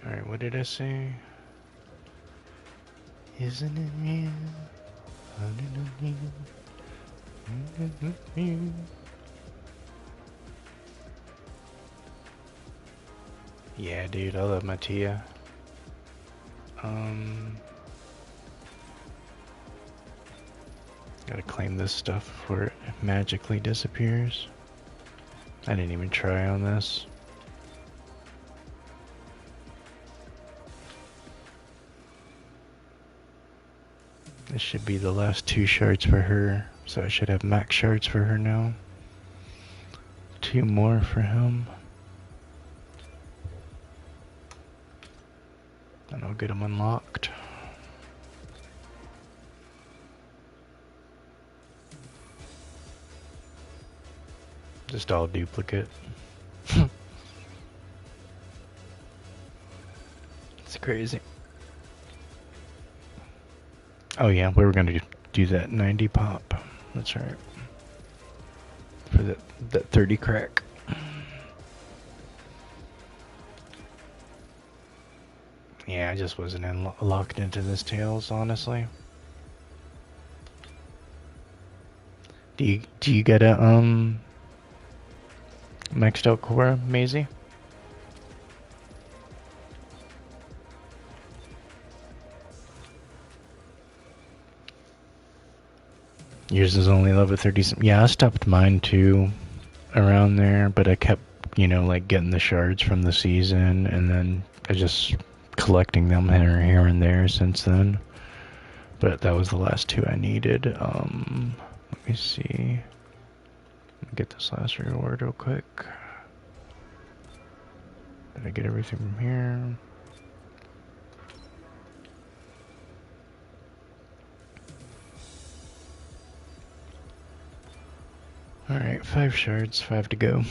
Alright, what did I say? Isn't it real? Yeah, dude, I love my Tia. Gotta claim this stuff before it magically disappears. I didn't even try on this. This should be the last 2 shards for her, so I should have max shards for her now. 2 more for him. And I'll get them unlocked. Just all duplicate. It's crazy. Oh yeah, we were gonna do that 90 pop. That's right. For that 30 crack. Yeah, I just wasn't locked into this Tails, honestly. Do you get a maxed out Cora, Maisie? Yours is only level 30. Yeah, I stopped mine too around there, but I kept, you know, like getting the shards from the season, and then I just collecting them here and there since then. But that was the last 2 I needed. Let me see. Let me get this last reward real quick. Did I get everything from here? Alright, 5 shards, 5 to go.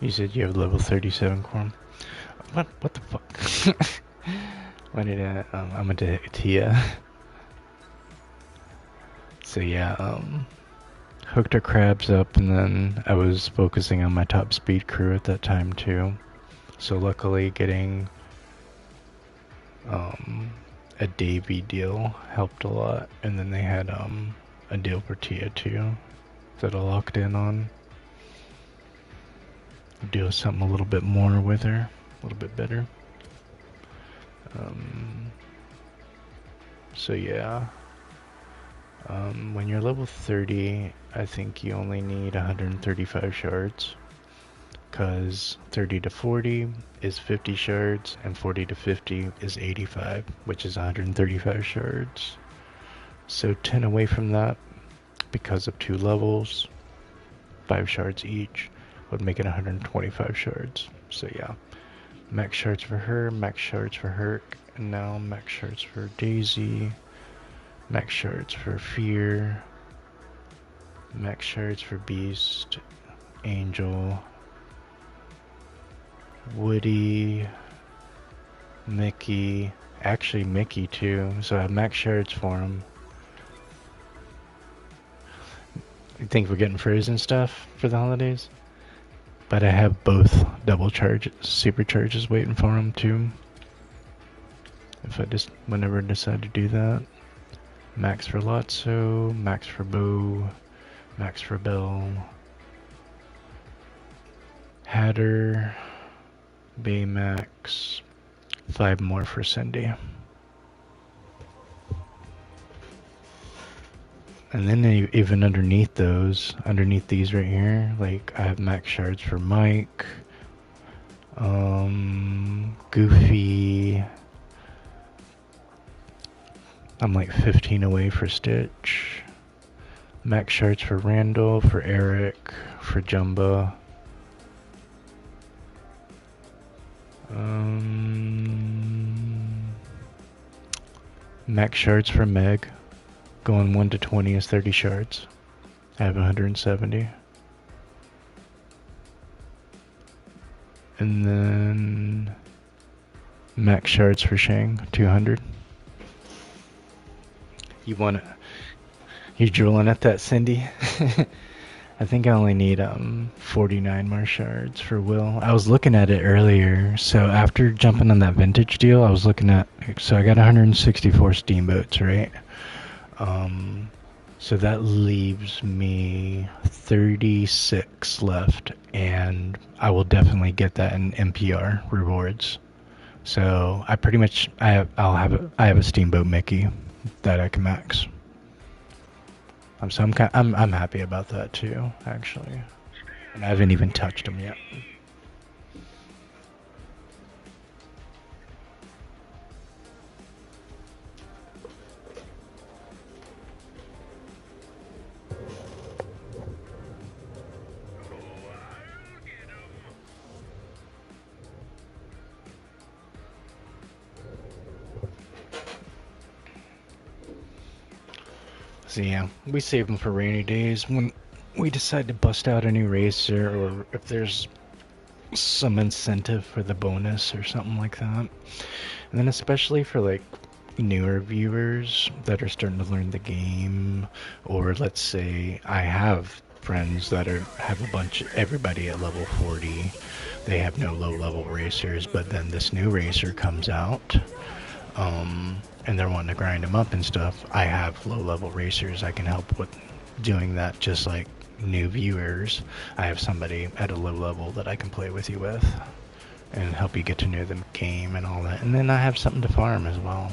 You said you have level 37 Quorum. What the fuck? Why did I'm a Tia. So yeah, hooked our crabs up, and then I was focusing on my top speed crew at that time too. So luckily getting a Davy deal helped a lot, and then they had a deal for Tia too that I locked in on. Do something a little bit more with her, a little bit better. So yeah, when you're level 30, I think you only need 135 shards, because 30 to 40 is 50 shards, and 40 to 50 is 85, which is 135 shards. So 10 away from that because of 2 levels. 5 shards each would make it 125 shards. So yeah, max shards for her, max shards for Herc, and now max shards for Daisy, max shards for Fear, max shards for Beast, Angel, Woody, Mickey, actually Mickey too, so I have max shards for him. I think we're getting frozen stuff for the holidays, but I have both double charges, supercharges waiting for him too. If I just, whenever I decide to do that. Max for Lotso, max for Bo, max for Bell, Hatter, Baymax, 5 more for Cindy. And then even underneath those, underneath these right here, like I have max shards for Mike, Goofy. I'm like 15 away for Stitch. Max shards for Randall, for Eric, for Jumba. Max shards for Meg. Going 1 to 20 is 30 shards. I have 170. And then max shards for Shang, 200. You drooling at that, Cindy? I think I only need 49 more shards for Will. I was looking at it earlier, so after jumping on that vintage deal, I was looking at, so I got 164 steamboats, right? So that leaves me 36 left, and I will definitely get that in NPR rewards. So I pretty much I have a steamboat Mickey that I can max. I'm happy about that too, actually, and I haven't even touched them yet. So yeah, we save them for rainy days when we decide to bust out a new racer, or if there's some incentive for the bonus or something like that. And then especially for like newer viewers that are starting to learn the game, or let's say I have friends that have everybody at level 40. They have no low level racers, but then this new racer comes out. And they're wanting to grind them up and stuff. I have low-level racers I can help with doing that, just like new viewers. I have somebody at a low level that I can play with you with and help you get to know the game and all that. And then I have something to farm as well.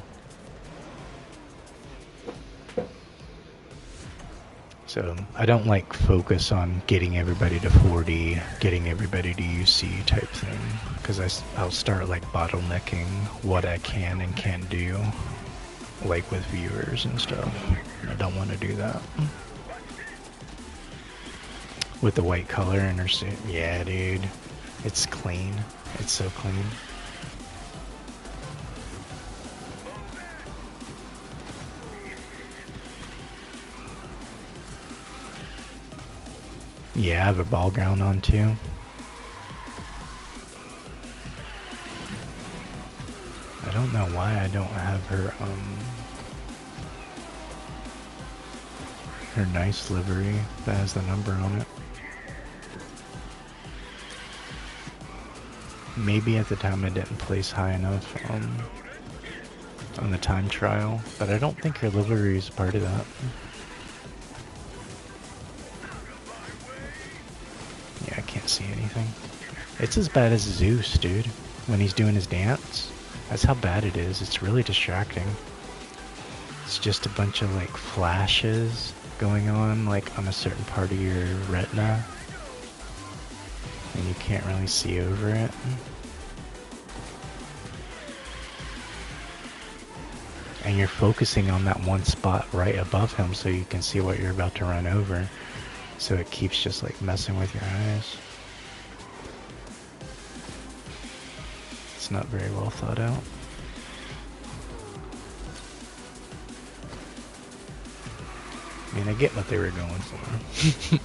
So I don't like focus on getting everybody to 40, getting everybody to UC type thing, because I'll start like bottlenecking what I can and can't do, like with viewers and stuff. I don't want to do that. With the white color interstate, yeah, dude, it's clean. It's so clean. Yeah, I have a ball ground on too. I don't know why I don't have her nice livery that has the number on it. Maybe at the time I didn't place high enough on the time trial, but I don't think her livery is part of that. Yeah, I can't see anything. It's as bad as Zeus, dude, when he's doing his dance. That's how bad it is. It's really distracting. It's just a bunch of like flashes going on like on a certain part of your retina, and you can't really see over it. And you're focusing on that one spot right above him so you can see what you're about to run over. so it keeps just like messing with your eyes. It's not very well thought out. I mean, I get what they were going for.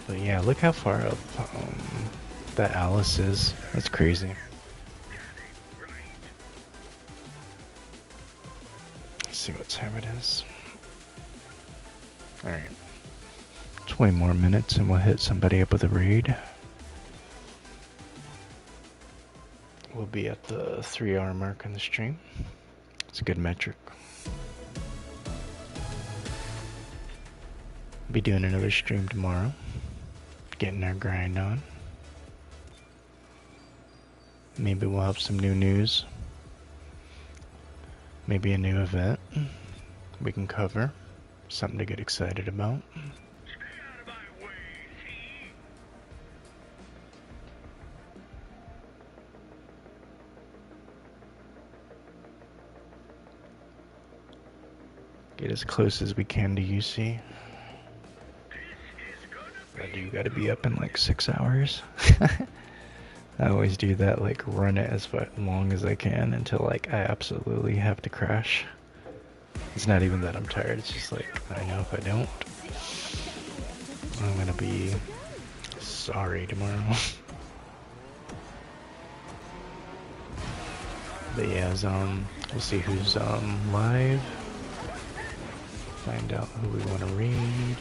But yeah, look how far up that Alice is. That's crazy. Let's see what time it is. Alright. 20 more minutes and we'll hit somebody up with a raid. We'll be at the 3-hour mark on the stream. It's a good metric. Be doing another stream tomorrow. Getting our grind on. Maybe we'll have some new news. Maybe a new event we can cover. Something to get excited about. Get as close as we can to UC. I do gotta be up in like 6 hours. I always do that, like run it as long as I can until like I absolutely have to crash. It's not even that I'm tired, it's just like I know if I don't, I'm gonna be sorry tomorrow. But yeah, we'll see who's live. Find out who we want to raid.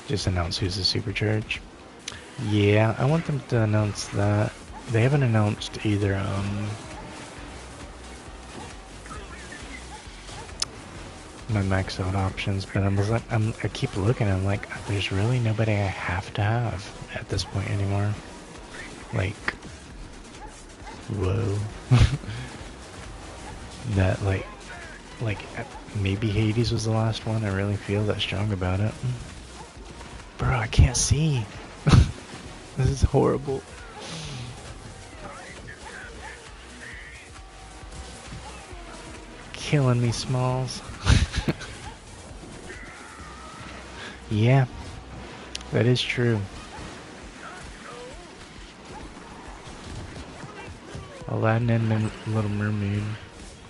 Just announce who's the supercharge. Yeah, I want them to announce that. They haven't announced either my max out options, but I keep looking. I'm like, there's really nobody I have to have at this point anymore. Like, whoa. That like maybe Hades was the last one. I really feel that strong about it. Bro, I can't see. This is horrible. Killing me, Smalls. Yeah, that is true. Aladdin and Little Mermaid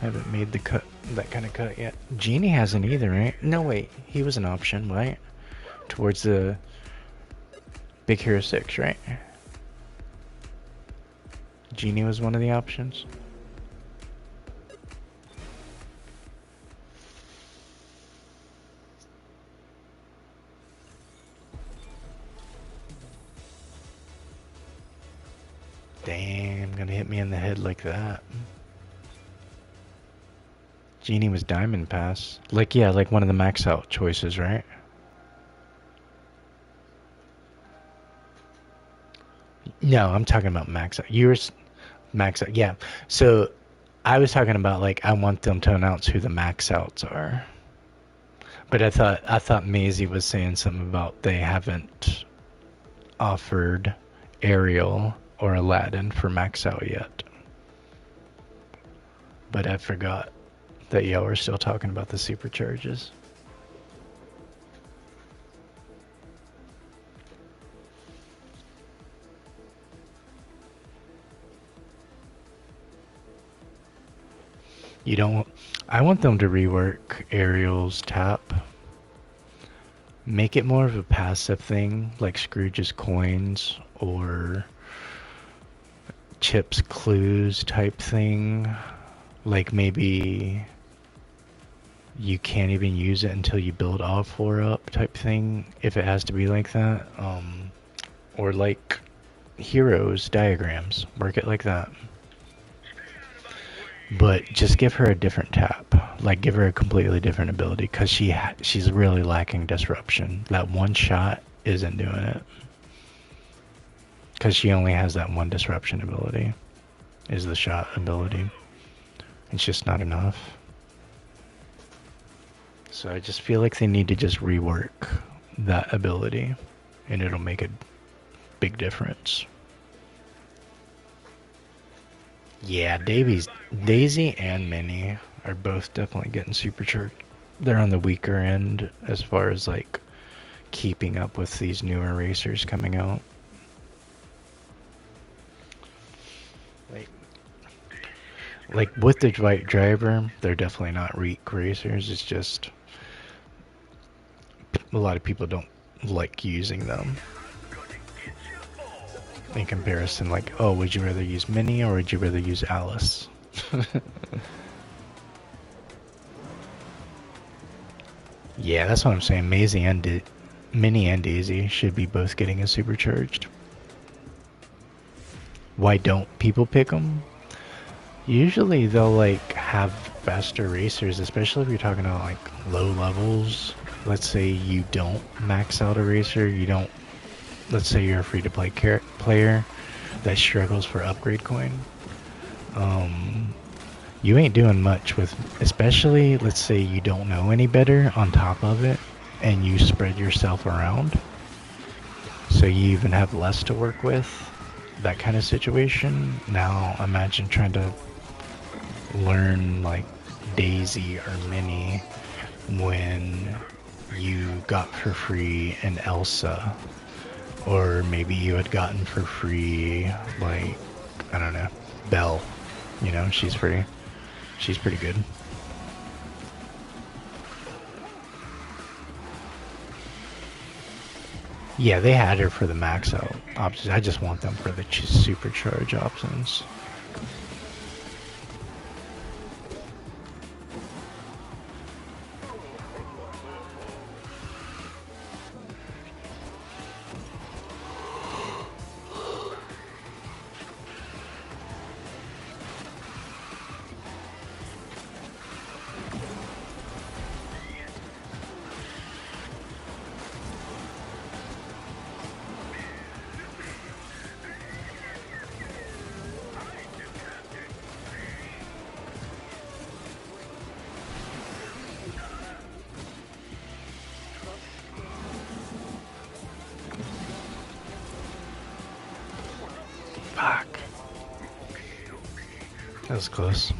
haven't made the cut, that kind of cut yet. Genie hasn't either, right? No, wait, he was an option, right? Towards the Big Hero 6, right? Genie was one of the options. Damn, gonna hit me in the head like that. Genie was Diamond Pass. Like, yeah, like one of the max out choices, right? No, I'm talking about max out. Yours, max out, yeah. So, I was talking about, like, I want them to announce who the max outs are. But I thought Maisie was saying something about they haven't offered Ariel or Aladdin for max out yet. But I forgot that y'all were still talking about the supercharges. I want them to rework Ariel's tap. Make it more of a passive thing, like Scrooge's coins or Chip's clues type thing. Like maybe you can't even use it until you build all 4 up type thing, if it has to be like that. Or like Heroes diagrams, work it like that. But just give her a different tap, like give her a completely different ability, because she's really lacking disruption. That one shot isn't doing it, because she only has that one disruption ability, is the shot ability. It's just not enough. So I just feel like they need to just rework that ability, and it'll make a big difference. Yeah, Daisy and Minnie are both definitely getting supercharged. They're on the weaker end as far as like keeping up with these newer racers coming out. Like, like with the right driver, they're definitely not weak racers. It's just a lot of people don't like using them. In comparison, like, oh, would you rather use Minnie or would you rather use Alice? Yeah, that's what I'm saying. Maisie and Minnie and Daisy should be both getting a supercharged. Why don't people pick them? Usually they'll like have faster racers, especially if you're talking about like low levels. Let's say you don't max out a racer, you don't. Let's say you're a free-to-play player that struggles for upgrade coin. You ain't doing much with, especially let's say you don't know any better on top of it, and you spread yourself around, so you even have less to work with. That kind of situation. Now imagine trying to learn like Daisy or Minnie when you got for free an Elsa, or maybe you had gotten for free like, I don't know, Belle. You know, she's pretty good. Yeah, they had her for the max out options. I just want them for the supercharge options. Fuck. That was close.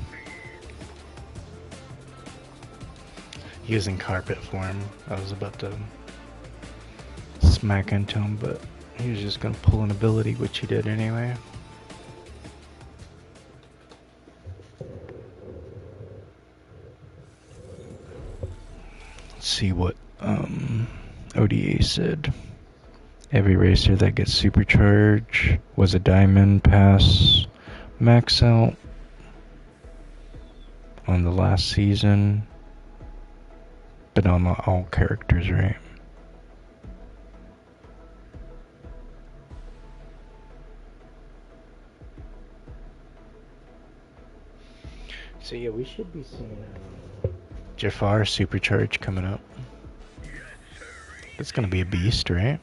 Using carpet form. I was about to smack into him, but he was just gonna pull an ability, which he did anyway. Let's see what ODA said. Every racer that gets supercharge was a diamond pass max out on the last season, but on all characters, right? So yeah, we should be seeing Jafar supercharge coming up. It's gonna be a beast, right?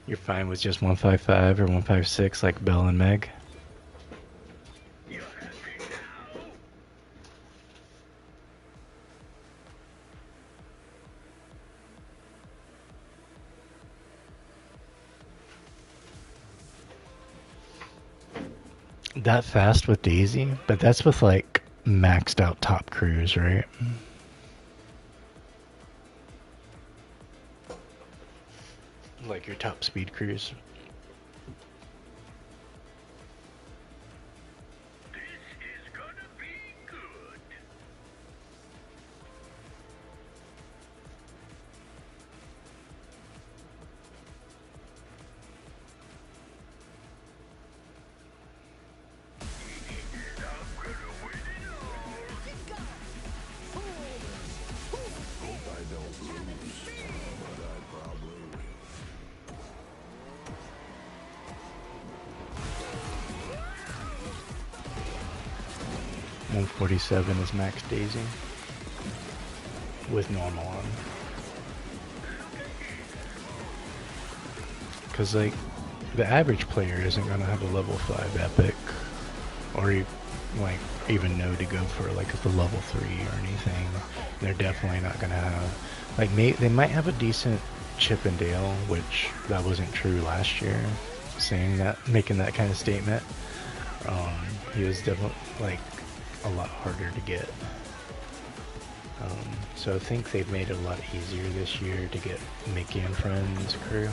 You're fine with just 155 or 156 like Belle and Meg? That fast with Daisy? But that's with like maxed out top crews, right? Like your top speed crews. .147 is max Daisy with normal on. Cause like the average player isn't gonna have a level 5 epic, or like even know to go for like the level 3 or anything. They're definitely not gonna have like they might have a decent Chip and Dale, which that wasn't true last year. saying that, making that kind of statement. He was definitely like a lot harder to get. So I think they've made it a lot easier this year to get Mickey and Friends crew,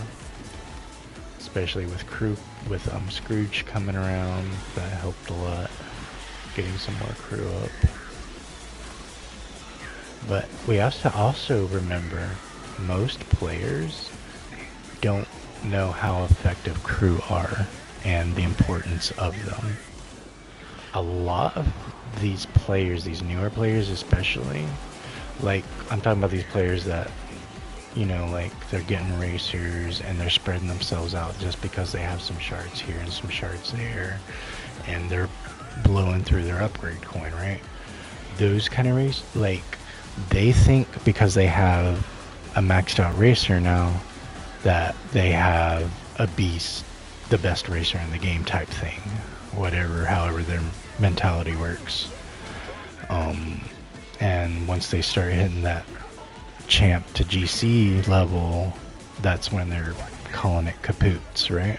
especially with Scrooge coming around. That helped a lot, getting some more crew up. But we have to also remember, most players don't know how effective crew are and the importance of them. A lot of these players, these newer players especially, like I'm talking about these players that, you know, like they're getting racers and they're spreading themselves out just because they have some shards here and some shards there, and they're blowing through their upgrade coin, right? Those kind of race, like, they think because they have a maxed out racer now that they have a beast, the best racer in the game type thing, whatever, however their mentality works. And once they start hitting that champ to GC level, that's when they're calling it kapoots, right?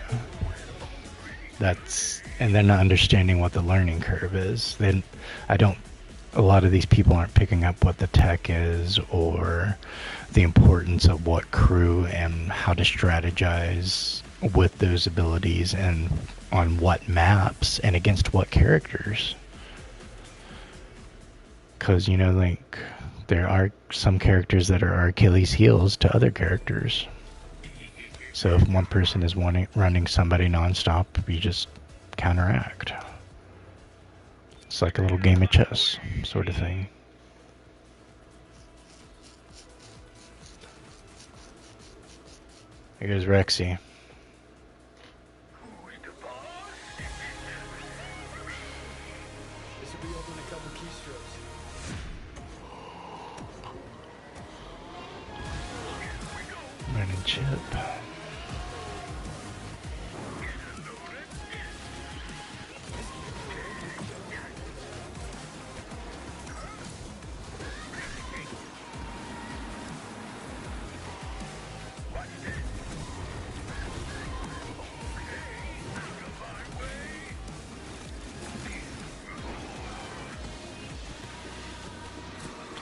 And they're not understanding what the learning curve is. A lot of these people aren't picking up what the tech is or the importance of what crew and how to strategize with those abilities and on what maps and against what characters. Because, you know, like, there are some characters that are our Achilles heels to other characters. So if one person is running somebody nonstop, you just counteract. It's like a little game of chess sort of thing. Here goes Rexy. Running chip.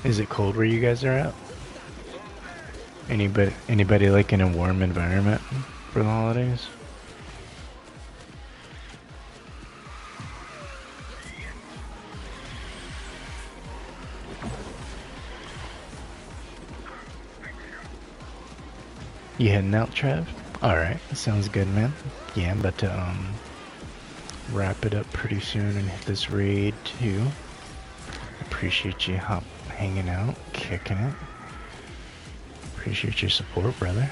Is it cold where you guys are at? Anybody like in a warm environment for the holidays? You heading out, Trev? Alright, sounds good, man. Yeah, I'm about to wrap it up pretty soon and hit this raid too. Appreciate you hanging out, kicking it. Appreciate your support, brother.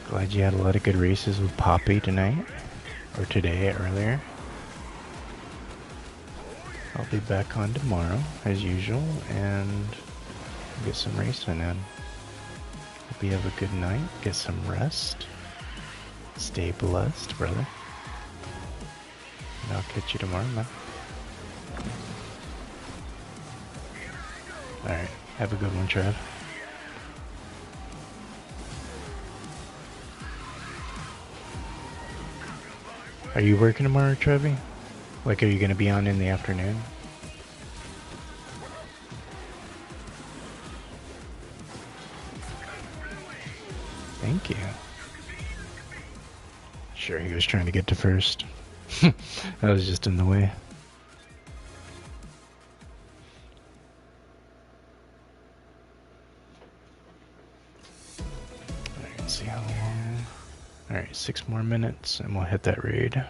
Glad you had a lot of good races with Poppy tonight, or today earlier. I'll be back on tomorrow as usual and get some racing in. Hope you have a good night, get some rest, stay blessed, brother. And I'll catch you tomorrow, man. Alright, have a good one, Trev. Are you working tomorrow, Trevi? Like, are you going to be on in the afternoon? Thank you. Sure, he was trying to get to first. I was just in the way. Let's see how long. Alright, 6 more minutes and we'll hit that raid.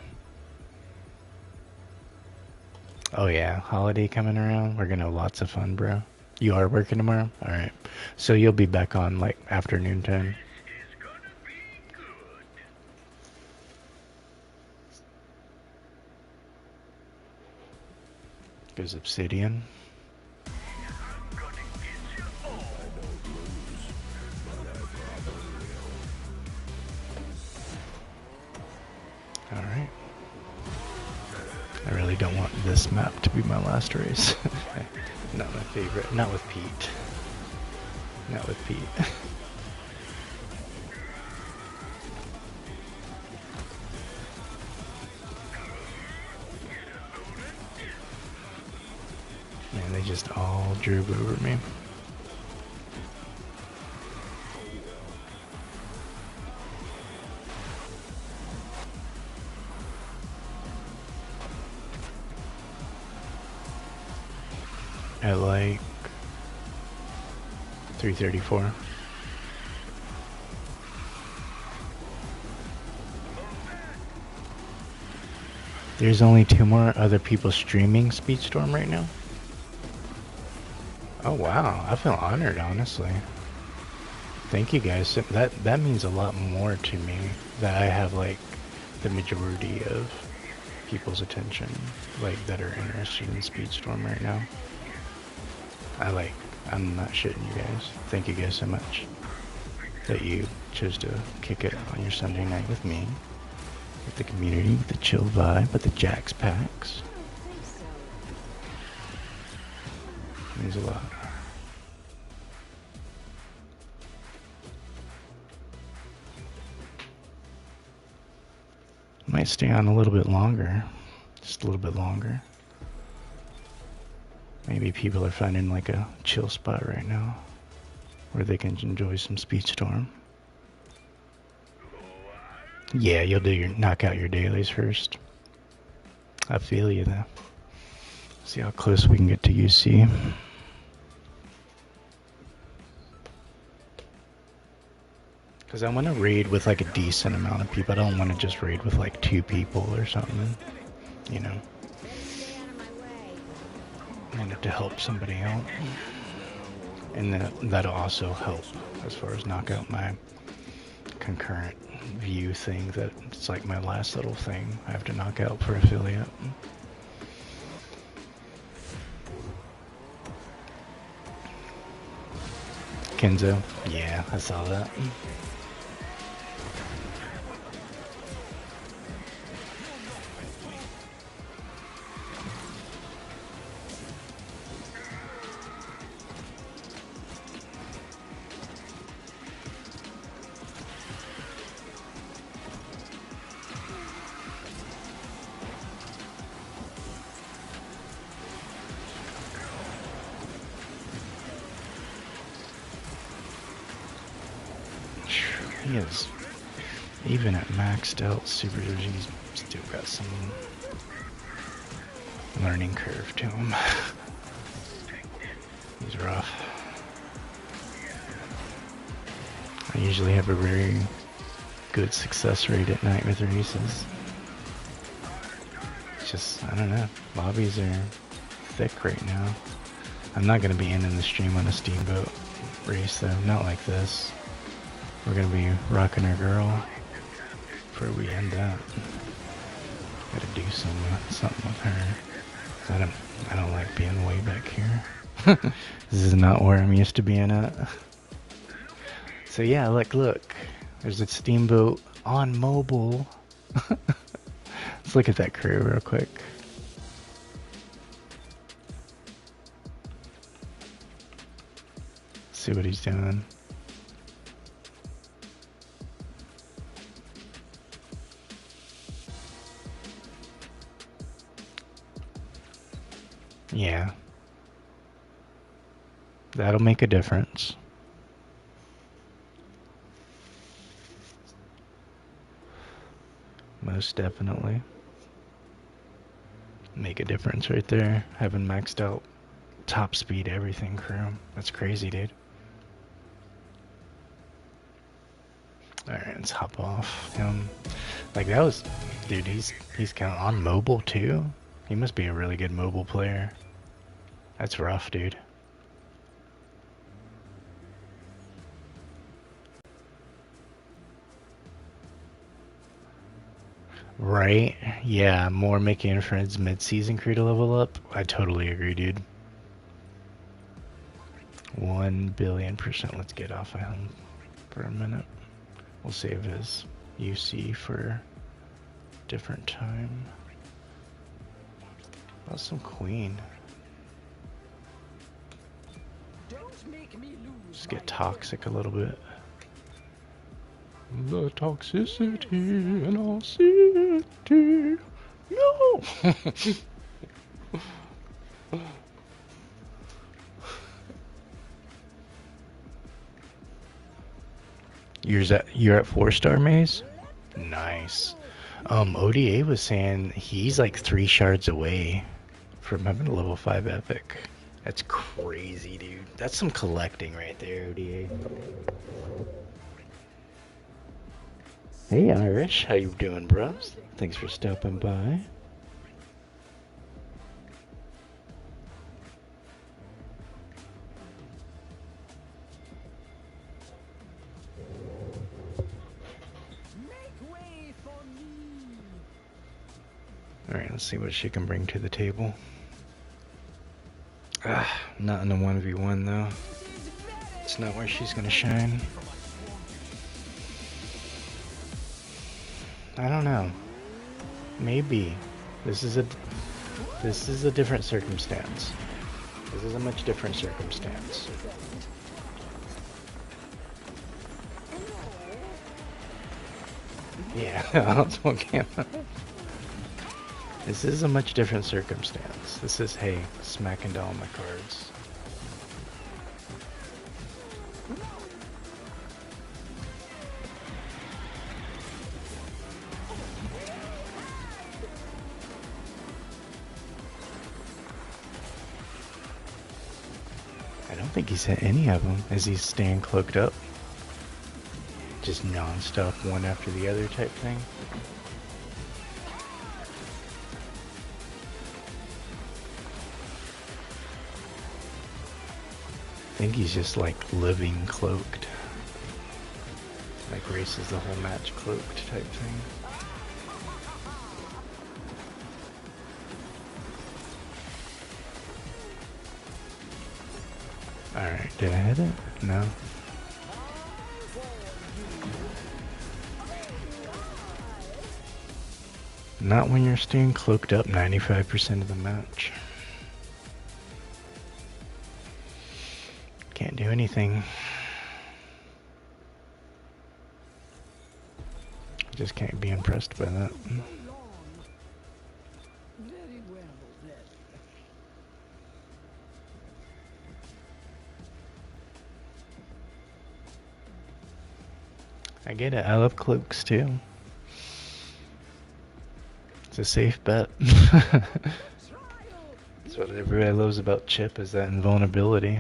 Oh yeah, holiday coming around. We're gonna have lots of fun, bro. You are working tomorrow? Alright. So you'll be back on like afternoon time. Goes Obsidian. Alright. I really don't want this map to be my last race. Not my favorite. Not with Pete. Not with Pete. Man, they just all drove over me. At like 3:34. There's only 2 more other people streaming Speedstorm right now. Oh wow, I feel honored, honestly. Thank you guys. That means a lot more to me, that I have like the majority of people's attention, like that are interested in Speedstorm right now. I'm not shitting you guys. Thank you guys so much that you chose to kick it on your Sunday night with me, with the community, with the chill vibe, with the Jax packs. It means a lot. Might stay on a little bit longer, just a little bit longer. Maybe people are finding like a chill spot right now where they can enjoy some Speedstorm. Yeah, you'll knock out your dailies first. I feel you though. See how close we can get to UC. Because I want to raid with like a decent amount of people. I don't want to just raid with like 2 people or something, you know. I want it to help somebody out. And that'll also help as far as knock out my concurrent view thing. That it's like my last little thing I have to knock out for affiliate. Kenzo, yeah, I saw that. He is, even at maxed out Super G, he's still got some learning curve to him. He's rough. I usually have a very good success rate at night with races. It's just, I don't know, lobbies are thick right now. I'm not going to be ending the stream on a steamboat race though, not like this. We're gonna be rocking our girl before we end up. Gotta do something with her. I don't like being way back here. This is not where I'm used to being at. So yeah, look. There's a steamboat on mobile. Let's look at that crew real quick. See what he's doing. Yeah. That'll make a difference. Most definitely. Make a difference right there. Having maxed out top speed everything crew. That's crazy, dude. Alright, let's hop off him. Like that was, dude, he's kind of on mobile too. He must be a really good mobile player. That's rough, dude. Right? Yeah, more making friends mid-season crew to level up. I totally agree, dude. 1,000,000,000%. Let's get off of him for a minute. We'll save his UC for different time. About some queen. Just get toxic a little bit. The toxicity and all city. No! You're at 4-star maze? Nice. ODA was saying he's like 3 shards away from having a level 5 epic. That's crazy, dude. That's some collecting right there, ODA. Hey Irish, how you doing, bros? Thanks for stopping by. Alright, let's see what she can bring to the table. Ah, not in a 1v1 though. It's not where she's gonna shine. I don't know. Maybe. This is a different circumstance. This is a much different circumstance. Yeah, I'll smoke him. This is a much different circumstance. This is, hey, smacking down my cards. I don't think he's hit any of them as he's staying cloaked up. Just non-stop, one after the other type thing. I think he's just like living cloaked. Like races the whole match cloaked type thing. Alright, did I hit it? No. Not when you're staying cloaked up 95% of the match. Can't do anything. Just can't be impressed by that. I get it, I love cloaks too. It's a safe bet. That's what everybody loves about Chip, is that invulnerability.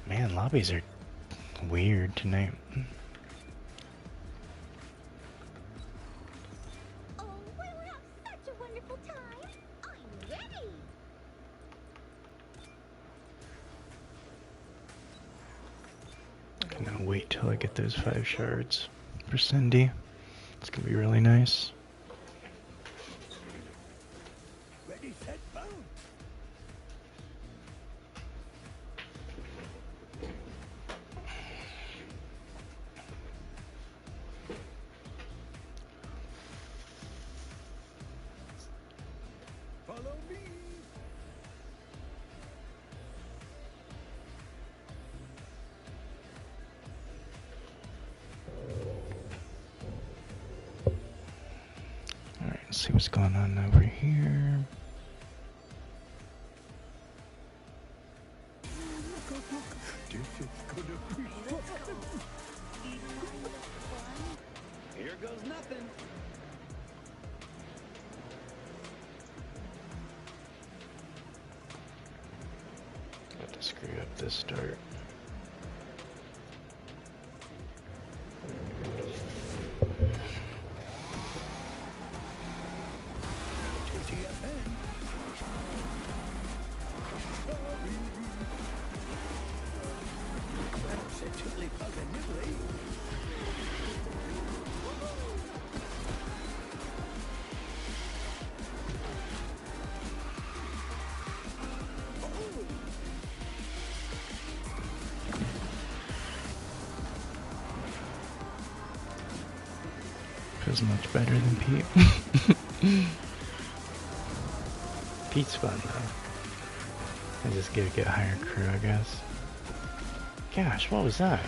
Man, lobbies are weird tonight. Oh, we will have such a wonderful time. I'm ready. Cannot wait till I get those 5 shards for Cindy. It's gonna be really nice. Ready, set, bound. Follow me. Alright, let's see what's going on over here. This is gonna be fun. Here goes nothing. Got to screw up this start. Tiddly bugger nibbly. Feels much better than Pete. Pete's fun though. I just gotta get higher crew, I guess. Gosh, what was that?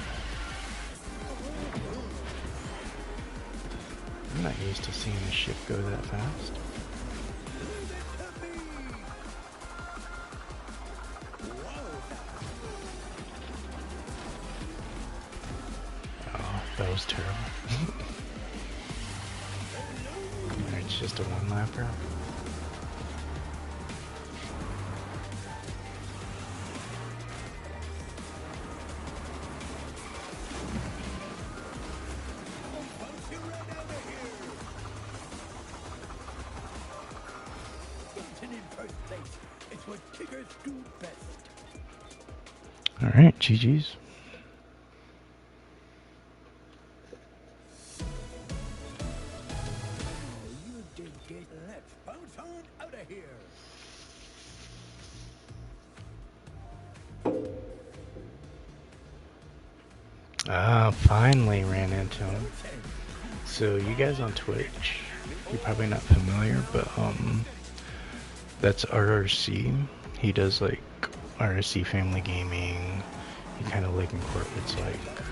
I'm not used to seeing the ship go that fast. It's just a one-lapper. All right, GG's. Let's bounce on out of here. Ah, finally ran into him. So you guys on Twitch, you're probably not familiar, but that's RRC. He does like RRC family gaming. He kind of like incorporates like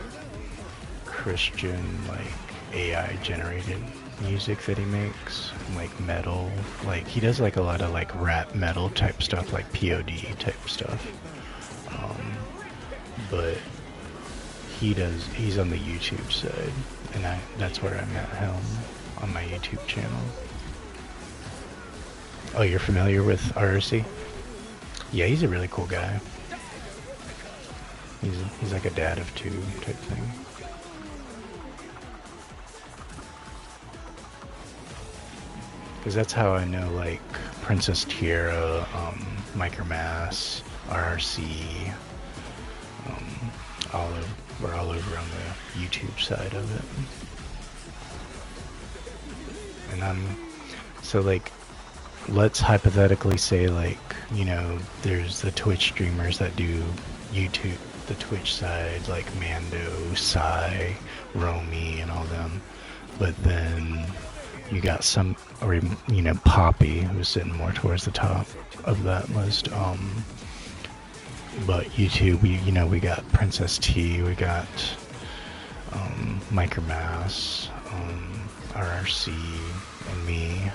Christian like AI generated music that he makes, like metal. Like he does like a lot of like rap metal type stuff, like POD type stuff. But he's on the YouTube side, and that's where I met him, on my YouTube channel. Oh, you're familiar with RRC? Yeah, he's a really cool guy. He's like a dad of two type thing. Because that's how I know like Princess Tiara, Micromass, RRC, we're all over on the YouTube side of it. And so like, let's hypothetically say like, you know, there's the Twitch streamers that do YouTube, the Twitch side, like Mando, Psy, Romy, and all them. But then you got some, or you know, Poppy, who's sitting more towards the top of that list. But YouTube, we got Princess T, we got Micromass, RRC, and me.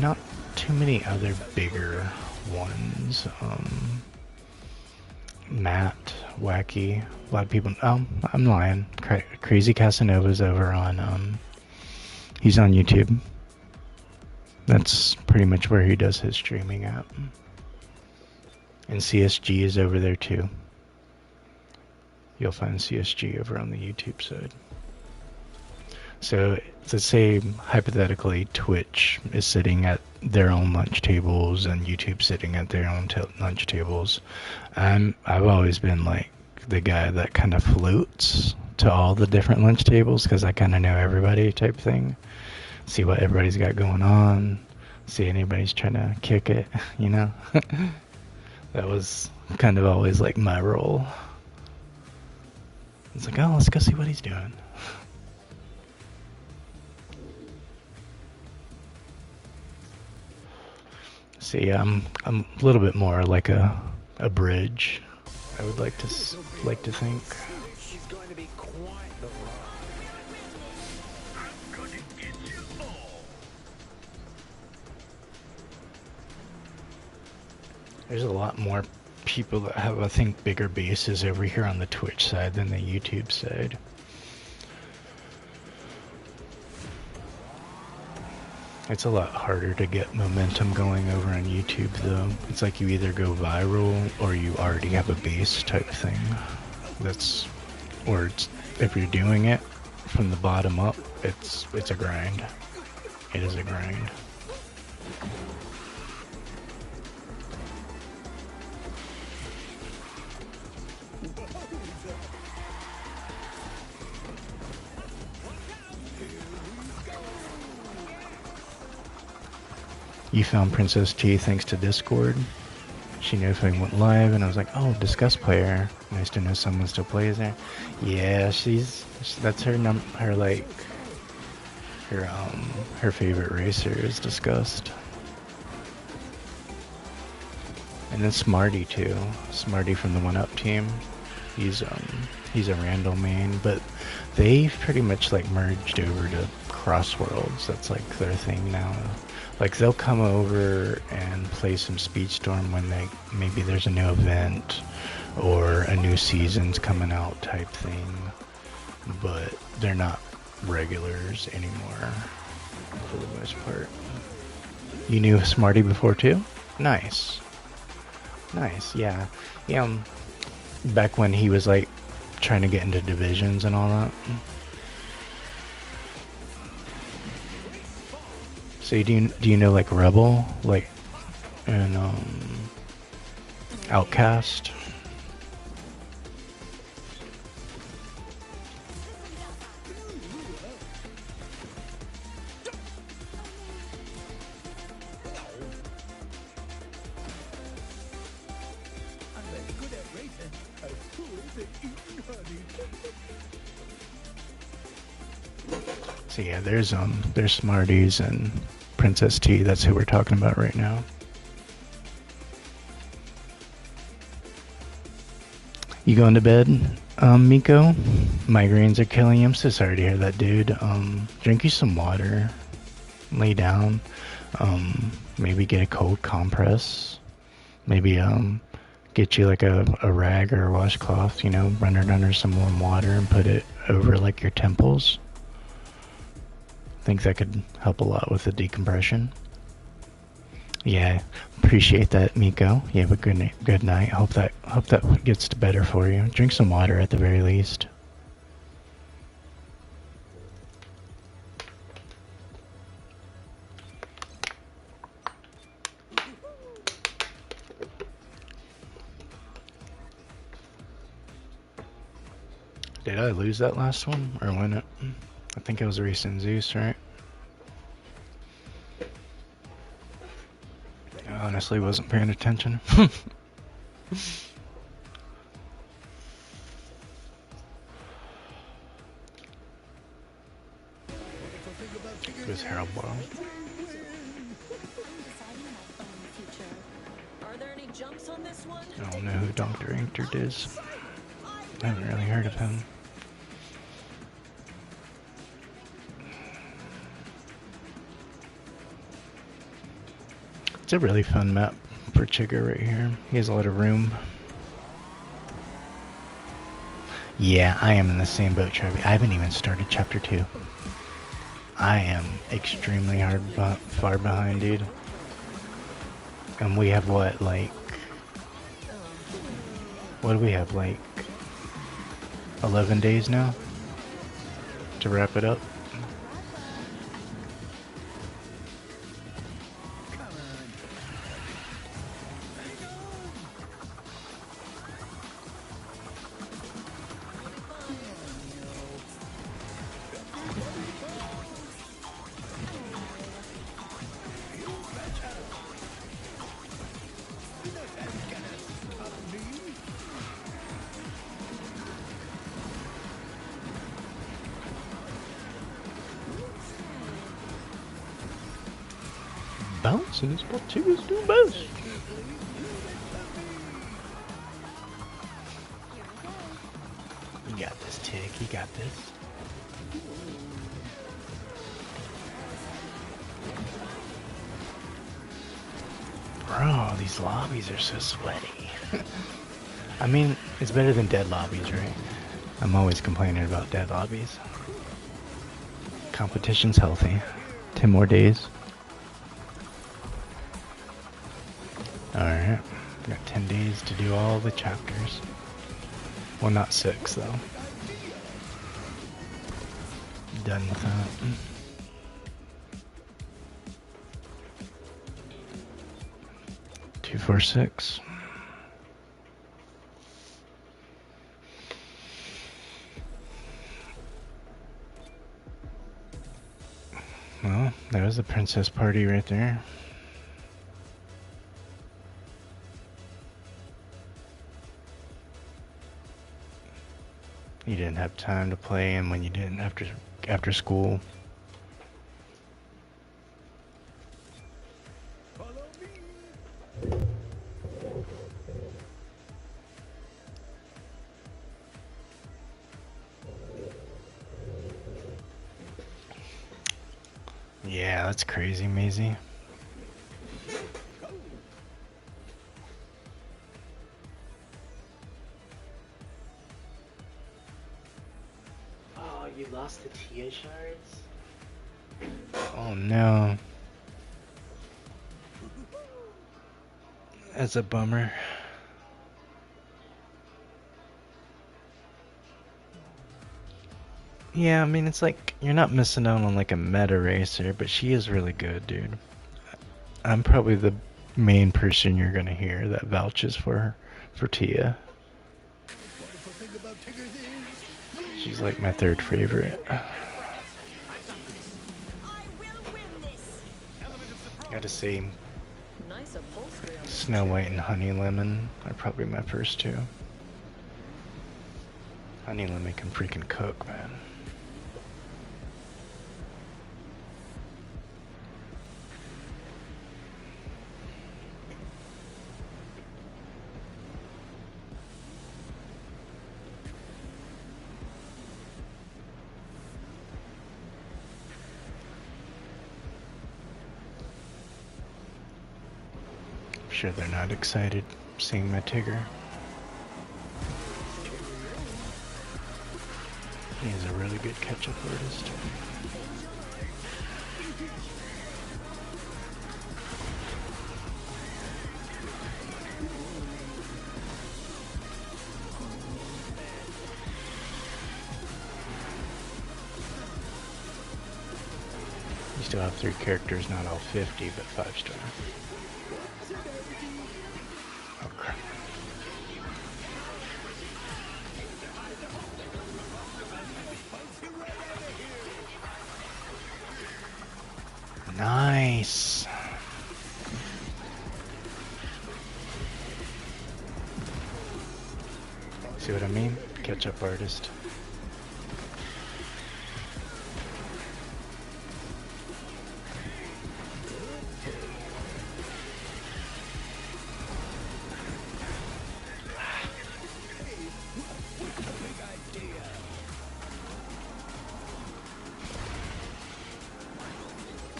Not too many other bigger ones. Matt, Wacky, a lot of people. Oh, I'm lying. Crazy Casanova's over on. He's on YouTube. That's pretty much where he does his streaming at. And CSG is over there too. You'll find CSG over on the YouTube side. So let's say hypothetically Twitch is sitting at their own lunch tables and YouTube sitting at their own lunch tables. I've always been like the guy that kind of floats to all the different lunch tables because I kind of know everybody type thing. See what everybody's got going on. See anybody's trying to kick it, you know? That was kind of always like my role. It's like, oh, let's go see what he's doing. See, I'm a little bit more like a bridge. I would like to think. She's going to be quite the I'm going to get you all. There's a lot more people that have, I think, bigger bases over here on the Twitch side than the YouTube side. It's a lot harder to get momentum going over on YouTube, though. It's like you either go viral or you already have a base type thing. Or if you're doing it from the bottom up, it's a grind. It is a grind. You found Princess T thanks to Discord. She knew if I went live, and I was like, "Oh, Discuss player. Nice to know someone still plays there." Yeah, that's her her favorite racer is Disgust. And then Smarty too. Smarty from the 1UP team. He's a Randall main, but they've pretty much like merged over to Crossworlds. That's like their thing now. Like they'll come over and play some Speedstorm when maybe there's a new event or a new season's coming out type thing, but they're not regulars anymore, for the most part. You knew Smarty before too? Nice. Nice, yeah. Yeah, back when he was like trying to get into divisions and all that. So do you know like Rebel, like, and Outcast? I'm very good at racing. As cool as eating honey. So yeah, there's Smarties and Princess T. That's who we're talking about right now. You going to bed, Miko? Migraines are killing you. I'm so sorry to hear that, dude. Drink you some water. Lay down. Maybe get a cold compress. Maybe get you like a rag or a washcloth, you know, run it under some warm water and put it over like your temples. I think that could help a lot with the decompression. Yeah, appreciate that, Miko. You have a good night. Hope that gets better for you. Drink some water at the very least. Did I lose that last one or win it? I think it was Racing Zeus, right? I honestly wasn't paying attention. It was Harold Ball. Are there any jumps on this one? I don't know who Dr. Inked is. I haven't really heard of him. It's a really fun map for Chigga right here. He has a lot of room. Yeah, I am in the same boat, Trevi. I haven't even started chapter 2. I am extremely far behind, dude. And we have what, like... What do we have, like... 11 days now? To wrap it up? Bouncing is what Chiggas do best. You got this, Tig. You got this. Bro, these lobbies are so sweaty. I mean, it's better than dead lobbies, right? I'm always complaining about dead lobbies. Competition's healthy. 10 more days. Alright. Got 10 days to do all the chapters. Well, not 6, though. Done with that. 246. Well, there's the princess party right there. You didn't have time to play, and when you didn't after school. Yeah, that's crazy, Maisie. lost the Tia shards? Oh no. That's a bummer. Yeah, I mean, it's like, you're not missing out on like a meta racer, but she is really good, dude. I'm probably the main person you're gonna hear that vouches for her, for Tia. She's like my third favorite. Gotta say, Nice upholstery on this Snow chair. White and Honey Lemon are probably my first two. Honey Lemon can freaking cook, man. I'm sure they're not excited seeing my Tigger. He's a really good ketchup artist. You still have 3 characters, not all 50, but 5-star. Oh crap. Nice. See what I mean? Ketchup artist.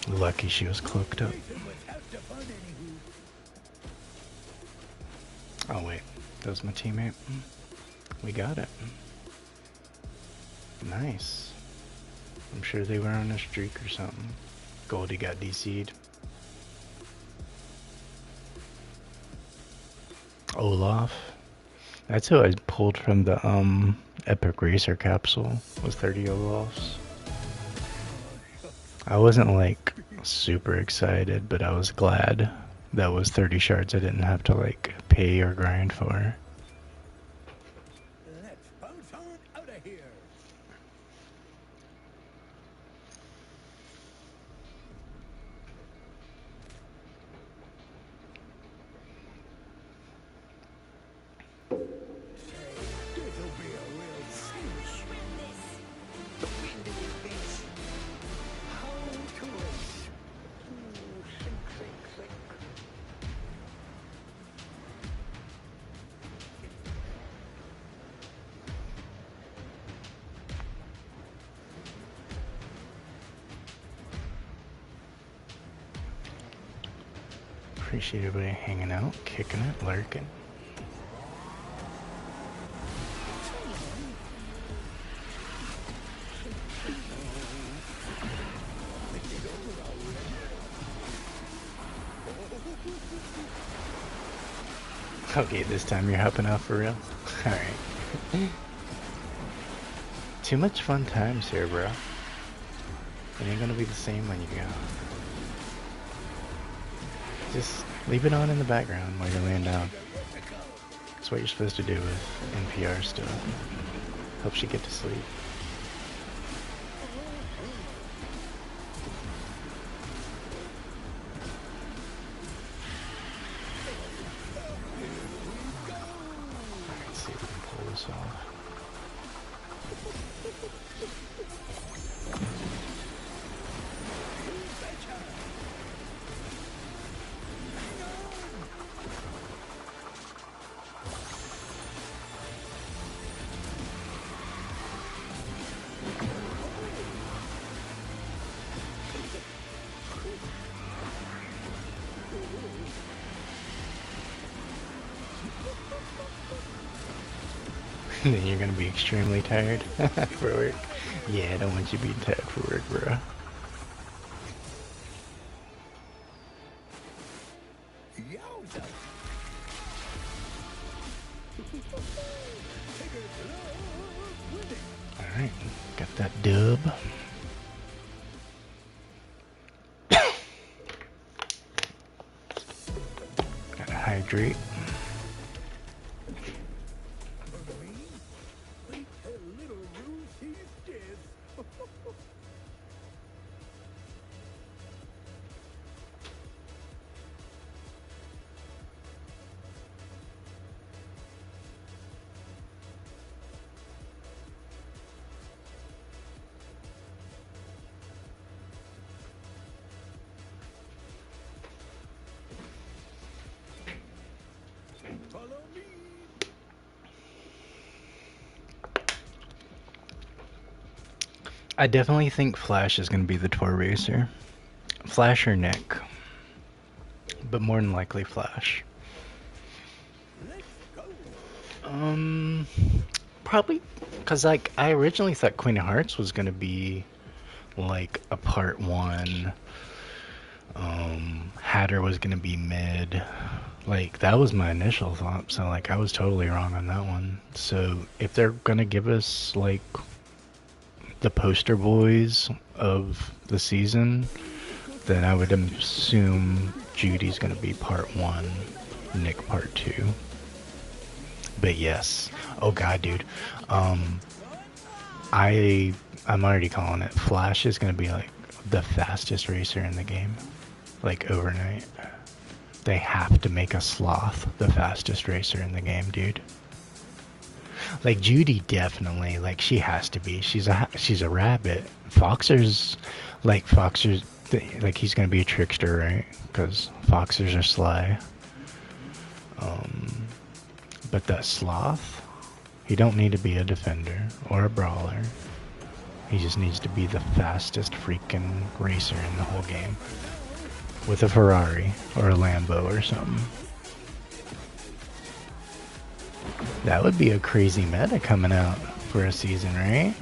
Lucky she was cloaked up. Oh wait, that was my teammate. We got it. Nice. I'm sure they were on a streak or something. Goldie got DC'd. Olaf. That's who I pulled from the Epic Racer capsule. Was 30 Olafs. I wasn't like super excited, but I was glad that was 30 shards I didn't have to like pay or grind for. Let's bounce on out of here. This'll be a real cinch. Hold to us. Appreciate everybody hanging out, kicking it, lurking. Okay, this time you're hopping out for real? Alright. Too much fun times here, bro. It ain't gonna be the same when you go. Just leave it on in the background while you're laying down. That's what you're supposed to do with NPR stuff. Helps you get to sleep. Let's see if we can pull this off. Then you're gonna be extremely tired for work. Yeah, I don't want you being tagged for work, bro. Yowza! Alright, got that dub. Gotta hydrate. Wait a little ruse he's dead. Follow me. I definitely think Flash is going to be the tour racer. Flash or Nick. But more than likely Flash. Let's go. Um, Probably because like I originally thought Queen of Hearts was going to be like a part 1. Hatter was going to be mid. Like that was my initial thought, so like I was totally wrong on that one. So if they're going to give us like the poster boys of the season, then I would assume Judy's gonna be part 1, Nick part 2. But yes, oh god, dude, I'm already calling it. Flash is gonna be like the fastest racer in the game, like overnight. They have to make a Sloth the fastest racer in the game, dude. Like Judy definitely, like she has to be. She's a rabbit. Foxer's like like he's gonna be a trickster, right? Because Foxers are sly. But that Sloth, he don't need to be a defender or a brawler. He just needs to be the fastest freaking racer in the whole game. With a Ferrari or a Lambo or something. That would be a crazy meta coming out for a season, right?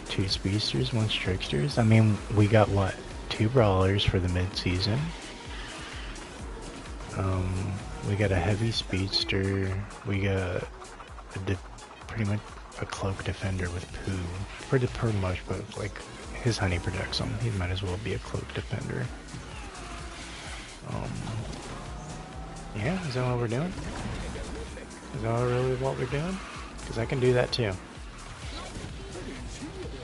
2 speedsters, 1 tricksters. I mean, we got what? 2 brawlers for the mid-season. We got a heavy speedster. We got pretty much a cloak defender with poo. Pretty much, but like his honey protects him. He might as well be a cloak defender. Yeah, is that what we're doing? Is that really what we're doing? Because I can do that too.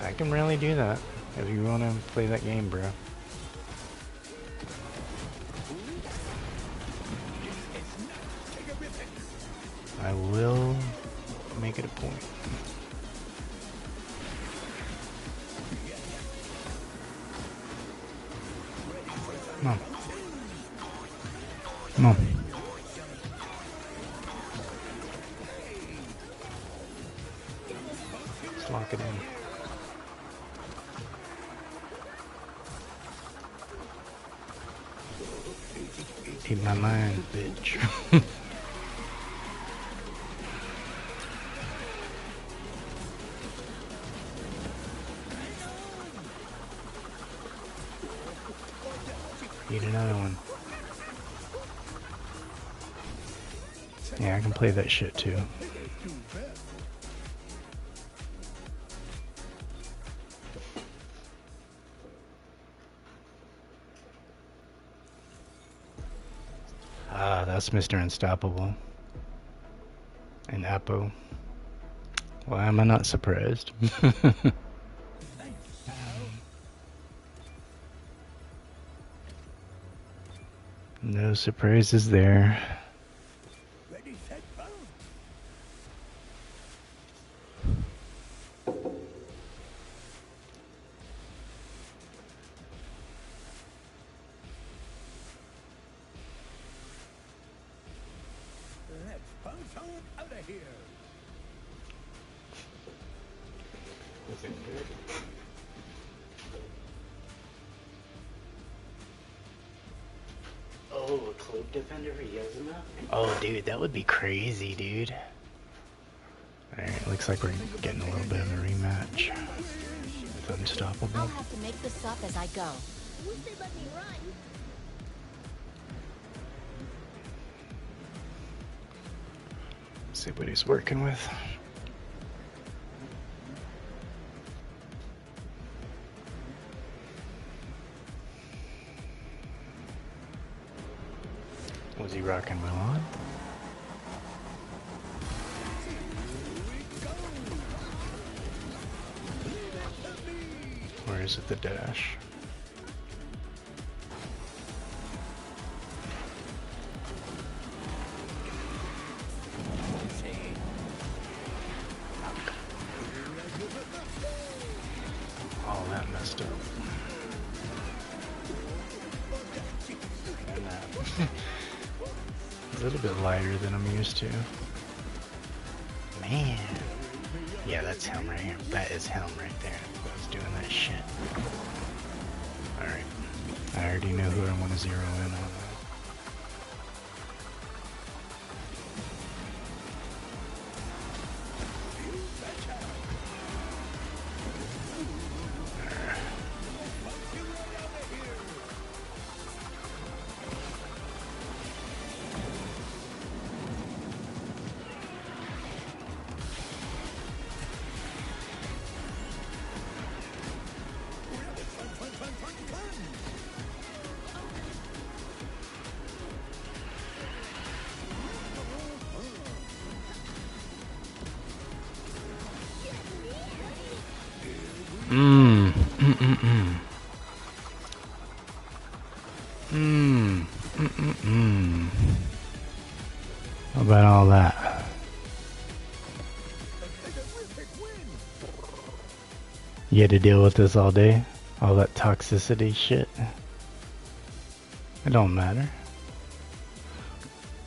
I can really do that. If you want to play that game, bro. I will make it a point. Come on. Come on. Let's lock it in. Keep my mind, bitch. Need another one. Yeah, I can play that shit too. Ah, that's Mr. Unstoppable. And Apo. Why am I not surprised? No surprises there. Ready, set, go. Let's bounce on out of here. Oh, a cloak defender for Yuzuma? Oh, dude, that would be crazy, dude. Alright, looks like we're getting a little bit of a rematch with Unstoppable. I'll have to make this up as I go. Wish they'd let me run. See what he's working with. Was he rocking Milan? Or is it the dash? Oh, that messed up. And that. A little bit lighter than I'm used to. Man. Yeah, that's him right here. That is him right there. I was doing that shit. Alright. I already know who I want to zero in on. How about all that? You had to deal with this all day? All that toxicity shit? It don't matter.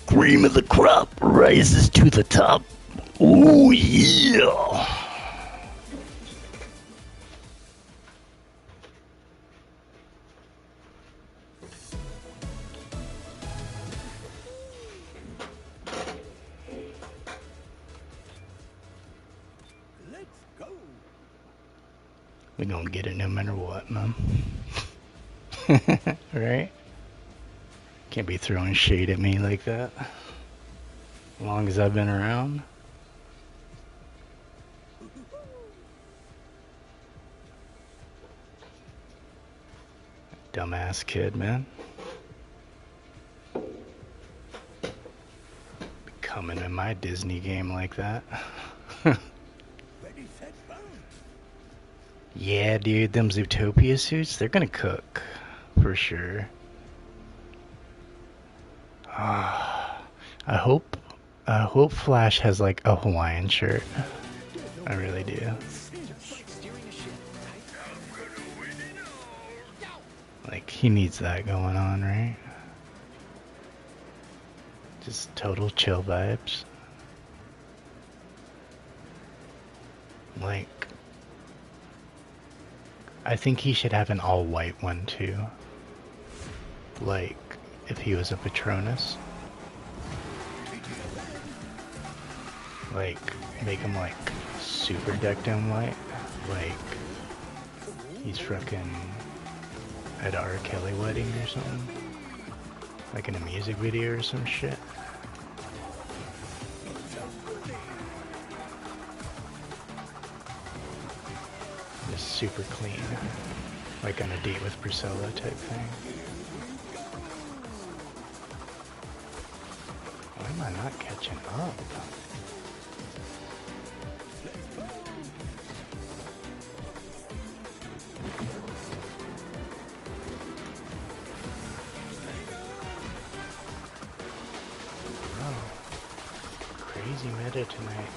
Cream of the crop rises to the top. Ooh, yeah! We gonna get it no matter what, man. Right? Can't be throwing shade at me like that. As long as I've been around. Dumbass kid, man. Be coming in my Disney game like that. Yeah, dude, them Zootopia suits, they're gonna cook. For sure. I hope Flash has like a Hawaiian shirt. I really do. Like, he needs that going on, right? Just total chill vibes. Like, I think he should have an all-white one too. Like, if he was a Patronus. Like, make him like super decked in white. Like, he's frickin' at a R. Kelly wedding or something. Like in a music video or some shit. Just super clean. Like on a date with Priscilla type thing. Why am I not catching up? Crazy meta tonight.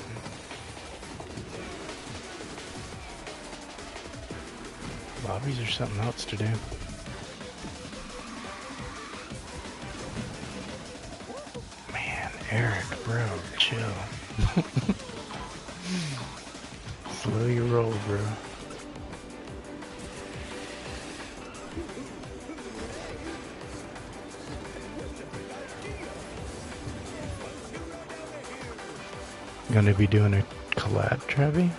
Lobbies are something else to do. Man, Eric, bro, chill. Slow your roll, bro. Gonna be doing a collab, Trevi?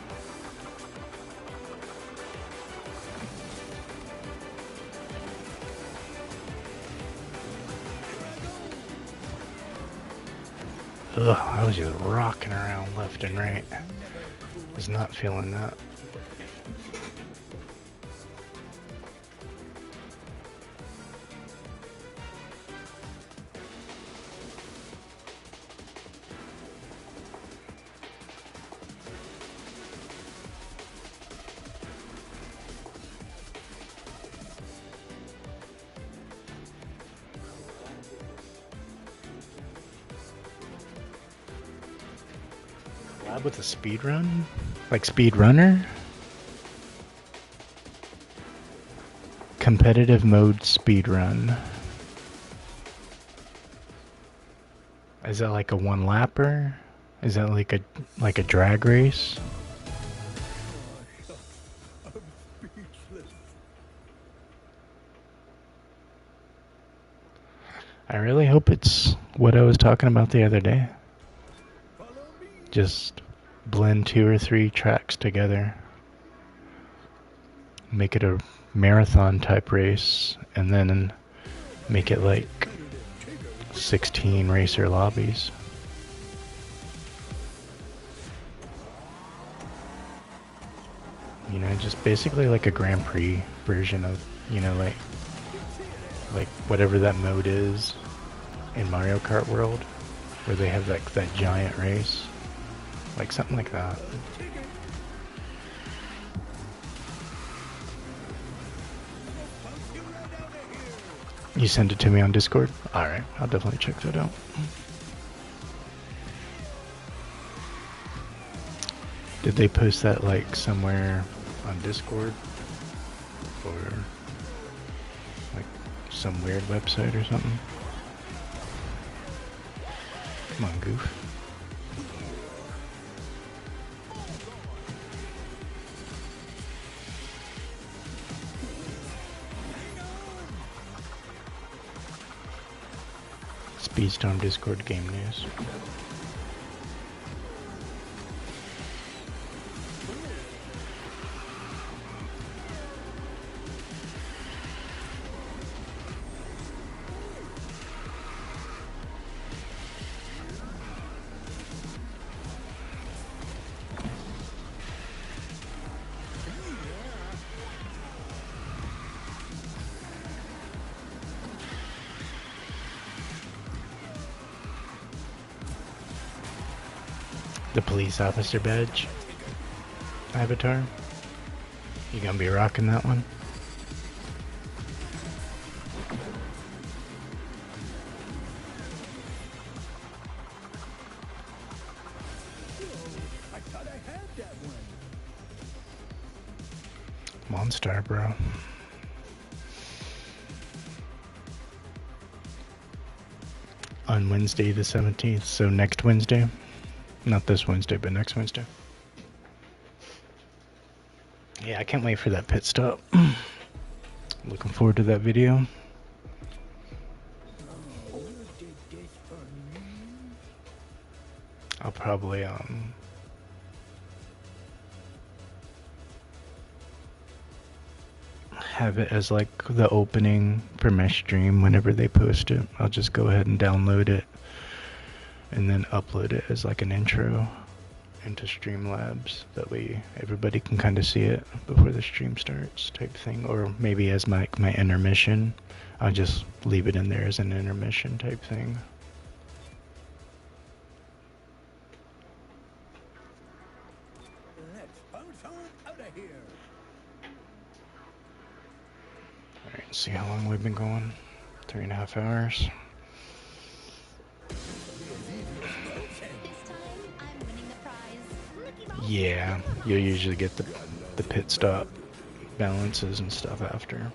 Ugh, I was just rocking around left and right. Was not feeling that. Collab with a speed run? Like speed runner? Competitive mode speed run. Is that like a one lapper? Is that like a drag race? I really hope it's what I was talking about the other day. Just blend 2 or 3 tracks together. Make it a marathon type race and then make it like 16 racer lobbies. You know, just basically like a Grand Prix version of, you know, like whatever that mode is in Mario Kart World, where they have like that giant race, like something like that. You send it to me on Discord? Alright, I'll definitely check that out. Did they post that like somewhere on Discord? Or like some weird website or something? Come on, Goof. Speedstorm Discord game news. The police officer badge avatar. You gonna be rocking that one? I thought I had that one. Monster, bro. On Wednesday the 17th, so next Wednesday. Not this Wednesday, but next Wednesday. Yeah, I can't wait for that pit stop. Looking forward to that video. I'll probably have it as like the opening for my stream whenever they post it. I'll just go ahead and download it and then upload it as like an intro into Streamlabs. That way everybody can kind of see it before the stream starts type thing. Or maybe as my intermission. I'll just leave it in there as an intermission type thing. Let's bounce on out of here. Alright, see how long we've been going? 3.5 hours. Yeah, you'll usually get the pit stop balances and stuff after.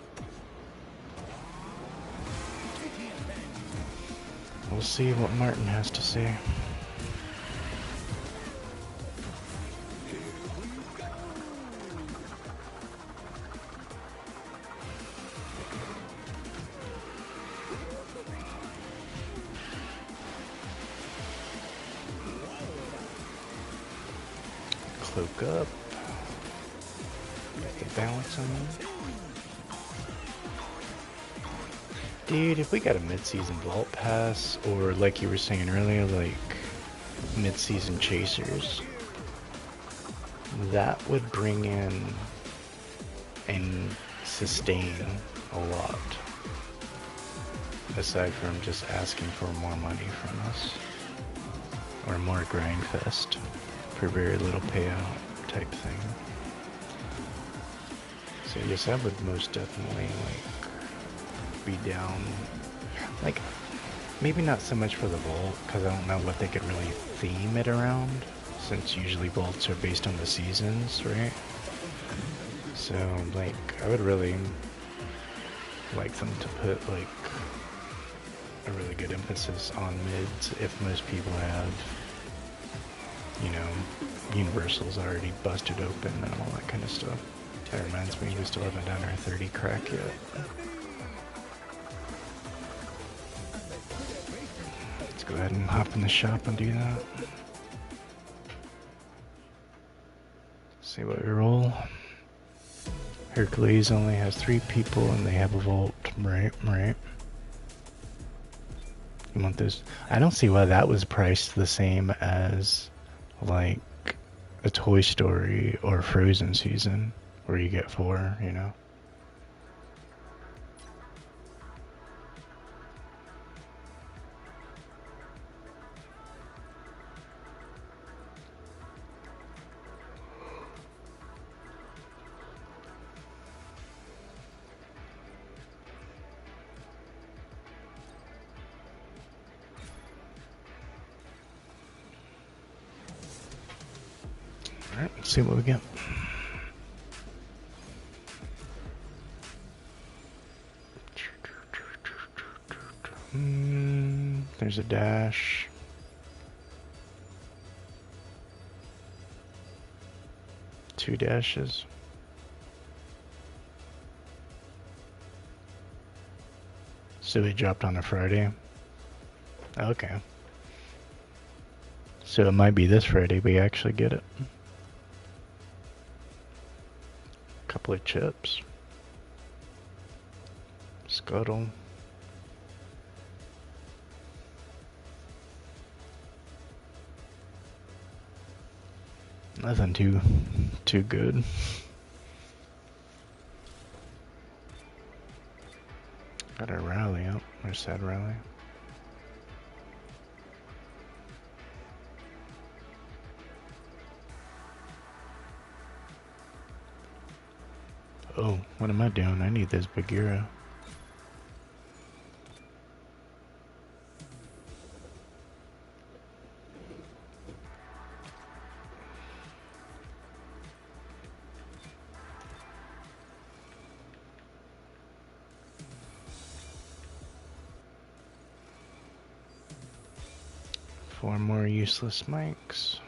We'll see what Martin has to say. cloak up. Get the balance on. Dude, if we got a mid-season vault pass, or like you were saying earlier, like mid-season chasers, that would bring in and sustain a lot. Aside from just asking for more money from us. Or more grind fest for very little payout type thing. So yes, that would most definitely like be down. Like maybe not so much for the vault, because I don't know what they could really theme it around, since usually vaults are based on the seasons, right? So like I would really like them to put like a really good emphasis on mids if most people have, you know, universals already busted open and all that kind of stuff. That reminds me, we still haven't done our 30 crack yet. Let's go ahead and hop in the shop and do that. See what we roll. Hercules only has 3 people and they have a vault. Right. You want this? I don't see why that was priced the same as like a Toy Story or Frozen season where you get 4, you know? Alright, let's see what we get. There's a dash. Two dashes. So it dropped on a Friday. Okay. So it might be this Friday we actually get it. Couple of chips. Scuttle. Nothing too good. Got a rally up. Where's that rally? Oh, what am I doing? I need this Bagheera. Four more useless mics.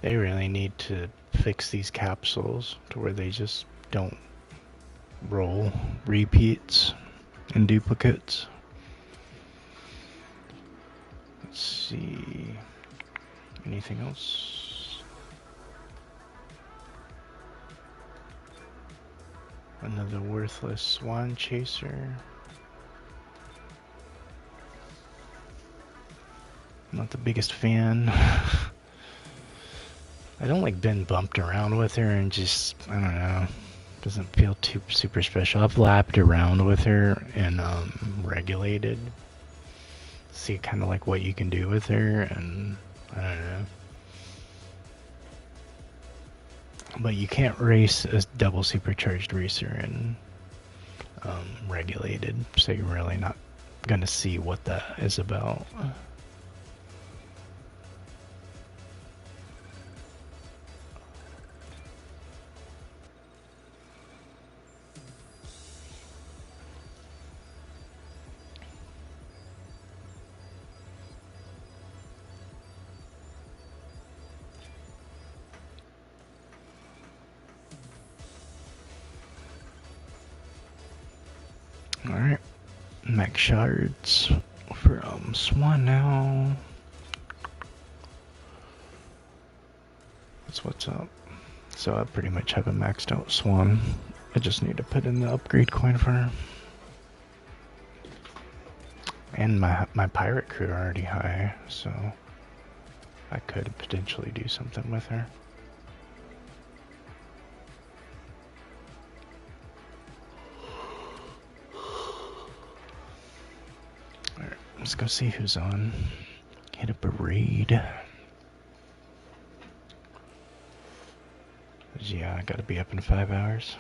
They really need to fix these capsules to where they just don't roll repeats and duplicates. Let's see. Anything else? Another worthless swan chaser. Not the biggest fan. I don't like being bumped around with her and just, I don't know, doesn't feel too super special. I've lapped around with her and regulated. See kind of like what you can do with her, and I don't know. But you can't race a double supercharged racer in regulated, so you're really not gonna see what that is about. Alright, max shards for Swan now. what's up? So I pretty much have a maxed out swan. I just need to put in the upgrade coin for her. And my pirate crew are already high, so I could potentially do something with her. Alright, let's go see who's on. Hit up a raid. Yeah, I gotta be up in 5 hours.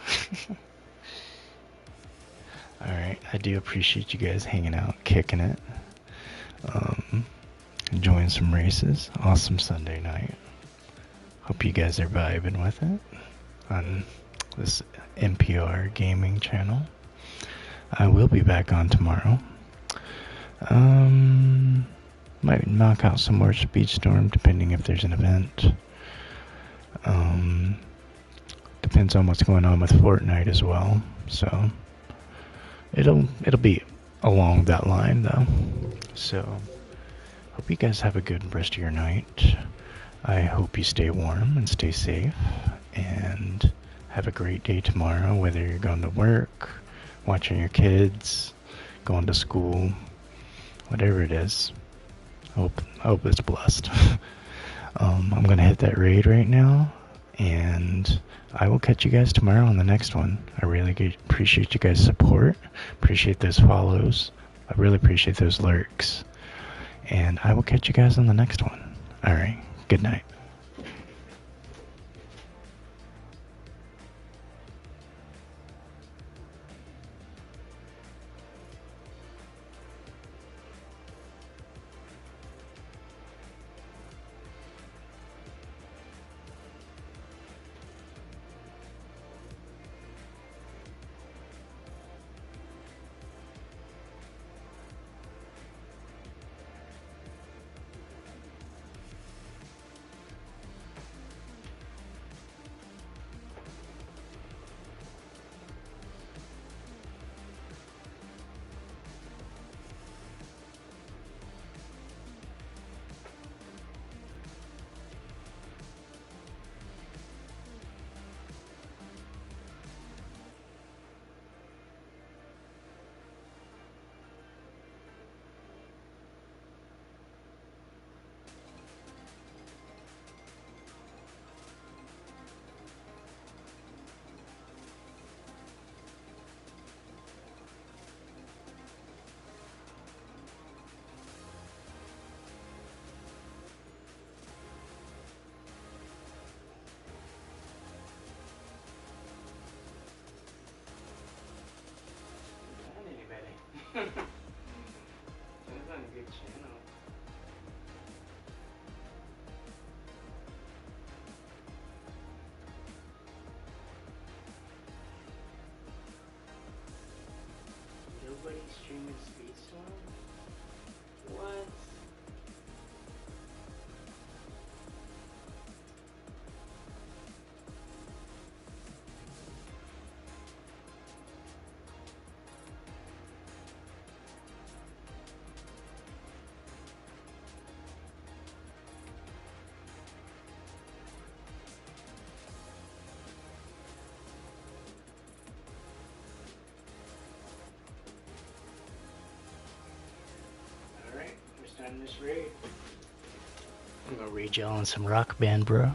Alright, I do appreciate you guys hanging out, kicking it. Enjoying some races. Awesome Sunday night. Hope you guys are vibing with it on this NPR gaming channel. I will be back on tomorrow. Might knock out some more Speedstorm depending if there's an event. Depends on what's going on with Fortnite as well. So it'll be along that line though. So hope you guys have a good rest of your night. I hope you stay warm and stay safe and have a great day tomorrow, whether you're going to work, watching your kids, going to school, whatever it is. I hope it's blessed. I'm gonna hit that raid right now, and I will catch you guys tomorrow on the next one. I really appreciate you guys' support, appreciate those follows, I really appreciate those lurks, and I will catch you guys on the next one. Alright, good night. Nobody streaming Speedstorm? What? Alright, we're starting this raid. I'm gonna raid y'all on some Rock Band, bro.